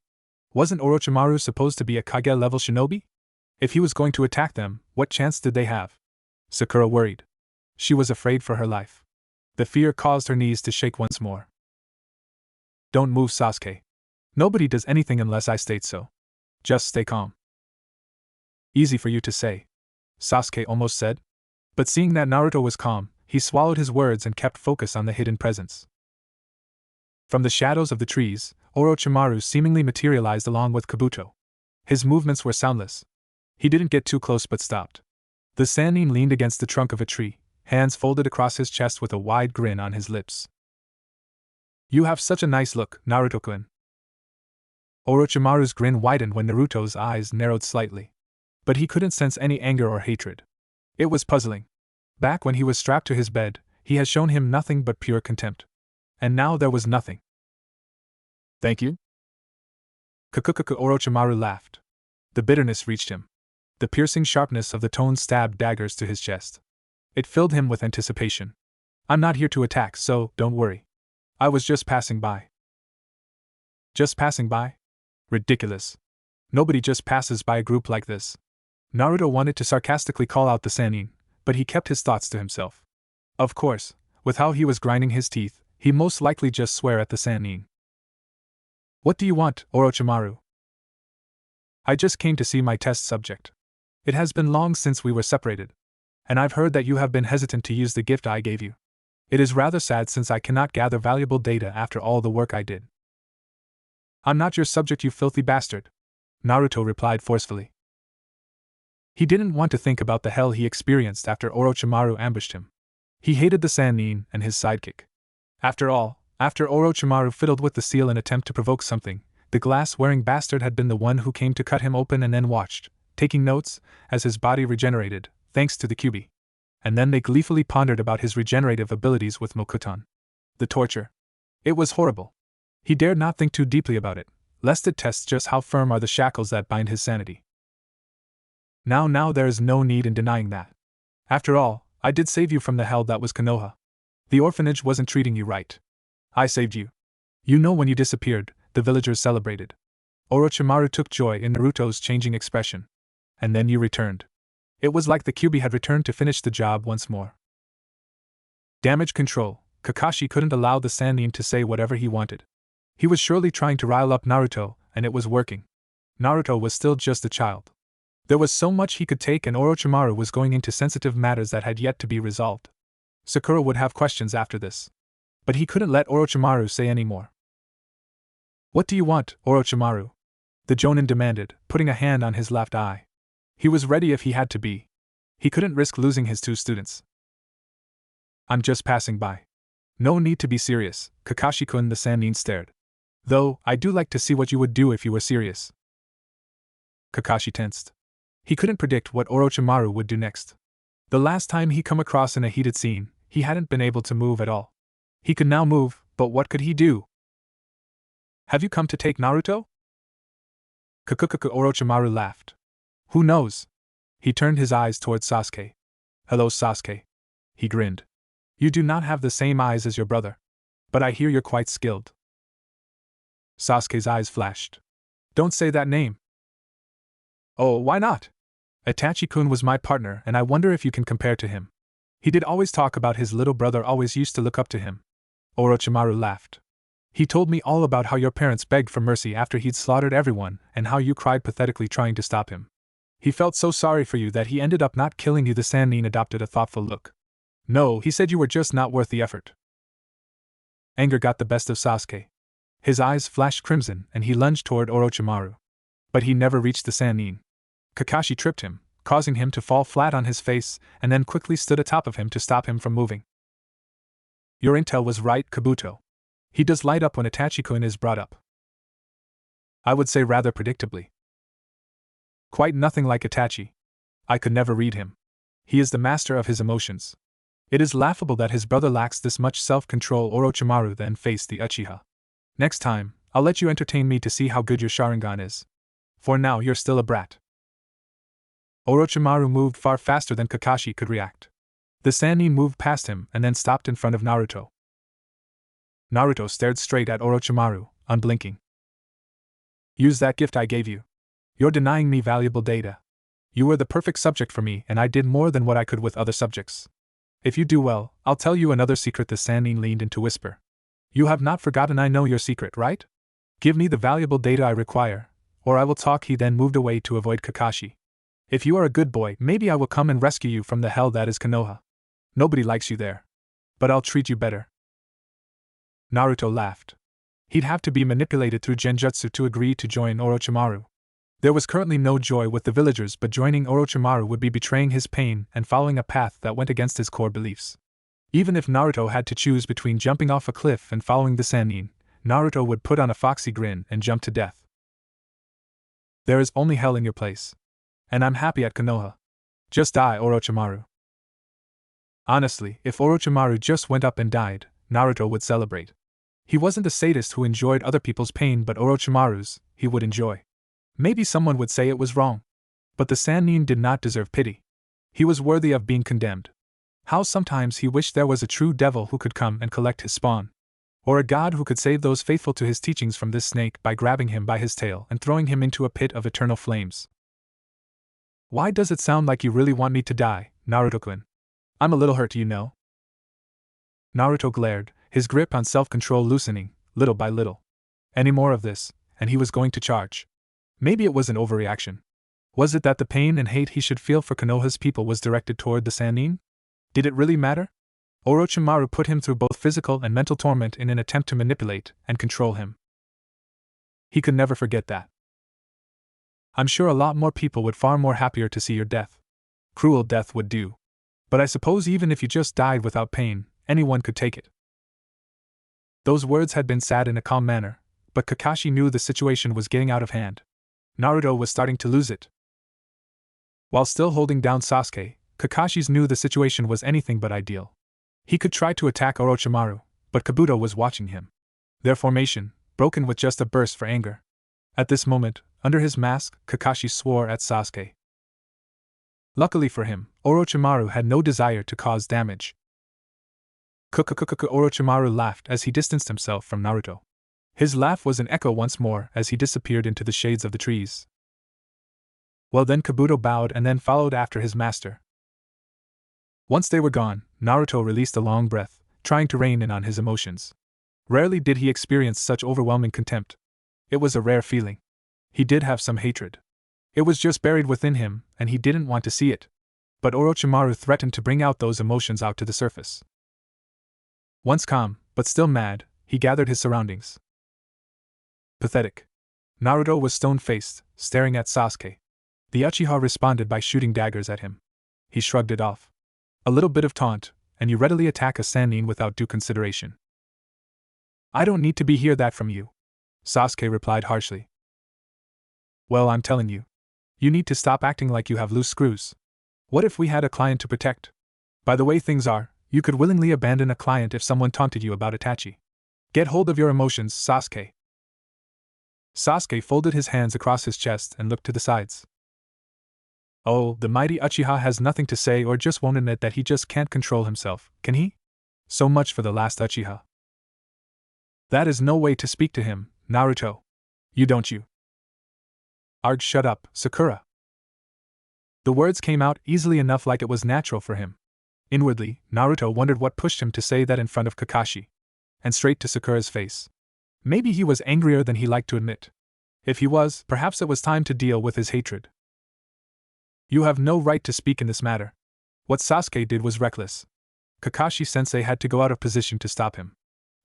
Wasn't Orochimaru supposed to be a Kage-level shinobi? If he was going to attack them, what chance did they have? Sakura worried. She was afraid for her life. The fear caused her knees to shake once more. Don't move, Sasuke. Nobody does anything unless I state so. Just stay calm. Easy for you to say, Sasuke almost said. But seeing that Naruto was calm, he swallowed his words and kept focus on the hidden presence. From the shadows of the trees, Orochimaru seemingly materialized along with Kabuto. His movements were soundless. He didn't get too close but stopped. The Sannin leaned against the trunk of a tree, hands folded across his chest with a wide grin on his lips. You have such a nice look, Naruto-kun. Orochimaru's grin widened when Naruto's eyes narrowed slightly. But he couldn't sense any anger or hatred. It was puzzling. Back when he was strapped to his bed, he had shown him nothing but pure contempt. And now there was nothing. Thank you? Kukukuku. Orochimaru laughed. The bitterness reached him. The piercing sharpness of the tone stabbed daggers to his chest. It filled him with anticipation. I'm not here to attack, so don't worry. I was just passing by. Just passing by? Ridiculous. Nobody just passes by a group like this. Naruto wanted to sarcastically call out the Sannin, but he kept his thoughts to himself. Of course, with how he was grinding his teeth, he most likely just swear at the Sannin. What do you want, Orochimaru? I just came to see my test subject. It has been long since we were separated. And I've heard that you have been hesitant to use the gift I gave you. It is rather sad since I cannot gather valuable data after all the work I did. I'm not your subject, you filthy bastard, Naruto replied forcefully. He didn't want to think about the hell he experienced after Orochimaru ambushed him. He hated the Sannin and his sidekick. After all, after Orochimaru fiddled with the seal in attempt to provoke something, the glass-wearing bastard had been the one who came to cut him open and then watched, taking notes, as his body regenerated, thanks to the Kyuubi. And then they gleefully pondered about his regenerative abilities with Mokuton. The torture. It was horrible. He dared not think too deeply about it, lest it test just how firm are the shackles that bind his sanity. Now there is no need in denying that. After all, I did save you from the hell that was Konoha. The orphanage wasn't treating you right. I saved you. You know, when you disappeared, the villagers celebrated. Orochimaru took joy in Naruto's changing expression. And then you returned. It was like the Kyuubi had returned to finish the job once more. Damage control. Kakashi couldn't allow the Sannin to say whatever he wanted. He was surely trying to rile up Naruto, and it was working. Naruto was still just a child. There was so much he could take, and Orochimaru was going into sensitive matters that had yet to be resolved. Sakura would have questions after this. But he couldn't let Orochimaru say any more. What do you want, Orochimaru? The Jonin demanded, putting a hand on his left eye. He was ready if he had to be. He couldn't risk losing his 2 students. I'm just passing by. No need to be serious, Kakashi-kun. The Sannin stared. Though, I do like to see what you would do if you were serious. Kakashi tensed. He couldn't predict what Orochimaru would do next. The last time he come across in a heated scene, he hadn't been able to move at all. He could now move, but what could he do? Have you come to take Naruto? Orochimaru laughed. Who knows? He turned his eyes towards Sasuke. Hello, Sasuke. He grinned. You do not have the same eyes as your brother. But I hear you're quite skilled. Sasuke's eyes flashed. Don't say that name. Oh, why not? Itachi-kun was my partner, and I wonder if you can compare to him. He did always talk about his little brother, always used to look up to him. Orochimaru laughed. He told me all about how your parents begged for mercy after he'd slaughtered everyone, and how you cried pathetically trying to stop him. He felt so sorry for you that he ended up not killing you. The Sannin adopted a thoughtful look. No, he said you were just not worth the effort. Anger got the best of Sasuke. His eyes flashed crimson and he lunged toward Orochimaru. But he never reached the Sannin. Kakashi tripped him, causing him to fall flat on his face, and then quickly stood atop of him to stop him from moving. Your intel was right, Kabuto. He does light up when Itachi-kun is brought up. I would say rather predictably. Quite nothing like Itachi. I could never read him. He is the master of his emotions. It is laughable that his brother lacks this much self-control. Orochimaru then faced the Uchiha. Next time, I'll let you entertain me to see how good your Sharingan is. For now you're still a brat. Orochimaru moved far faster than Kakashi could react. The Sannin moved past him and then stopped in front of Naruto. Naruto stared straight at Orochimaru, unblinking. Use that gift I gave you. You're denying me valuable data. You were the perfect subject for me and I did more than what I could with other subjects. If you do well, I'll tell you another secret. The Sannin leaned in to whisper. You have not forgotten I know your secret, right? Give me the valuable data I require, or I will talk. He then moved away to avoid Kakashi. If you are a good boy, maybe I will come and rescue you from the hell that is Konoha. Nobody likes you there. But I'll treat you better. Naruto laughed. He'd have to be manipulated through Genjutsu to agree to join Orochimaru. There was currently no joy with the villagers, but joining Orochimaru would be betraying his pain and following a path that went against his core beliefs. Even if Naruto had to choose between jumping off a cliff and following the Sannin, Naruto would put on a foxy grin and jump to death. There is only hell in your place. And I'm happy at Konoha. Just die, Orochimaru. Honestly, if Orochimaru just went up and died, Naruto would celebrate. He wasn't a sadist who enjoyed other people's pain, but Orochimaru's, he would enjoy. Maybe someone would say it was wrong. But the Sannin did not deserve pity. He was worthy of being condemned. How sometimes he wished there was a true devil who could come and collect his spawn. Or a god who could save those faithful to his teachings from this snake by grabbing him by his tail and throwing him into a pit of eternal flames. Why does it sound like you really want me to die, Naruto-kun? I'm a little hurt, you know. Naruto glared, his grip on self-control loosening, little by little. Any more of this, and he was going to charge. Maybe it was an overreaction. Was it that the pain and hate he should feel for Konoha's people was directed toward the Sannin? Did it really matter? Orochimaru put him through both physical and mental torment in an attempt to manipulate and control him. He could never forget that. I'm sure a lot more people would far more happier to see your death. Cruel death would do. But I suppose even if you just died without pain, anyone could take it. Those words had been said in a calm manner, but Kakashi knew the situation was getting out of hand. Naruto was starting to lose it. While still holding down Sasuke, Kakashi knew the situation was anything but ideal. He could try to attack Orochimaru, but Kabuto was watching him. Their formation, broken with just a burst for anger. At this moment, under his mask, Kakashi swore at Sasuke. Luckily for him, Orochimaru had no desire to cause damage. Orochimaru laughed as he distanced himself from Naruto. His laugh was an echo once more as he disappeared into the shades of the trees. Well then, Kabuto bowed and then followed after his master. Once they were gone, Naruto released a long breath, trying to rein in on his emotions. Rarely did he experience such overwhelming contempt. It was a rare feeling. He did have some hatred. It was just buried within him, and he didn't want to see it. But Orochimaru threatened to bring out those emotions out to the surface. Once calm, but still mad, he gathered his surroundings. Pathetic. Naruto was stone-faced, staring at Sasuke. The Uchiha responded by shooting daggers at him. He shrugged it off. A little bit of taunt, and you readily attack a Sannin without due consideration. I don't need to hear that from you, Sasuke replied harshly. Well, I'm telling you. You need to stop acting like you have loose screws. What if we had a client to protect? By the way things are, you could willingly abandon a client if someone taunted you about Itachi. Get hold of your emotions, Sasuke. Sasuke folded his hands across his chest and looked to the sides. Oh, the mighty Uchiha has nothing to say or just won't admit that he just can't control himself, can he? So much for the last Uchiha. That is no way to speak to him, Naruto. You don't you? Arg, shut up, Sakura. The words came out easily enough, like it was natural for him. Inwardly, Naruto wondered what pushed him to say that in front of Kakashi. And straight to Sakura's face. Maybe he was angrier than he liked to admit. If he was, perhaps it was time to deal with his hatred. You have no right to speak in this matter. What Sasuke did was reckless. Kakashi-sensei had to go out of position to stop him.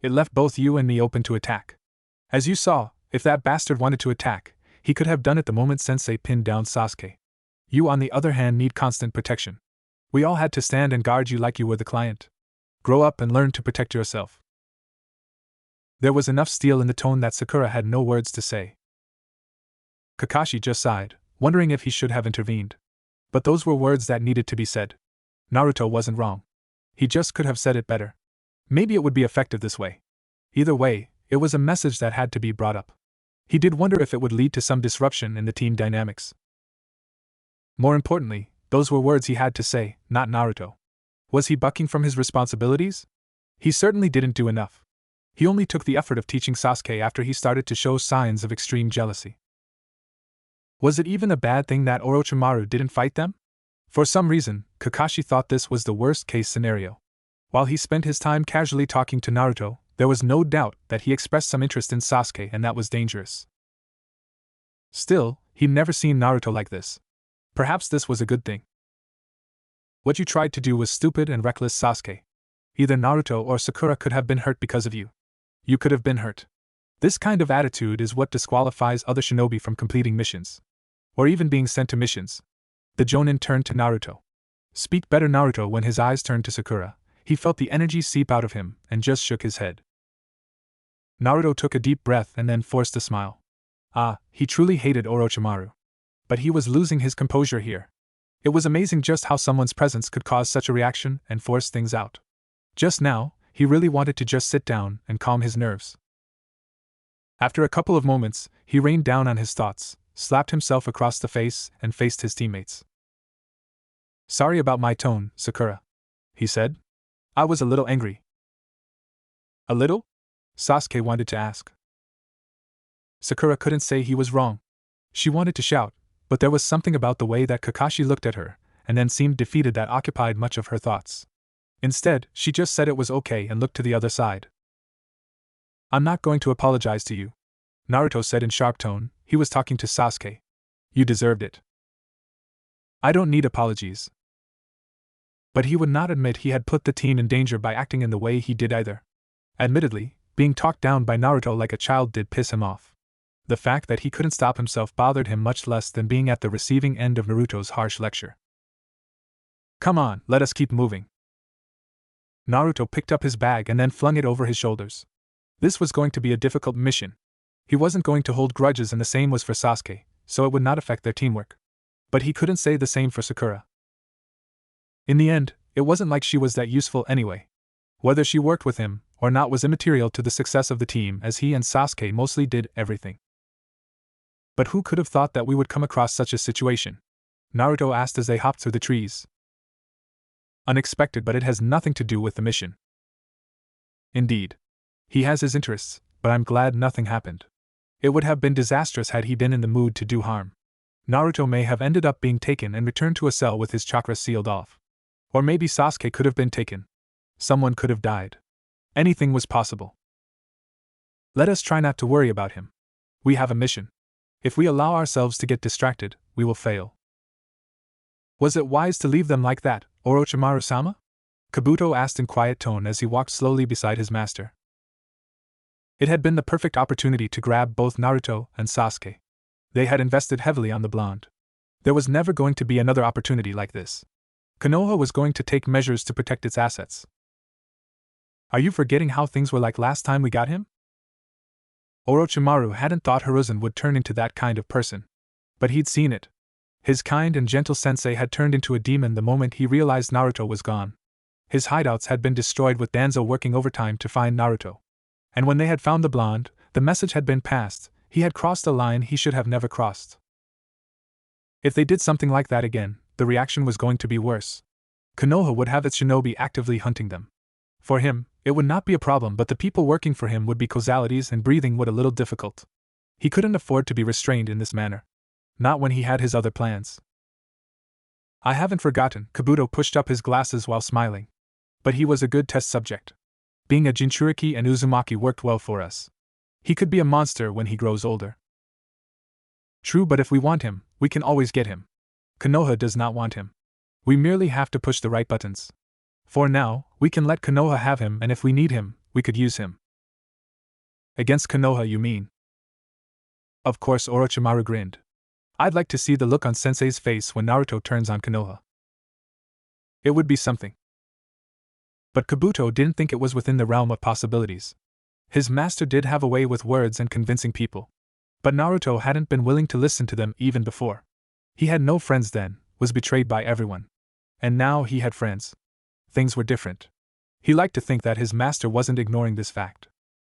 It left both you and me open to attack. As you saw, if that bastard wanted to attack, he could have done it the moment Sensei pinned down Sasuke. You, on the other hand, need constant protection. We all had to stand and guard you like you were the client. Grow up and learn to protect yourself. There was enough steel in the tone that Sakura had no words to say. Kakashi just sighed, wondering if he should have intervened. But those were words that needed to be said. Naruto wasn't wrong. He just could have said it better. Maybe it would be effective this way. Either way, it was a message that had to be brought up. He did wonder if it would lead to some disruption in the team dynamics. More importantly, those were words he had to say, not Naruto. Was he bucking from his responsibilities? He certainly didn't do enough. He only took the effort of teaching Sasuke after he started to show signs of extreme jealousy. Was it even a bad thing that Orochimaru didn't fight them? For some reason, Kakashi thought this was the worst-case scenario. While he spent his time casually talking to Naruto, there was no doubt that he expressed some interest in Sasuke, and that was dangerous. Still, he'd never seen Naruto like this. Perhaps this was a good thing. What you tried to do was stupid and reckless, Sasuke. Either Naruto or Sakura could have been hurt because of you. You could have been hurt. This kind of attitude is what disqualifies other shinobi from completing missions. Or even being sent to missions. The Jonin turned to Naruto. Speak better, Naruto. When his eyes turned to Sakura, he felt the energy seep out of him and just shook his head. Naruto took a deep breath and then forced a smile. He truly hated Orochimaru. But he was losing his composure here. It was amazing just how someone's presence could cause such a reaction and force things out. Just now, he really wanted to just sit down and calm his nerves. After a couple of moments, he rained down on his thoughts, slapped himself across the face, and faced his teammates. Sorry about my tone, Sakura, he said. I was a little angry. A little? Sasuke wanted to ask. Sakura couldn't say he was wrong. She wanted to shout, but there was something about the way that Kakashi looked at her, and then seemed defeated, that occupied much of her thoughts. Instead, she just said it was okay and looked to the other side. I'm not going to apologize to you, Naruto said in sharp tone. He was talking to Sasuke. You deserved it. I don't need apologies. But he would not admit he had put the team in danger by acting in the way he did either. Admittedly, being talked down by Naruto like a child did piss him off. The fact that he couldn't stop himself bothered him much less than being at the receiving end of Naruto's harsh lecture. Come on, let us keep moving. Naruto picked up his bag and then flung it over his shoulders. This was going to be a difficult mission. He wasn't going to hold grudges, and the same was for Sasuke, so it would not affect their teamwork. But he couldn't say the same for Sakura. In the end, it wasn't like she was that useful anyway. Whether she worked with him or not was immaterial to the success of the team, as he and Sasuke mostly did everything. But who could have thought that we would come across such a situation? Naruto asked as they hopped through the trees. Unexpected, but it has nothing to do with the mission. Indeed. He has his interests, but I'm glad nothing happened. It would have been disastrous had he been in the mood to do harm. Naruto may have ended up being taken and returned to a cell with his chakra sealed off. Or maybe Sasuke could have been taken. Someone could have died. Anything was possible. Let us try not to worry about him. We have a mission. If we allow ourselves to get distracted, we will fail. Was it wise to leave them like that, Orochimaru-sama? Kabuto asked in quiet tone as he walked slowly beside his master. It had been the perfect opportunity to grab both Naruto and Sasuke. They had invested heavily on the blonde. There was never going to be another opportunity like this. Konoha was going to take measures to protect its assets. Are you forgetting how things were like last time we got him? Orochimaru hadn't thought Hiruzen would turn into that kind of person. But he'd seen it. His kind and gentle sensei had turned into a demon the moment he realized Naruto was gone. His hideouts had been destroyed with Danzo working overtime to find Naruto. And when they had found the blonde, the message had been passed: he had crossed a line he should have never crossed. If they did something like that again, the reaction was going to be worse. Konoha would have its shinobi actively hunting them. For him, it would not be a problem, but the people working for him would be causalities and breathing would a little difficult. He couldn't afford to be restrained in this manner. Not when he had his other plans. I haven't forgotten, Kabuto pushed up his glasses while smiling. But he was a good test subject. Being a Jinchuriki and Uzumaki worked well for us. He could be a monster when he grows older. True, but if we want him, we can always get him. Konoha does not want him. We merely have to push the right buttons. For now, we can let Konoha have him, and if we need him, we could use him. Against Konoha, you mean? Of course, Orochimaru grinned. I'd like to see the look on Sensei's face when Naruto turns on Konoha. It would be something. But Kabuto didn't think it was within the realm of possibilities. His master did have a way with words and convincing people. But Naruto hadn't been willing to listen to them even before. He had no friends then, was betrayed by everyone. And now he had friends. Things were different. He liked to think that his master wasn't ignoring this fact.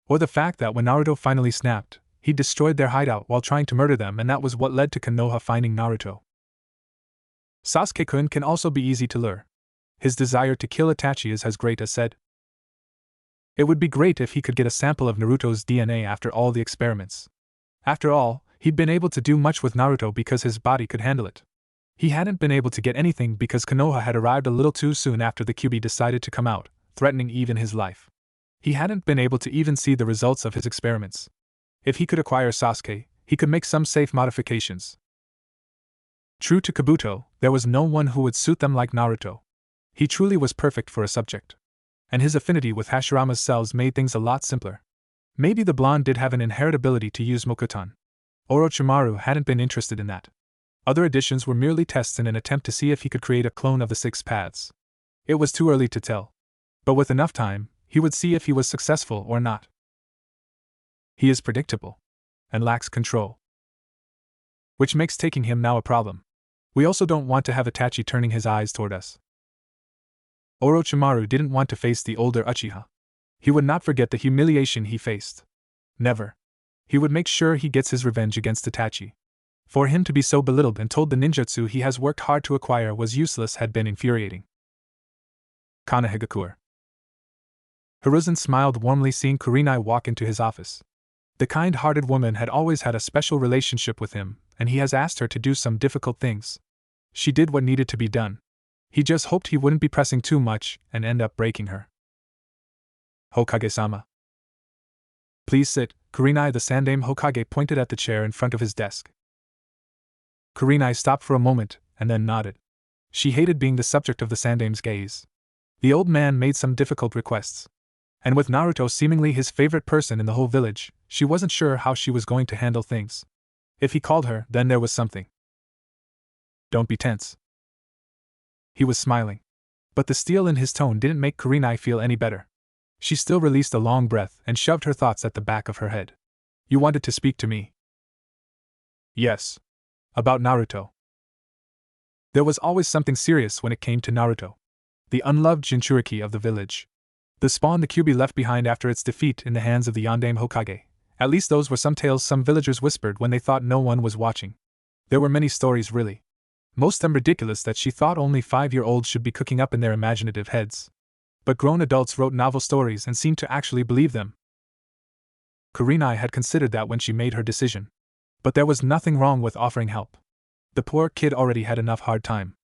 Or the fact that when Naruto finally snapped, he destroyed their hideout while trying to murder them, and that was what led to Konoha finding Naruto. Sasuke-kun can also be easy to lure. His desire to kill Itachi is as great as said. It would be great if he could get a sample of Naruto's DNA after all the experiments. After all, he'd been able to do much with Naruto because his body could handle it. He hadn't been able to get anything because Konoha had arrived a little too soon after the Kyuubi decided to come out, threatening even his life. He hadn't been able to even see the results of his experiments. If he could acquire Sasuke, he could make some safe modifications. True to Kabuto, there was no one who would suit them like Naruto. He truly was perfect for a subject. And his affinity with Hashirama's cells made things a lot simpler. Maybe the blonde did have an inherent ability to use Mokuton. Orochimaru hadn't been interested in that. Other additions were merely tests in an attempt to see if he could create a clone of the Six Paths. It was too early to tell. But with enough time, he would see if he was successful or not. He is predictable. And lacks control. Which makes taking him now a problem. We also don't want to have Itachi turning his eyes toward us. Orochimaru didn't want to face the older Uchiha. He would not forget the humiliation he faced. Never. He would make sure he gets his revenge against Itachi. For him to be so belittled and told the ninjutsu he has worked hard to acquire was useless had been infuriating. Konohagakure. Hiruzen smiled warmly seeing Kurenai walk into his office. The kind-hearted woman had always had a special relationship with him, and he has asked her to do some difficult things. She did what needed to be done. He just hoped he wouldn't be pressing too much and end up breaking her. Hokage-sama. Please sit, Kurenai. The Sandaime Hokage pointed at the chair in front of his desk. Kurenai stopped for a moment, and then nodded. She hated being the subject of the Sandaime's gaze. The old man made some difficult requests. And with Naruto seemingly his favorite person in the whole village, she wasn't sure how she was going to handle things. If he called her, then there was something. Don't be tense. He was smiling. But the steel in his tone didn't make Kurenai feel any better. She still released a long breath and shoved her thoughts at the back of her head. You wanted to speak to me? Yes. About Naruto. There was always something serious when it came to Naruto. The unloved Jinchuriki of the village. The spawn the Kyuubi left behind after its defeat in the hands of the Yondaime Hokage. At least those were some tales some villagers whispered when they thought no one was watching. There were many stories really. Most of them ridiculous that she thought only 5-year-olds should be cooking up in their imaginative heads. But grown adults wrote novel stories and seemed to actually believe them. Kurenai had considered that when she made her decision. But there was nothing wrong with offering help. The poor kid already had enough hard time.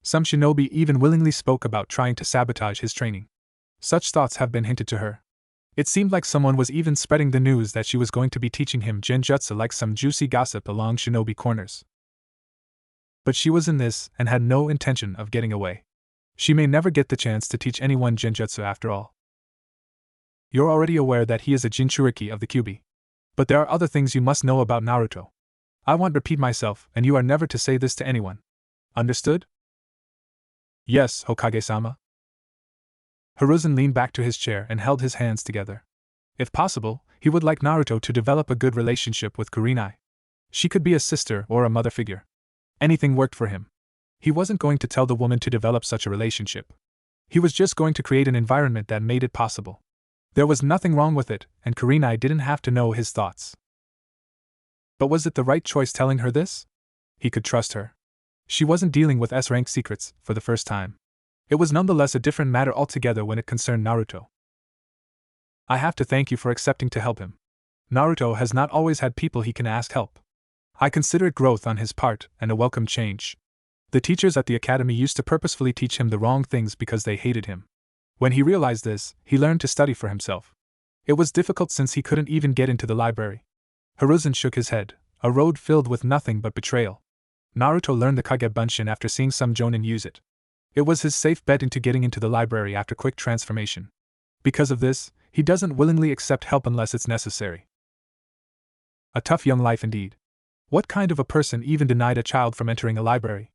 Some shinobi even willingly spoke about trying to sabotage his training. Such thoughts have been hinted to her. It seemed like someone was even spreading the news that she was going to be teaching him Genjutsu like some juicy gossip along shinobi corners. But she was in this and had no intention of getting away. She may never get the chance to teach anyone Genjutsu after all. You're already aware that he is a Jinchuriki of the Kyuubi. But there are other things you must know about Naruto. I won't repeat myself, and you are never to say this to anyone. Understood? Yes, Hokage-sama. Hiruzen leaned back to his chair and held his hands together. If possible, he would like Naruto to develop a good relationship with Kurenai. She could be a sister or a mother figure. Anything worked for him. He wasn't going to tell the woman to develop such a relationship. He was just going to create an environment that made it possible. There was nothing wrong with it, and Kurenai didn't have to know his thoughts. But was it the right choice telling her this? He could trust her. She wasn't dealing with S-rank secrets for the first time. It was nonetheless a different matter altogether when it concerned Naruto. I have to thank you for accepting to help him. Naruto has not always had people he can ask help. I consider it growth on his part and a welcome change. The teachers at the academy used to purposefully teach him the wrong things because they hated him. When he realized this, he learned to study for himself. It was difficult since he couldn't even get into the library. Hiruzen shook his head, a road filled with nothing but betrayal. Naruto learned the Kage Bunshin after seeing some jonin use it. It was his safe bet into getting into the library after quick transformation. Because of this, he doesn't willingly accept help unless it's necessary. A tough young life indeed. What kind of a person even denied a child from entering a library?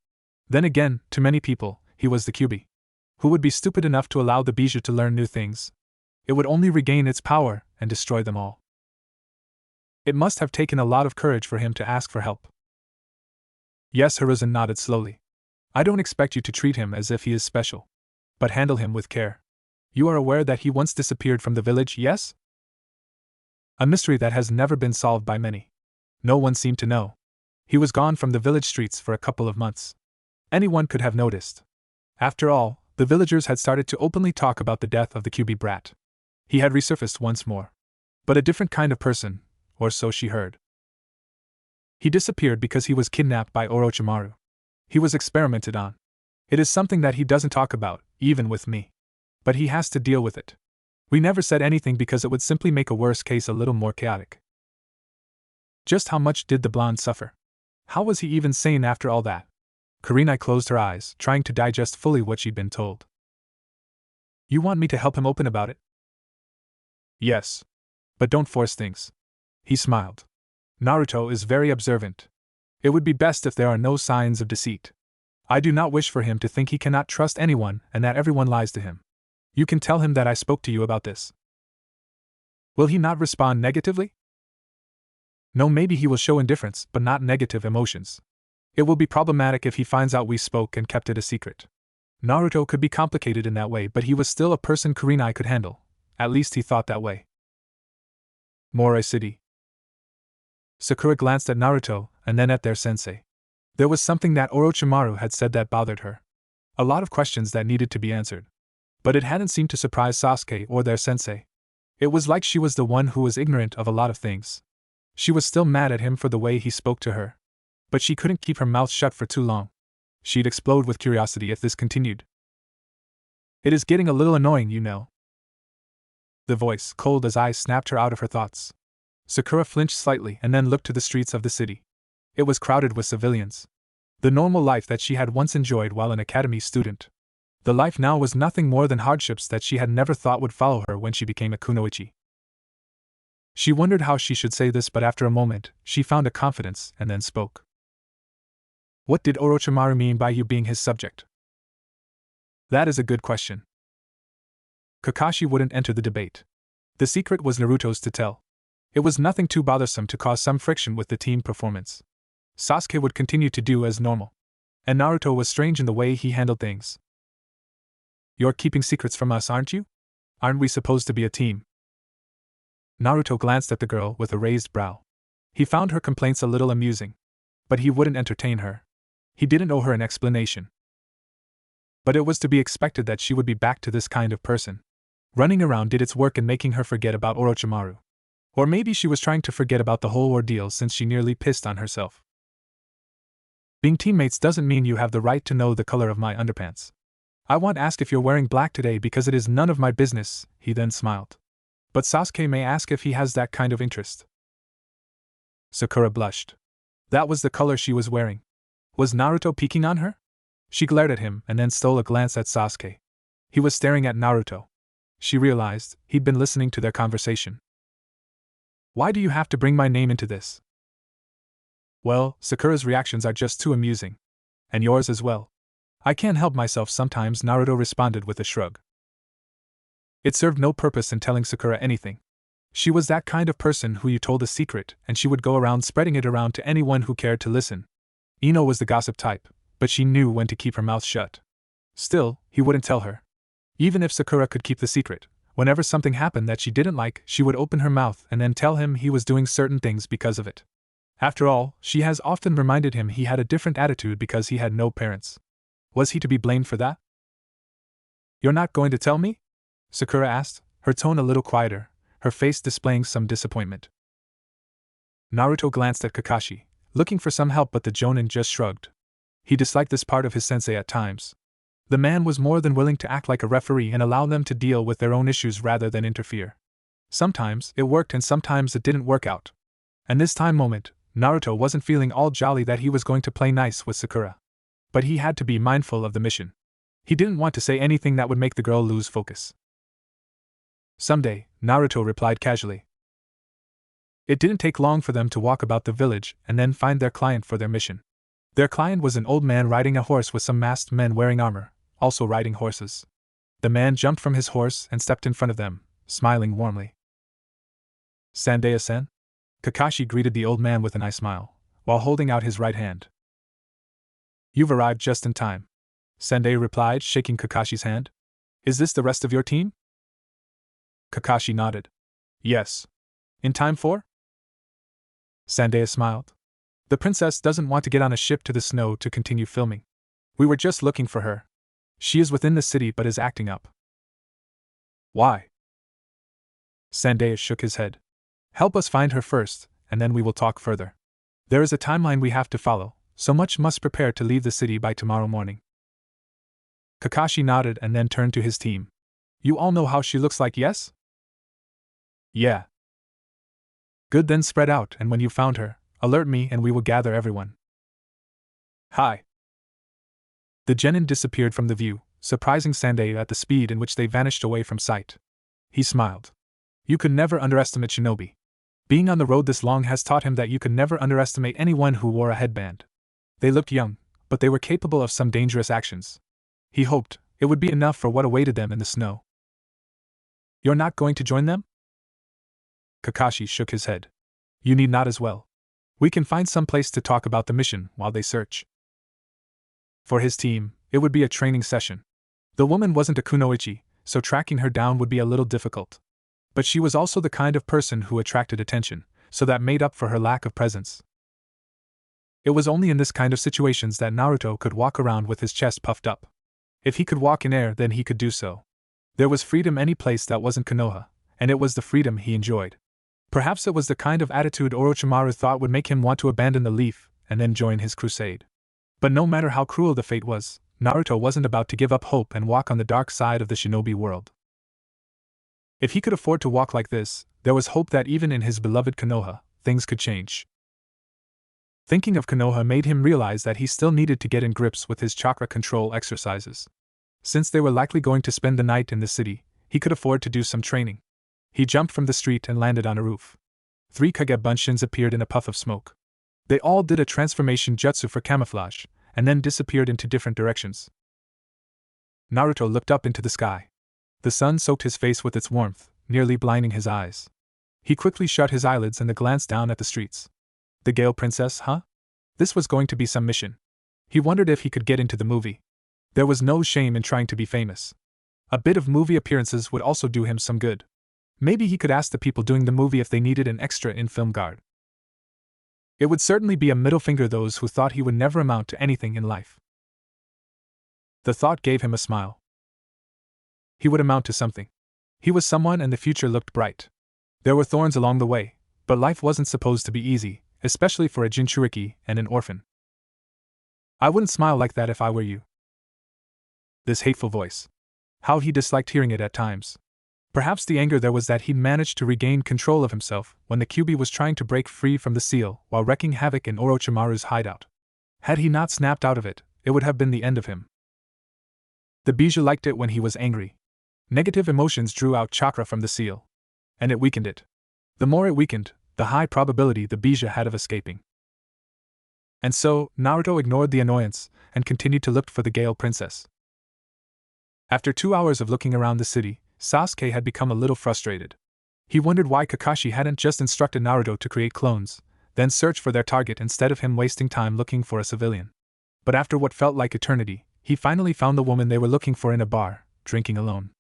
Then again, to many people, he was the Kyuubi. Who would be stupid enough to allow the Bijou to learn new things? It would only regain its power and destroy them all. It must have taken a lot of courage for him to ask for help. Yes, Hiruzen nodded slowly. I don't expect you to treat him as if he is special. But handle him with care. You are aware that he once disappeared from the village, yes? A mystery that has never been solved by many. No one seemed to know. He was gone from the village streets for a couple of months. Anyone could have noticed. After all, the villagers had started to openly talk about the death of the Kyuubi brat. He had resurfaced once more. But a different kind of person, or so she heard. He disappeared because he was kidnapped by Orochimaru. He was experimented on. It is something that he doesn't talk about, even with me. But he has to deal with it. We never said anything because it would simply make a worse case a little more chaotic. Just how much did the blonde suffer? How was he even sane after all that? Kurenai closed her eyes, trying to digest fully what she'd been told. You want me to help him open about it? Yes. But don't force things. He smiled. Naruto is very observant. It would be best if there are no signs of deceit. I do not wish for him to think he cannot trust anyone and that everyone lies to him. You can tell him that I spoke to you about this. Will he not respond negatively? No, maybe he will show indifference, but not negative emotions. It will be problematic if he finds out we spoke and kept it a secret. Naruto could be complicated in that way, but he was still a person Kurenai could handle. At least he thought that way. Morai City. Sakura glanced at Naruto, and then at their sensei. There was something that Orochimaru had said that bothered her. A lot of questions that needed to be answered. But it hadn't seemed to surprise Sasuke or their sensei. It was like she was the one who was ignorant of a lot of things. She was still mad at him for the way he spoke to her. But she couldn't keep her mouth shut for too long. She'd explode with curiosity if this continued. It is getting a little annoying, you know. The voice, cold as ice, snapped her out of her thoughts. Sakura flinched slightly and then looked to the streets of the city. It was crowded with civilians. The normal life that she had once enjoyed while an academy student. The life now was nothing more than hardships that she had never thought would follow her when she became a kunoichi. She wondered how she should say this, but after a moment, she found a confidence and then spoke. What did Orochimaru mean by you being his subject? That is a good question. Kakashi wouldn't enter the debate. The secret was Naruto's to tell. It was nothing too bothersome to cause some friction with the team performance. Sasuke would continue to do as normal. And Naruto was strange in the way he handled things. You're keeping secrets from us, aren't you? Aren't we supposed to be a team? Naruto glanced at the girl with a raised brow. He found her complaints a little amusing. But he wouldn't entertain her. He didn't owe her an explanation. But it was to be expected that she would be back to this kind of person. Running around did its work in making her forget about Orochimaru. Or maybe she was trying to forget about the whole ordeal since she nearly pissed on herself. Being teammates doesn't mean you have the right to know the color of my underpants. I won't ask if you're wearing black today because it is none of my business, he then smiled. But Sasuke may ask if he has that kind of interest. Sakura blushed. That was the color she was wearing. Was Naruto peeking on her? She glared at him and then stole a glance at Sasuke. He was staring at Naruto. She realized he'd been listening to their conversation. Why do you have to bring my name into this? Well, Sakura's reactions are just too amusing. And yours as well. I can't help myself sometimes, Naruto responded with a shrug. It served no purpose in telling Sakura anything. She was that kind of person who you told a secret and she would go around spreading it around to anyone who cared to listen. Ino was the gossip type, but she knew when to keep her mouth shut. Still, he wouldn't tell her. Even if Sakura could keep the secret, whenever something happened that she didn't like, she would open her mouth and then tell him he was doing certain things because of it. After all, she has often reminded him he had a different attitude because he had no parents. Was he to be blamed for that? You're not going to tell me? Sakura asked, her tone a little quieter, her face displaying some disappointment. Naruto glanced at Kakashi, looking for some help, but the Jonin just shrugged. He disliked this part of his sensei at times. The man was more than willing to act like a referee and allow them to deal with their own issues rather than interfere. Sometimes it worked and sometimes it didn't work out. And this moment, Naruto wasn't feeling all jolly that he was going to play nice with Sakura. But he had to be mindful of the mission. He didn't want to say anything that would make the girl lose focus. Someday, Naruto replied casually. It didn't take long for them to walk about the village and then find their client for their mission. Their client was an old man riding a horse with some masked men wearing armor, also riding horses. The man jumped from his horse and stepped in front of them, smiling warmly. Sandeya-sen? Kakashi greeted the old man with a nice smile, while holding out his right hand. You've arrived just in time, Sandeya replied, shaking Kakashi's hand. Is this the rest of your team? Kakashi nodded. Yes. In time for? Sandeya smiled. The princess doesn't want to get on a ship to the snow to continue filming. We were just looking for her. She is within the city but is acting up. Why? Sandeya shook his head. Help us find her first, and then we will talk further. There is a timeline we have to follow, so much must prepare to leave the city by tomorrow morning. Kakashi nodded and then turned to his team. You all know how she looks like, yes? Yeah. Good, then spread out, and when you found her, alert me and we will gather everyone. Hi. The genin disappeared from the view, surprising Sandeya at the speed in which they vanished away from sight. He smiled. You could never underestimate shinobi. Being on the road this long has taught him that you could never underestimate anyone who wore a headband. They looked young, but they were capable of some dangerous actions. He hoped it would be enough for what awaited them in the snow. You're not going to join them? Kakashi shook his head. You need not as well. We can find some place to talk about the mission while they search. For his team, it would be a training session. The woman wasn't a kunoichi, so tracking her down would be a little difficult. But she was also the kind of person who attracted attention, so that made up for her lack of presence. It was only in this kind of situations that Naruto could walk around with his chest puffed up. If he could walk in air, then he could do so. There was freedom any place that wasn't Konoha, and it was the freedom he enjoyed. Perhaps it was the kind of attitude Orochimaru thought would make him want to abandon the leaf and then join his crusade. But no matter how cruel the fate was, Naruto wasn't about to give up hope and walk on the dark side of the shinobi world. If he could afford to walk like this, there was hope that even in his beloved Konoha, things could change. Thinking of Konoha made him realize that he still needed to get in grips with his chakra control exercises. Since they were likely going to spend the night in the city, he could afford to do some training. He jumped from the street and landed on a roof. 3 Kage Bunshins appeared in a puff of smoke. They all did a transformation jutsu for camouflage, and then disappeared into different directions. Naruto looked up into the sky. The sun soaked his face with its warmth, nearly blinding his eyes. He quickly shut his eyelids and glanced down at the streets. The Gale Princess, huh? This was going to be some mission. He wondered if he could get into the movie. There was no shame in trying to be famous. A bit of movie appearances would also do him some good. Maybe he could ask the people doing the movie if they needed an extra in-film guard. It would certainly be a middle finger to those who thought he would never amount to anything in life. The thought gave him a smile. He would amount to something. He was someone and the future looked bright. There were thorns along the way, but life wasn't supposed to be easy, especially for a Jinchuriki and an orphan. I wouldn't smile like that if I were you. This hateful voice. How he disliked hearing it at times. Perhaps the anger there was that he'd managed to regain control of himself when the Kyuubi was trying to break free from the seal while wreaking havoc in Orochimaru's hideout. Had he not snapped out of it, it would have been the end of him. The Bijou liked it when he was angry. Negative emotions drew out chakra from the seal. And it weakened it. The more it weakened, the high probability the Bija had of escaping. And so, Naruto ignored the annoyance, and continued to look for the Gale Princess. After 2 hours of looking around the city, Sasuke had become a little frustrated. He wondered why Kakashi hadn't just instructed Naruto to create clones, then search for their target instead of him wasting time looking for a civilian. But after what felt like eternity, he finally found the woman they were looking for in a bar, drinking alone.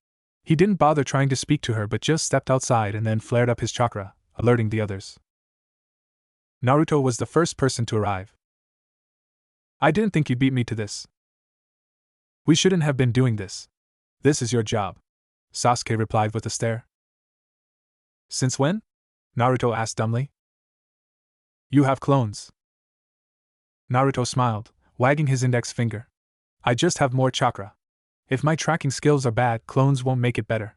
He didn't bother trying to speak to her but just stepped outside and then flared up his chakra, alerting the others. Naruto was the first person to arrive. I didn't think you'd beat me to this. We shouldn't have been doing this. This is your job, Sasuke replied with a stare. Since when? Naruto asked dumbly. You have clones. Naruto smiled, wagging his index finger. I just have more chakra. If my tracking skills are bad, clones won't make it better.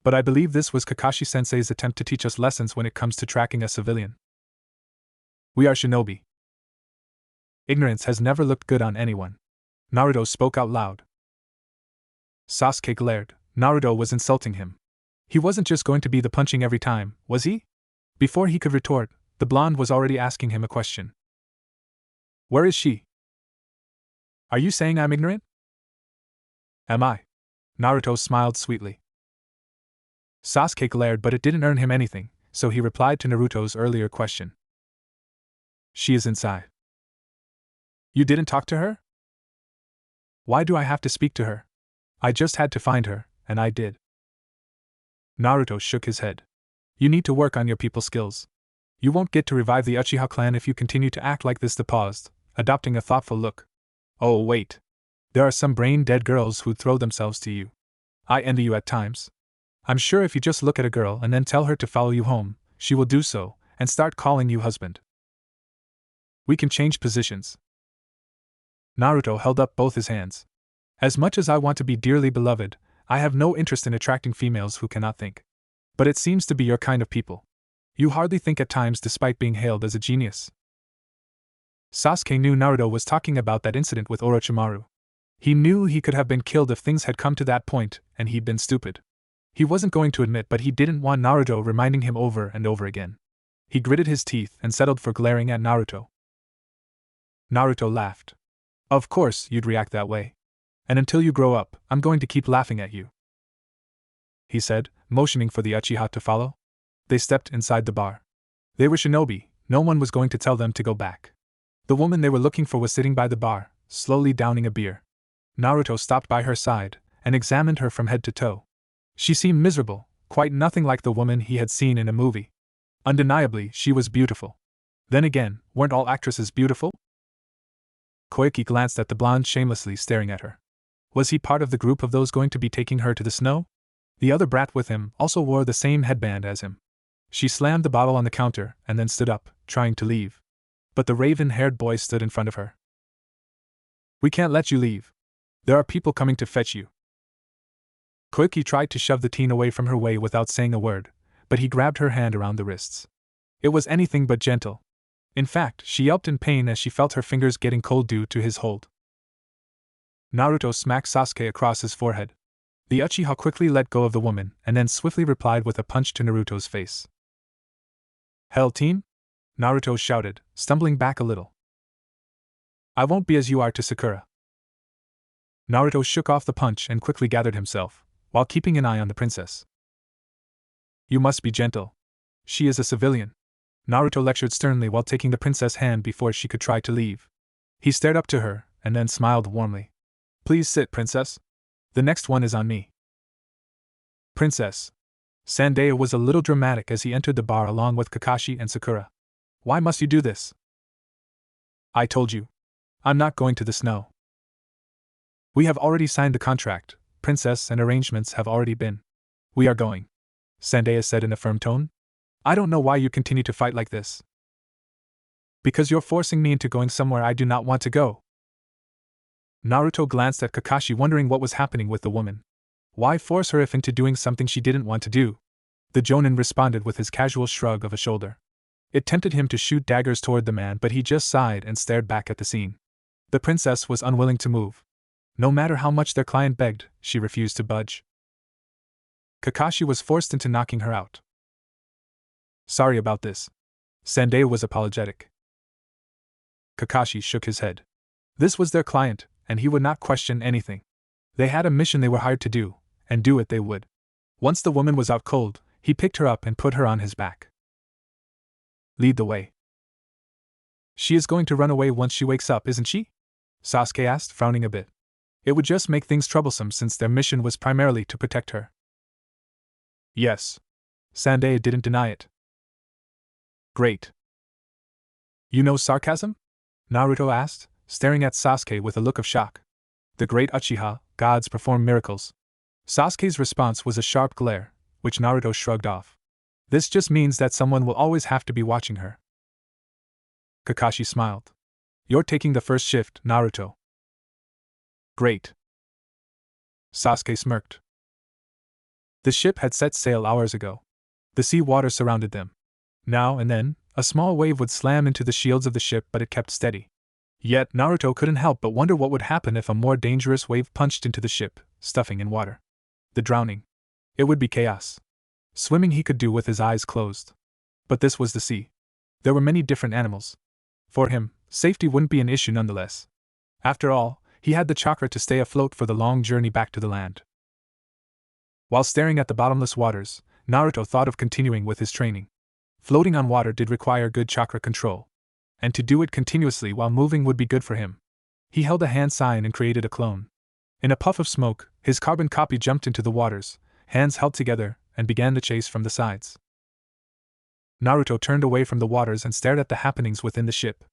But I believe this was Kakashi-sensei's attempt to teach us lessons when it comes to tracking a civilian. We are shinobi. Ignorance has never looked good on anyone. Naruto spoke out loud. Sasuke glared. Naruto was insulting him. He wasn't just going to be the punching every time, was he? Before he could retort, the blonde was already asking him a question. Where is she? Are you saying I'm ignorant? Am I? Naruto smiled sweetly. Sasuke glared, but it didn't earn him anything, so he replied to Naruto's earlier question. She is inside. You didn't talk to her? Why do I have to speak to her? I just had to find her, and I did. Naruto shook his head. You need to work on your people skills. You won't get to revive the Uchiha clan if you continue to act like this. They paused, adopting a thoughtful look. Oh wait. There are some brain-dead girls who'd throw themselves to you. I envy you at times. I'm sure if you just look at a girl and then tell her to follow you home, she will do so, and start calling you husband. We can change positions. Naruto held up both his hands. As much as I want to be dearly beloved, I have no interest in attracting females who cannot think. But it seems to be your kind of people. You hardly think at times despite being hailed as a genius. Sasuke knew Naruto was talking about that incident with Orochimaru. He knew he could have been killed if things had come to that point, and he'd been stupid. He wasn't going to admit, but he didn't want Naruto reminding him over and over again. He gritted his teeth and settled for glaring at Naruto. Naruto laughed. Of course you'd react that way. And until you grow up, I'm going to keep laughing at you, he said, motioning for the Uchiha to follow. They stepped inside the bar. They were shinobi, no one was going to tell them to go back. The woman they were looking for was sitting by the bar, slowly downing a beer. Naruto stopped by her side and examined her from head to toe. She seemed miserable, quite nothing like the woman he had seen in a movie. Undeniably, she was beautiful. Then again, weren't all actresses beautiful? Koike glanced at the blonde shamelessly staring at her. Was he part of the group of those going to be taking her to the snow? The other brat with him also wore the same headband as him. She slammed the bottle on the counter and then stood up, trying to leave. But the raven-haired boy stood in front of her. We can't let you leave. There are people coming to fetch you. Koike tried to shove the teen away from her way without saying a word, but he grabbed her hand around the wrists. It was anything but gentle. In fact, she yelped in pain as she felt her fingers getting cold due to his hold. Naruto smacked Sasuke across his forehead. The Uchiha quickly let go of the woman and then swiftly replied with a punch to Naruto's face. Hell team? Naruto shouted, stumbling back a little. I won't be as you are to Sakura. Naruto shook off the punch and quickly gathered himself, while keeping an eye on the princess. You must be gentle. She is a civilian. Naruto lectured sternly while taking the princess' hand before she could try to leave. He stared up to her and then smiled warmly. Please sit, princess. The next one is on me. Princess. Sandeya was a little dramatic as he entered the bar along with Kakashi and Sakura. Why must you do this? I told you. I'm not going to the snow. We have already signed the contract, princess, and arrangements have already been. We are going, Sandeya said in a firm tone. I don't know why you continue to fight like this. Because you're forcing me into going somewhere I do not want to go. Naruto glanced at Kakashi, wondering what was happening with the woman. Why force her if into doing something she didn't want to do? The Jonin responded with his casual shrug of a shoulder. It tempted him to shoot daggers toward the man, but he just sighed and stared back at the scene. The princess was unwilling to move. No matter how much their client begged, she refused to budge. Kakashi was forced into knocking her out. Sorry about this. Sanday was apologetic. Kakashi shook his head. This was their client, and he would not question anything. They had a mission they were hired to do, and do it they would. Once the woman was out cold, he picked her up and put her on his back. Lead the way. She is going to run away once she wakes up, isn't she? Sasuke asked, frowning a bit. It would just make things troublesome since their mission was primarily to protect her. Yes. Sanday didn't deny it. Great. You know sarcasm? Naruto asked, staring at Sasuke with a look of shock. The great Uchiha, gods perform miracles. Sasuke's response was a sharp glare, which Naruto shrugged off. This just means that someone will always have to be watching her. Kakashi smiled. You're taking the first shift, Naruto. Great. Sasuke smirked. The ship had set sail hours ago. The sea water surrounded them. Now and then, a small wave would slam into the shields of the ship, but it kept steady. Yet Naruto couldn't help but wonder what would happen if a more dangerous wave punched into the ship, stuffing in water. The drowning. It would be chaos. Swimming he could do with his eyes closed. But this was the sea. There were many different animals. For him, safety wouldn't be an issue nonetheless. After all, he had the chakra to stay afloat for the long journey back to the land. While staring at the bottomless waters, Naruto thought of continuing with his training. Floating on water did require good chakra control, and to do it continuously while moving would be good for him. He held a hand sign and created a clone. In a puff of smoke, his carbon copy jumped into the waters, hands held together, and began the chase from the sides. Naruto turned away from the waters and stared at the happenings within the ship.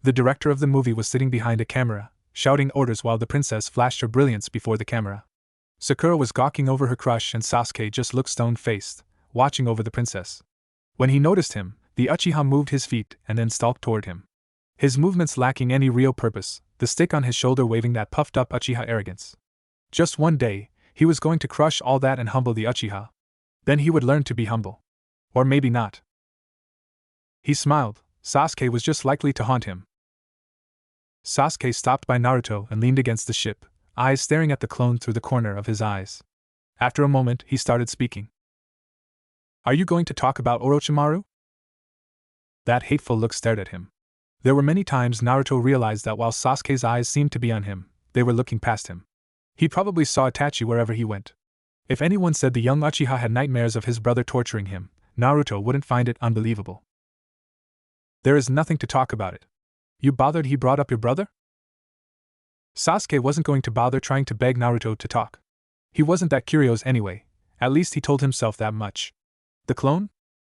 The director of the movie was sitting behind a camera, shouting orders while the princess flashed her brilliance before the camera. Sakura was gawking over her crush and Sasuke just looked stone-faced, watching over the princess. When he noticed him, the Uchiha moved his feet and then stalked toward him. His movements lacking any real purpose, the stick on his shoulder waving that puffed-up Uchiha arrogance. Just one day, he was going to crush all that and humble the Uchiha. Then he would learn to be humble. Or maybe not. He smiled. Sasuke was just likely to haunt him. Sasuke stopped by Naruto and leaned against the ship, eyes staring at the clone through the corner of his eyes. After a moment, he started speaking. Are you going to talk about Orochimaru? That hateful look stared at him. There were many times Naruto realized that while Sasuke's eyes seemed to be on him, they were looking past him. He probably saw Itachi wherever he went. If anyone said the young Uchiha had nightmares of his brother torturing him, Naruto wouldn't find it unbelievable. There is nothing to talk about it. You bothered he brought up your brother? Sasuke wasn't going to bother trying to beg Naruto to talk. He wasn't that curious anyway, at least he told himself that much. The clone?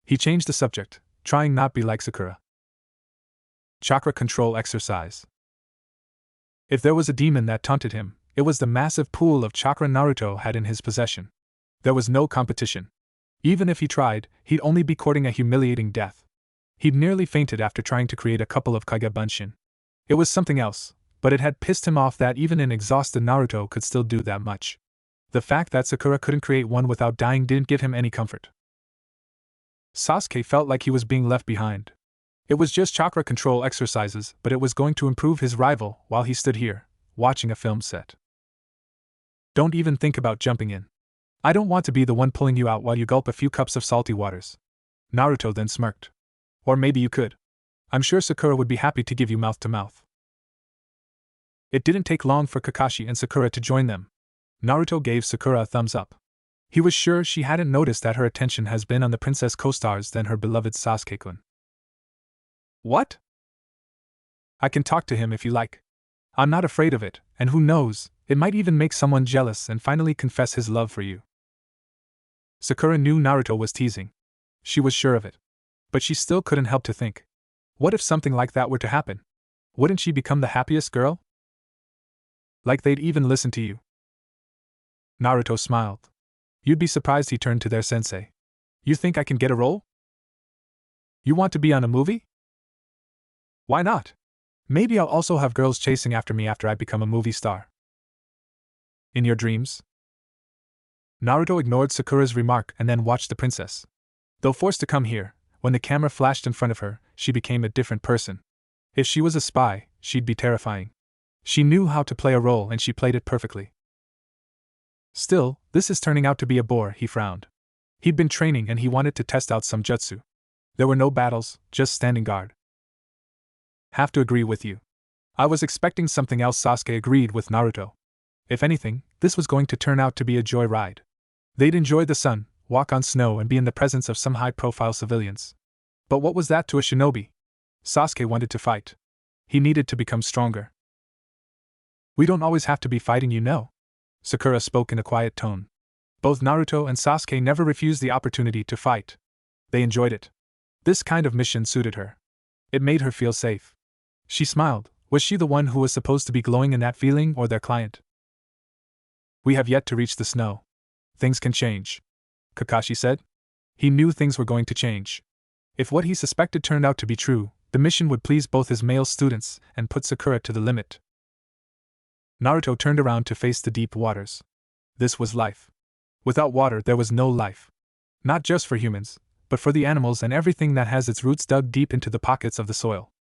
He changed the subject, trying not be like Sakura. Chakra control exercise. If there was a demon that taunted him, it was the massive pool of chakra Naruto had in his possession. There was no competition. Even if he tried, he'd only be courting a humiliating death. He'd nearly fainted after trying to create a couple of Kage Bunshin. It was something else, but it had pissed him off that even an exhausted Naruto could still do that much. The fact that Sakura couldn't create one without dying didn't give him any comfort. Sasuke felt like he was being left behind. It was just chakra control exercises, but it was going to improve his rival while he stood here, watching a film set. Don't even think about jumping in. I don't want to be the one pulling you out while you gulp a few cups of salty waters. Naruto then smirked. Or maybe you could. I'm sure Sakura would be happy to give you mouth to mouth. It didn't take long for Kakashi and Sakura to join them. Naruto gave Sakura a thumbs up. He was sure she hadn't noticed that her attention has been on the princess co-stars than her beloved Sasuke-kun. What? I can talk to him if you like. I'm not afraid of it, and who knows, it might even make someone jealous and finally confess his love for you. Sakura knew Naruto was teasing. She was sure of it. But she still couldn't help to think. What if something like that were to happen? Wouldn't she become the happiest girl? Like they'd even listen to you. Naruto smiled. You'd be surprised, he turned to their sensei. You think I can get a role? You want to be on a movie? Why not? Maybe I'll also have girls chasing after me after I become a movie star. In your dreams? Naruto ignored Sakura's remark and then watched the princess. Though forced to come here, when the camera flashed in front of her, she became a different person. If she was a spy, she'd be terrifying. She knew how to play a role and she played it perfectly. Still, This is turning out to be a bore, he frowned. He'd been training and he wanted to test out some jutsu. There were no battles, just standing guard. Have to agree with you. I was expecting something else, Sasuke agreed with Naruto. If anything, this was going to turn out to be a joy ride. They'd enjoy the sun, walk on snow and be in the presence of some high-profile civilians. But what was that to a shinobi? Sasuke wanted to fight. He needed to become stronger. We don't always have to be fighting, you know. Sakura spoke in a quiet tone. Both Naruto and Sasuke never refused the opportunity to fight. They enjoyed it. This kind of mission suited her. It made her feel safe. She smiled. Was she the one who was supposed to be glowing in that feeling, or their client? We have yet to reach the snow. Things can change, Kakashi said. He knew things were going to change. If what he suspected turned out to be true, the mission would please both his male students and put Sakura to the limit. Naruto turned around to face the deep waters. This was life. Without water there was no life. Not just for humans, but for the animals and everything that has its roots dug deep into the pockets of the soil.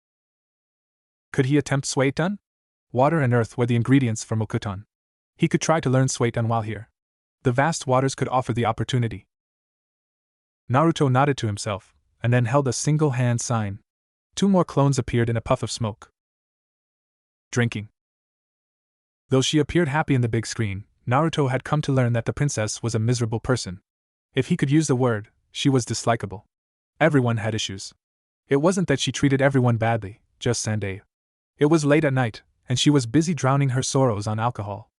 Could he attempt Suiton? Water and earth were the ingredients for Mokuton. He could try to learn Suiton while here. The vast waters could offer the opportunity. Naruto nodded to himself, and then held a single hand sign. 2 more clones appeared in a puff of smoke. Drinking. Though she appeared happy in the big screen, Naruto had come to learn that the princess was a miserable person. If he could use the word, she was dislikable. Everyone had issues. It wasn't that she treated everyone badly, just Sandai. It was late at night, and she was busy drowning her sorrows on alcohol.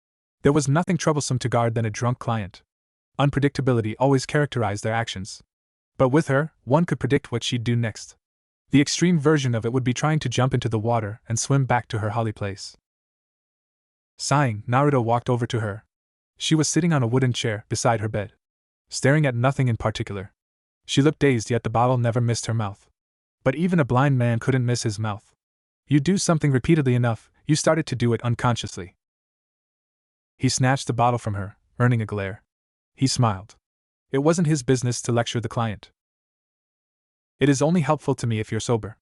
There was nothing troublesome to guard than a drunk client. Unpredictability always characterized their actions. But with her, one could predict what she'd do next. The extreme version of it would be trying to jump into the water and swim back to her holly place. Sighing, Naruto walked over to her. She was sitting on a wooden chair beside her bed, staring at nothing in particular. She looked dazed, yet the bottle never missed her mouth. But even a blind man couldn't miss his mouth. You do something repeatedly enough, you started to do it unconsciously. He snatched the bottle from her, earning a glare. He smiled. It wasn't his business to lecture the client. It is only helpful to me if you're sober.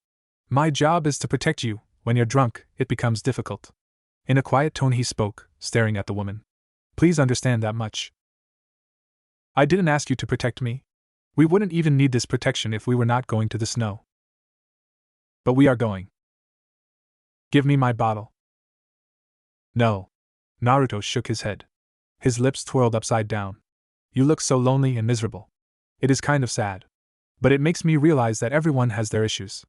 My job is to protect you. When you're drunk, it becomes difficult. In a quiet tone he spoke, staring at the woman. Please understand that much. I didn't ask you to protect me. We wouldn't even need this protection if we were not going to the snow. But we are going. Give me my bottle. No. Naruto shook his head. His lips twirled upside down. You look so lonely and miserable. It is kind of sad. But it makes me realize that everyone has their issues.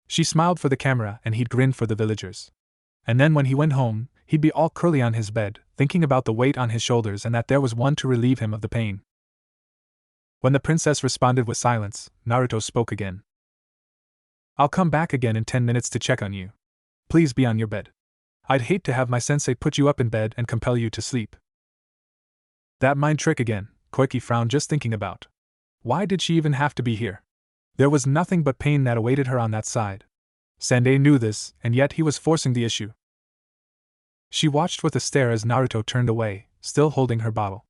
She smiled for the camera and he'd grinned for the villagers. And then when he went home, he'd be all curly on his bed, thinking about the weight on his shoulders and that there was one to relieve him of the pain. When the princess responded with silence, Naruto spoke again. I'll come back again in 10 minutes to check on you. Please be on your bed. I'd hate to have my sensei put you up in bed and compel you to sleep. That mind trick again, Koiki frowned just thinking about. Why did she even have to be here? There was nothing but pain that awaited her on that side. Sandai knew this, and yet he was forcing the issue. She watched with a stare as Naruto turned away, still holding her bottle.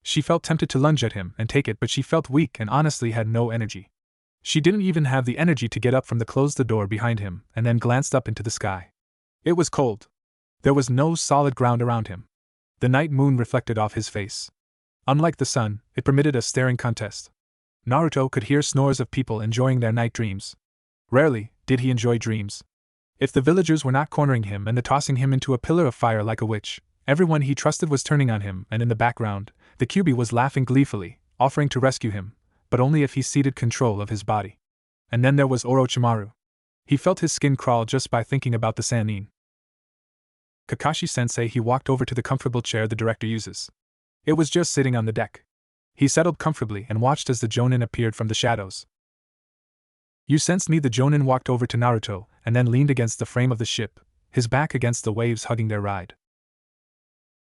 She felt tempted to lunge at him and take it, but she felt weak and honestly had no energy. She didn't even have the energy to get up from the door behind him and then glanced up into the sky. It was cold. There was no solid ground around him. The night moon reflected off his face. Unlike the sun, it permitted a staring contest. Naruto could hear snores of people enjoying their night dreams. Rarely did he enjoy dreams. If the villagers were not cornering him and tossing him into a pillar of fire like a witch, everyone he trusted was turning on him, and in the background, the Kyuubi was laughing gleefully, offering to rescue him, but only if he ceded control of his body. And then there was Orochimaru. He felt his skin crawl just by thinking about the Sannin. Kakashi-sensei, he walked over to the comfortable chair the director uses. It was just sitting on the deck. He settled comfortably and watched as the Jonin appeared from the shadows. You sensed me. The Jonin walked over to Naruto and then leaned against the frame of the ship, his back against the waves hugging their ride.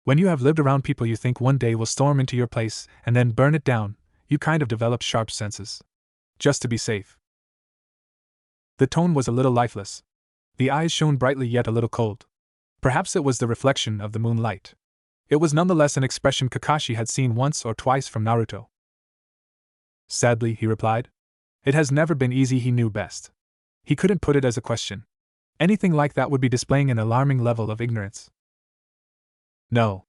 When you have lived around people you think one day will storm into your place and then burn it down, you kind of develop sharp senses. Just to be safe. The tone was a little lifeless. The eyes shone brightly yet a little cold. Perhaps it was the reflection of the moonlight. It was nonetheless an expression Kakashi had seen once or twice from Naruto. Sadly, he replied. It has never been easy, he knew best. He couldn't put it as a question. Anything like that would be displaying an alarming level of ignorance. No.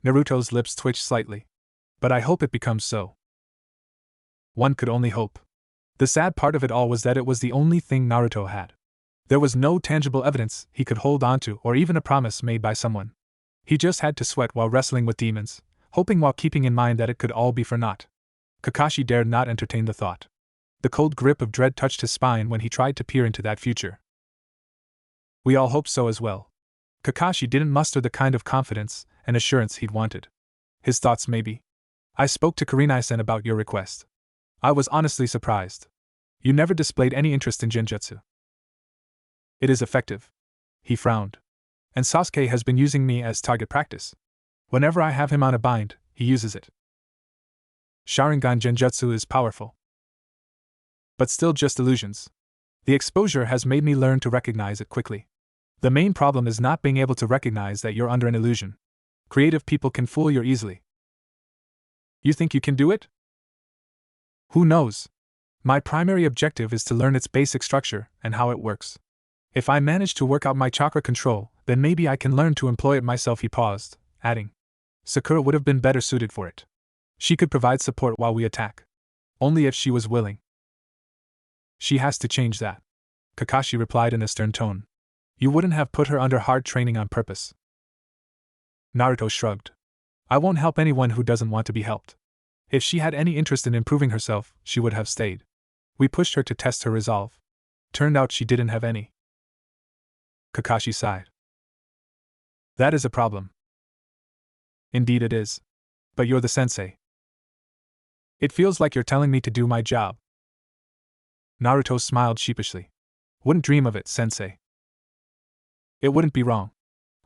Naruto's lips twitched slightly. But I hope it becomes so. One could only hope. The sad part of it all was that it was the only thing Naruto had. There was no tangible evidence he could hold on to or even a promise made by someone. He just had to sweat while wrestling with demons, hoping while keeping in mind that it could all be for naught. Kakashi dared not entertain the thought. The cold grip of dread touched his spine when he tried to peer into that future. We all hoped so as well. Kakashi didn't muster the kind of confidence and assurance he'd wanted. His thoughts maybe. I spoke to Kurenai-san about your request. I was honestly surprised. You never displayed any interest in Genjutsu. It is effective. He frowned. And Sasuke has been using me as target practice. Whenever I have him on a bind, he uses it. Sharingan Genjutsu is powerful. But still just illusions. The exposure has made me learn to recognize it quickly. The main problem is not being able to recognize that you're under an illusion. Creative people can fool you easily. You think you can do it? Who knows? My primary objective is to learn its basic structure and how it works. If I manage to work out my chakra control, then maybe I can learn to employ it myself. He paused, adding, Sakura would have been better suited for it. She could provide support while we attack. Only if she was willing. She has to change that. Kakashi replied in a stern tone. You wouldn't have put her under hard training on purpose. Naruto shrugged. I won't help anyone who doesn't want to be helped. If she had any interest in improving herself, she would have stayed. We pushed her to test her resolve. Turned out she didn't have any. Kakashi sighed. That is a problem. Indeed it is. But you're the sensei. It feels like you're telling me to do my job. Naruto smiled sheepishly. Wouldn't dream of it, sensei. It wouldn't be wrong.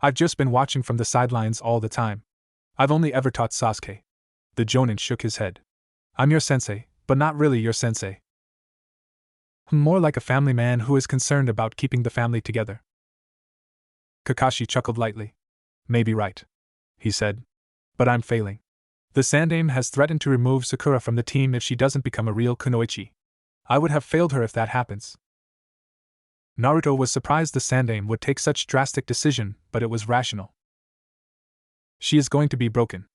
I've just been watching from the sidelines all the time. I've only ever taught Sasuke. The Jonin shook his head. I'm your sensei, but not really your sensei. More like a family man who is concerned about keeping the family together. Kakashi chuckled lightly. Maybe right, he said. But I'm failing. The Sandaime has threatened to remove Sakura from the team if she doesn't become a real kunoichi. I would have failed her if that happens. Naruto was surprised the Sandaime would take such drastic decision, but it was rational. She is going to be broken.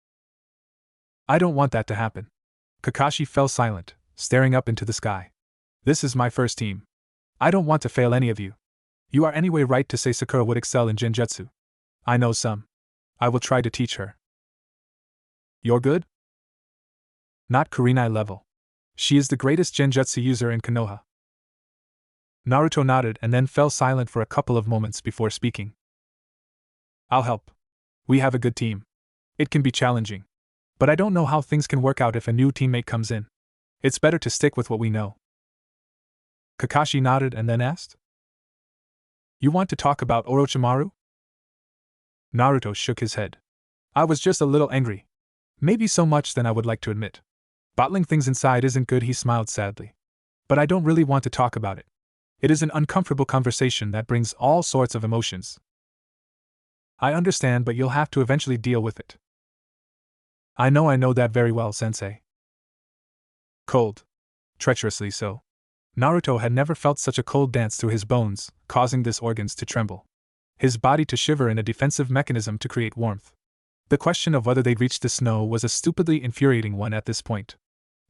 I don't want that to happen. Kakashi fell silent, staring up into the sky. This is my first team. I don't want to fail any of you. You are anyway right to say Sakura would excel in Genjutsu. I know some. I will try to teach her. You're good? Not Kurenai level. She is the greatest Genjutsu user in Konoha. Naruto nodded and then fell silent for a couple of moments before speaking. I'll help. We have a good team. It can be challenging. But I don't know how things can work out if a new teammate comes in. It's better to stick with what we know. Kakashi nodded and then asked, You want to talk about Orochimaru? Naruto shook his head. I was just a little angry. Maybe so much than I would like to admit. Bottling things inside isn't good, he smiled sadly. But I don't really want to talk about it. It is an uncomfortable conversation that brings all sorts of emotions. I understand, but you'll have to eventually deal with it. I know that very well, sensei. Cold. Treacherously so. Naruto had never felt such a cold dance through his bones, causing his organs to tremble. His body to shiver in a defensive mechanism to create warmth. The question of whether they'd reach the snow was a stupidly infuriating one at this point.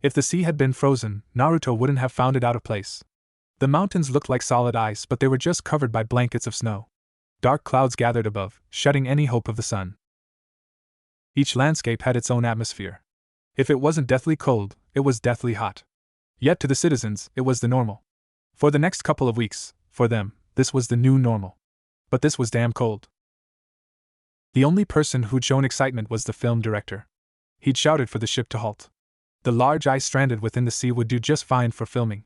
If the sea had been frozen, Naruto wouldn't have found it out of place. The mountains looked like solid ice, but they were just covered by blankets of snow. Dark clouds gathered above, shutting any hope of the sun. Each landscape had its own atmosphere. If it wasn't deathly cold, it was deathly hot. Yet to the citizens, it was the normal. For the next couple of weeks, for them, this was the new normal. But this was damn cold. The only person who'd shown excitement was the film director. He'd shouted for the ship to halt. The large ice stranded within the sea would do just fine for filming.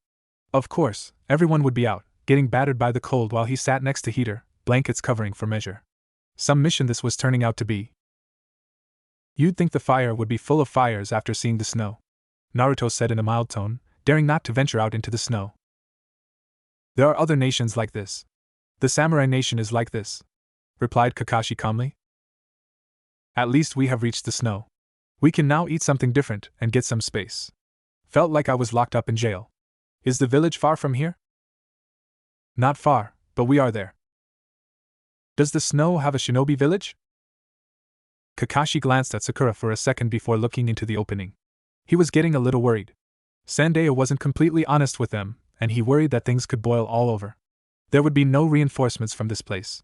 Of course, everyone would be out, getting battered by the cold while he sat next to heater, blankets covering for measure. Some mission this was turning out to be. You'd think the fire would be full of fires after seeing the snow, Naruto said in a mild tone, daring not to venture out into the snow. There are other nations like this. The samurai nation is like this, replied Kakashi calmly. At least we have reached the snow. We can now eat something different and get some space. Felt like I was locked up in jail. Is the village far from here? Not far, but we are there. Does the snow have a shinobi village? Kakashi glanced at Sakura for a second before looking into the opening. He was getting a little worried. Sandae wasn't completely honest with them, and he worried that things could boil all over. There would be no reinforcements from this place.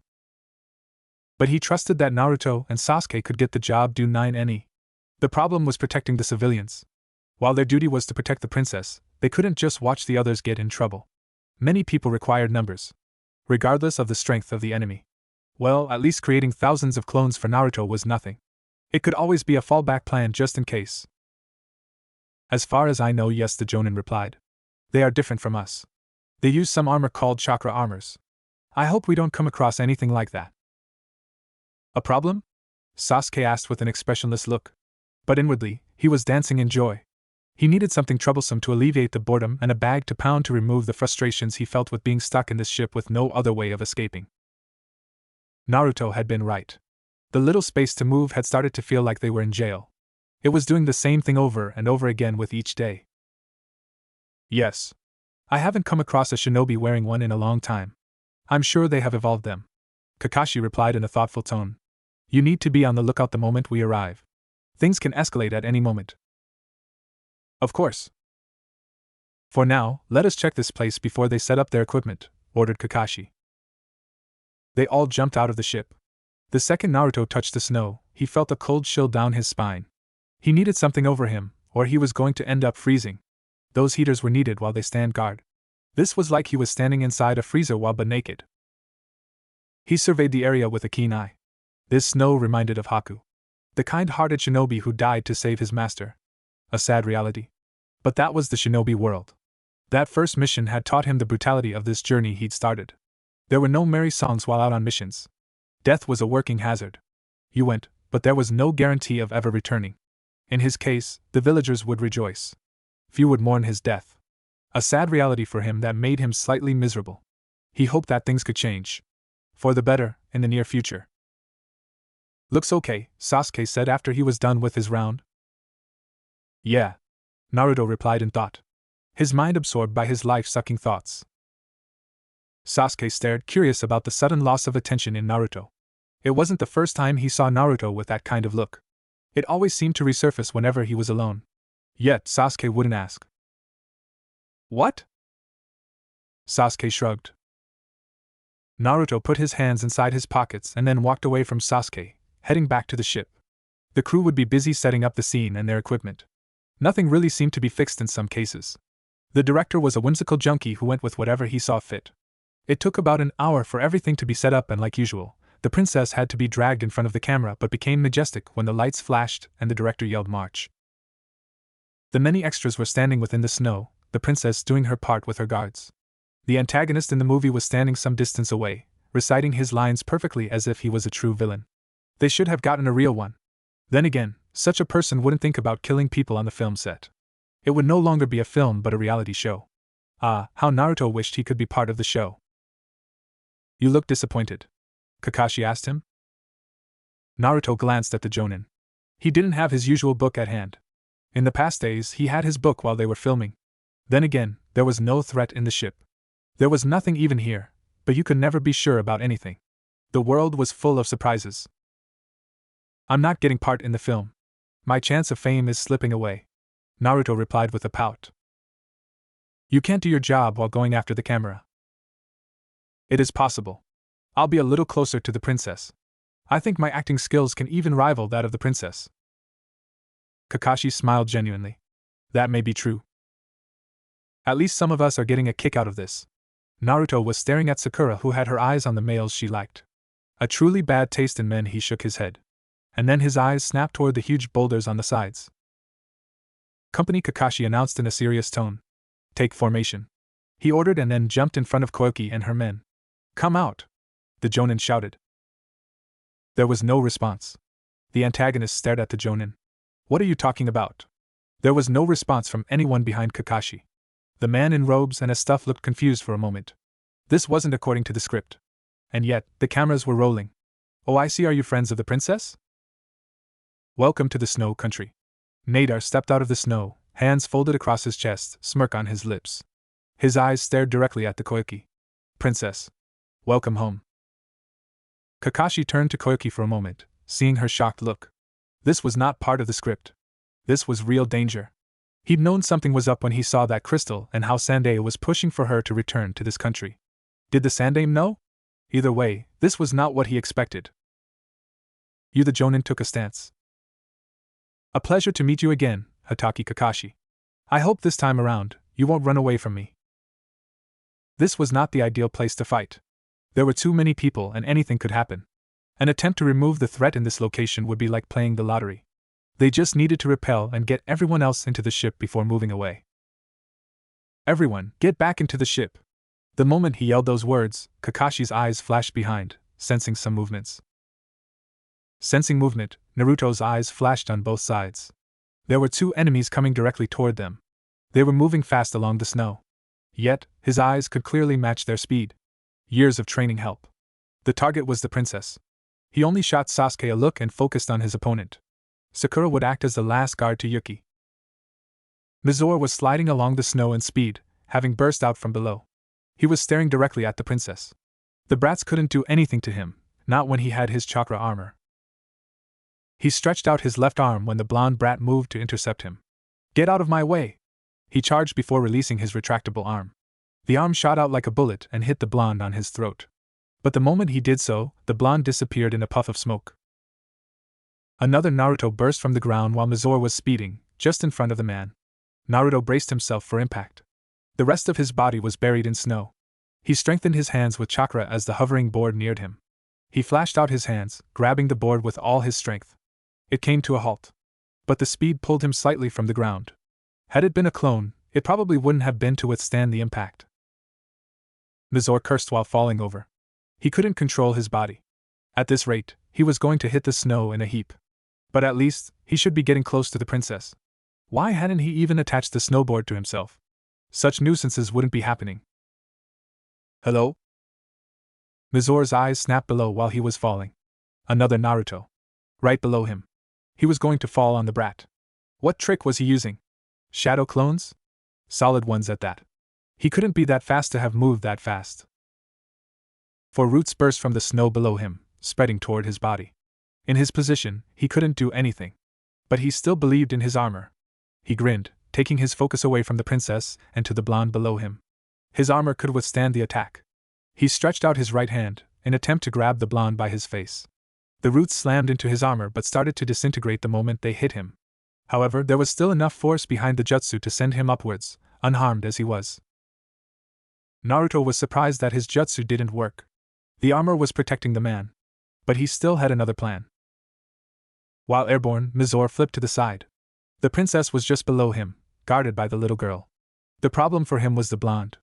But he trusted that Naruto and Sasuke could get the job done 9 The problem was protecting the civilians. While their duty was to protect the princess, they couldn't just watch the others get in trouble. Many people required numbers, regardless of the strength of the enemy. Well, at least creating thousands of clones for Naruto was nothing. It could always be a fallback plan just in case. As far as I know, yes, the Jonin replied. They are different from us. They use some armor called chakra armors. I hope we don't come across anything like that. A problem? Sasuke asked with an expressionless look. But inwardly, he was dancing in joy. He needed something troublesome to alleviate the boredom and a bag to pound to remove the frustrations he felt with being stuck in this ship with no other way of escaping. Naruto had been right. The little space to move had started to feel like they were in jail. It was doing the same thing over and over again with each day. Yes. I haven't come across a shinobi wearing one in a long time. I'm sure they have evolved them. Kakashi replied in a thoughtful tone. You need to be on the lookout the moment we arrive. Things can escalate at any moment. Of course. For now, let us check this place before they set up their equipment, ordered Kakashi. They all jumped out of the ship. The second Naruto touched the snow, he felt a cold chill down his spine. He needed something over him, or he was going to end up freezing. Those heaters were needed while they stand guard. This was like he was standing inside a freezer while but naked. He surveyed the area with a keen eye. This snow reminded of Haku, the kind-hearted shinobi who died to save his master. A sad reality. But that was the shinobi world. That first mission had taught him the brutality of this journey he'd started. There were no merry songs while out on missions. Death was a working hazard. You went, but there was no guarantee of ever returning. In his case, the villagers would rejoice. Few would mourn his death. A sad reality for him that made him slightly miserable. He hoped that things could change. For the better, in the near future. Looks okay, Sasuke said after he was done with his round. Yeah. Naruto replied in thought. His mind absorbed by his life-sucking thoughts. Sasuke stared, curious about the sudden loss of attention in Naruto. It wasn't the first time he saw Naruto with that kind of look. It always seemed to resurface whenever he was alone. Yet Sasuke wouldn't ask. What? Sasuke shrugged. Naruto put his hands inside his pockets and then walked away from Sasuke, heading back to the ship. The crew would be busy setting up the scene and their equipment. Nothing really seemed to be fixed in some cases. The director was a whimsical junkie who went with whatever he saw fit. It took about an hour for everything to be set up, and like usual, the princess had to be dragged in front of the camera but became majestic when the lights flashed and the director yelled march. The many extras were standing within the snow, the princess doing her part with her guards. The antagonist in the movie was standing some distance away, reciting his lines perfectly as if he was a true villain. They should have gotten a real one. Then again, such a person wouldn't think about killing people on the film set. It would no longer be a film but a reality show. Ah, how Naruto wished he could be part of the show. You look disappointed, Kakashi asked him. Naruto glanced at the Jonin. He didn't have his usual book at hand. In the past days, he had his book while they were filming. Then again, there was no threat in the ship. There was nothing even here, but you could never be sure about anything. The world was full of surprises. I'm not getting part in the film. My chance of fame is slipping away, Naruto replied with a pout. You can't do your job while going after the camera. It is possible. I'll be a little closer to the princess. I think my acting skills can even rival that of the princess. Kakashi smiled genuinely. That may be true. At least some of us are getting a kick out of this. Naruto was staring at Sakura, who had her eyes on the males she liked. A truly bad taste in men. He shook his head. And then his eyes snapped toward the huge boulders on the sides. Company, Kakashi announced in a serious tone. Take formation. He ordered and then jumped in front of Koyoki and her men. Come out! The Jonin shouted. There was no response. The antagonist stared at the Jonin. What are you talking about? There was no response from anyone behind Kakashi. The man in robes and a stuff looked confused for a moment. This wasn't according to the script. And yet, the cameras were rolling. Oh, I see. Are you friends of the princess? Welcome to the snow country. Nadar stepped out of the snow, hands folded across his chest, smirk on his lips. His eyes stared directly at the Koyoki. Princess. Welcome home. Kakashi turned to Koyoki for a moment, seeing her shocked look. This was not part of the script. This was real danger. He'd known something was up when he saw that crystal and how Sandae was pushing for her to return to this country. Did the Sandae know? Either way, this was not what he expected. The Jonin took a stance. A pleasure to meet you again, Hatake Kakashi. I hope this time around, you won't run away from me. This was not the ideal place to fight. There were too many people and anything could happen. An attempt to remove the threat in this location would be like playing the lottery. They just needed to repel and get everyone else into the ship before moving away. Everyone, get back into the ship. The moment he yelled those words, Kakashi's eyes flashed behind, sensing some movements. Sensing movement, Naruto's eyes flashed on both sides. There were two enemies coming directly toward them. They were moving fast along the snow. Yet, his eyes could clearly match their speed. Years of training help. The target was the princess. He only shot Sasuke a look and focused on his opponent. Sakura would act as the last guard to Yuki. Mizore was sliding along the snow in speed, having burst out from below. He was staring directly at the princess. The brats couldn't do anything to him, not when he had his chakra armor. He stretched out his left arm when the blonde brat moved to intercept him. Get out of my way! He charged before releasing his retractable arm. The arm shot out like a bullet and hit the blonde on his throat. But the moment he did so, the blonde disappeared in a puff of smoke. Another Naruto burst from the ground while Mizore was speeding, just in front of the man. Naruto braced himself for impact. The rest of his body was buried in snow. He strengthened his hands with chakra as the hovering board neared him. He flashed out his hands, grabbing the board with all his strength. It came to a halt. But the speed pulled him slightly from the ground. Had it been a clone, it probably wouldn't have been to withstand the impact. Mizore cursed while falling over. He couldn't control his body. At this rate, he was going to hit the snow in a heap. But at least, he should be getting close to the princess. Why hadn't he even attached the snowboard to himself? Such nuisances wouldn't be happening. Hello? Mizore's eyes snapped below while he was falling. Another Naruto. Right below him. He was going to fall on the brat. What trick was he using? Shadow clones? Solid ones at that. He couldn't be that fast to have moved that fast. For roots burst from the snow below him, spreading toward his body. In his position, he couldn't do anything. But he still believed in his armor. He grinned, taking his focus away from the princess and to the blonde below him. His armor could withstand the attack. He stretched out his right hand, in attempt to grab the blonde by his face. The roots slammed into his armor but started to disintegrate the moment they hit him. However, there was still enough force behind the jutsu to send him upwards, unharmed as he was. Naruto was surprised that his jutsu didn't work. The armor was protecting the man. But he still had another plan. While airborne, Mizore flipped to the side. The princess was just below him, guarded by the little girl. The problem for him was the blonde.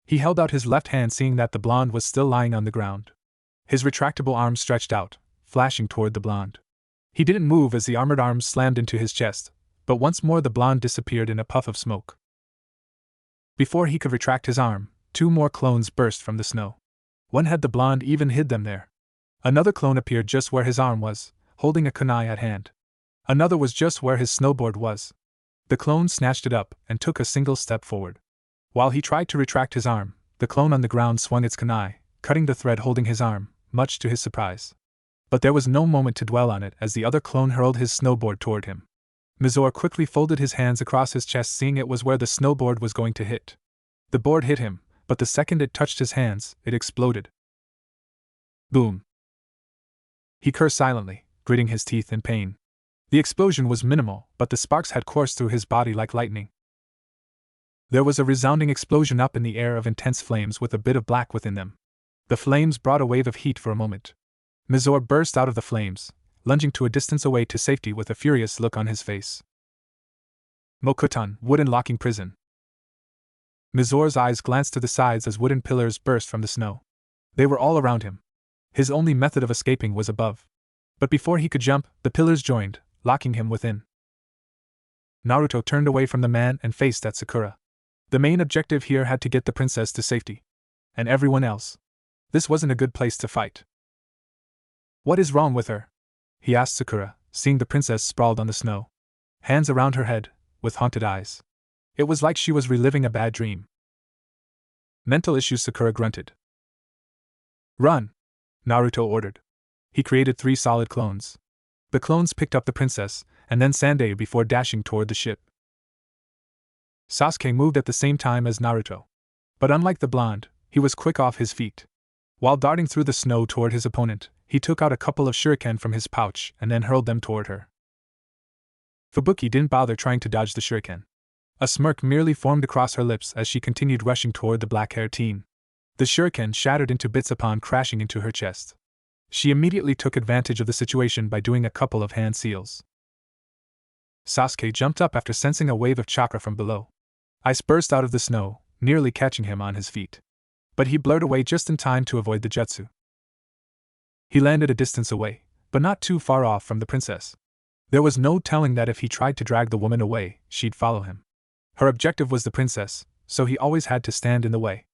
He held out his left hand seeing that the blonde was still lying on the ground. His retractable arm stretched out, flashing toward the blonde. He didn't move as the armored arms slammed into his chest, but once more the blonde disappeared in a puff of smoke. Before he could retract his arm, two more clones burst from the snow. One had the blonde even hid them there. Another clone appeared just where his arm was, holding a kunai at hand. Another was just where his snowboard was. The clone snatched it up and took a single step forward. While he tried to retract his arm, the clone on the ground swung its kunai, cutting the thread holding his arm, much to his surprise. But there was no moment to dwell on it as the other clone hurled his snowboard toward him. Mizore quickly folded his hands across his chest seeing it was where the snowboard was going to hit. The board hit him, but the second it touched his hands, it exploded. Boom. He cursed silently, gritting his teeth in pain. The explosion was minimal, but the sparks had coursed through his body like lightning. There was a resounding explosion up in the air of intense flames with a bit of black within them. The flames brought a wave of heat for a moment. Mizore burst out of the flames, lunging to a distance away to safety with a furious look on his face. Mokutan, wooden locking prison. Mizore's eyes glanced to the sides as wooden pillars burst from the snow. They were all around him. His only method of escaping was above. But before he could jump, the pillars joined, locking him within. Naruto turned away from the man and faced at Sakura. The main objective here had to get the princess to safety. And everyone else. This wasn't a good place to fight. What is wrong with her? He asked Sakura, seeing the princess sprawled on the snow. Hands around her head, with haunted eyes. It was like she was reliving a bad dream. Mental issues, Sakura grunted. Run! Naruto ordered. He created 3 solid clones. The clones picked up the princess, and then Sandae before dashing toward the ship. Sasuke moved at the same time as Naruto. But unlike the blonde, he was quick off his feet. While darting through the snow toward his opponent, he took out a couple of shuriken from his pouch and then hurled them toward her. Fubuki didn't bother trying to dodge the shuriken. A smirk merely formed across her lips as she continued rushing toward the black-haired teen. The shuriken shattered into bits upon crashing into her chest. She immediately took advantage of the situation by doing a couple of hand seals. Sasuke jumped up after sensing a wave of chakra from below. Ice burst out of the snow, nearly catching him on his feet. But he blurred away just in time to avoid the jutsu. He landed a distance away, but not too far off from the princess. There was no telling that if he tried to drag the woman away, she'd follow him. Her objective was the princess, so he always had to stand in the way.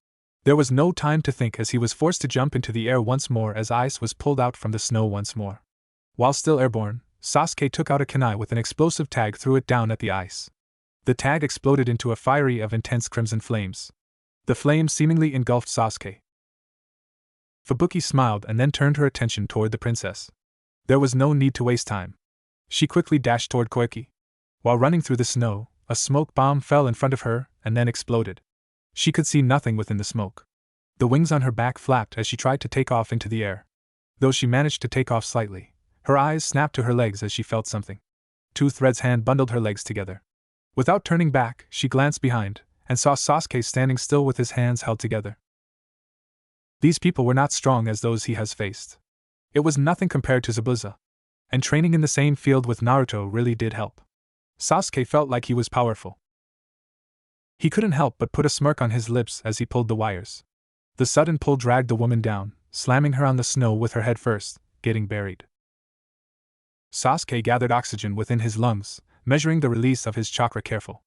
There was no time to think as he was forced to jump into the air once more as ice was pulled out from the snow once more. While still airborne, Sasuke took out a kunai with an explosive tag, threw it down at the ice. The tag exploded into a fiery of intense crimson flames. The flames seemingly engulfed Sasuke. Fubuki smiled and then turned her attention toward the princess. There was no need to waste time. She quickly dashed toward Koiki. While running through the snow, a smoke bomb fell in front of her and then exploded. She could see nothing within the smoke. The wings on her back flapped as she tried to take off into the air. Though she managed to take off slightly, her eyes snapped to her legs as she felt something. Two threads hand bundled her legs together. Without turning back, she glanced behind and saw Sasuke standing still with his hands held together. These people were not strong as those he has faced. It was nothing compared to Zabuza. And training in the same field with Naruto really did help. Sasuke felt like he was powerful. He couldn't help but put a smirk on his lips as he pulled the wires. The sudden pull dragged the woman down, slamming her on the snow with her head first, getting buried. Sasuke gathered oxygen within his lungs, measuring the release of his chakra careful.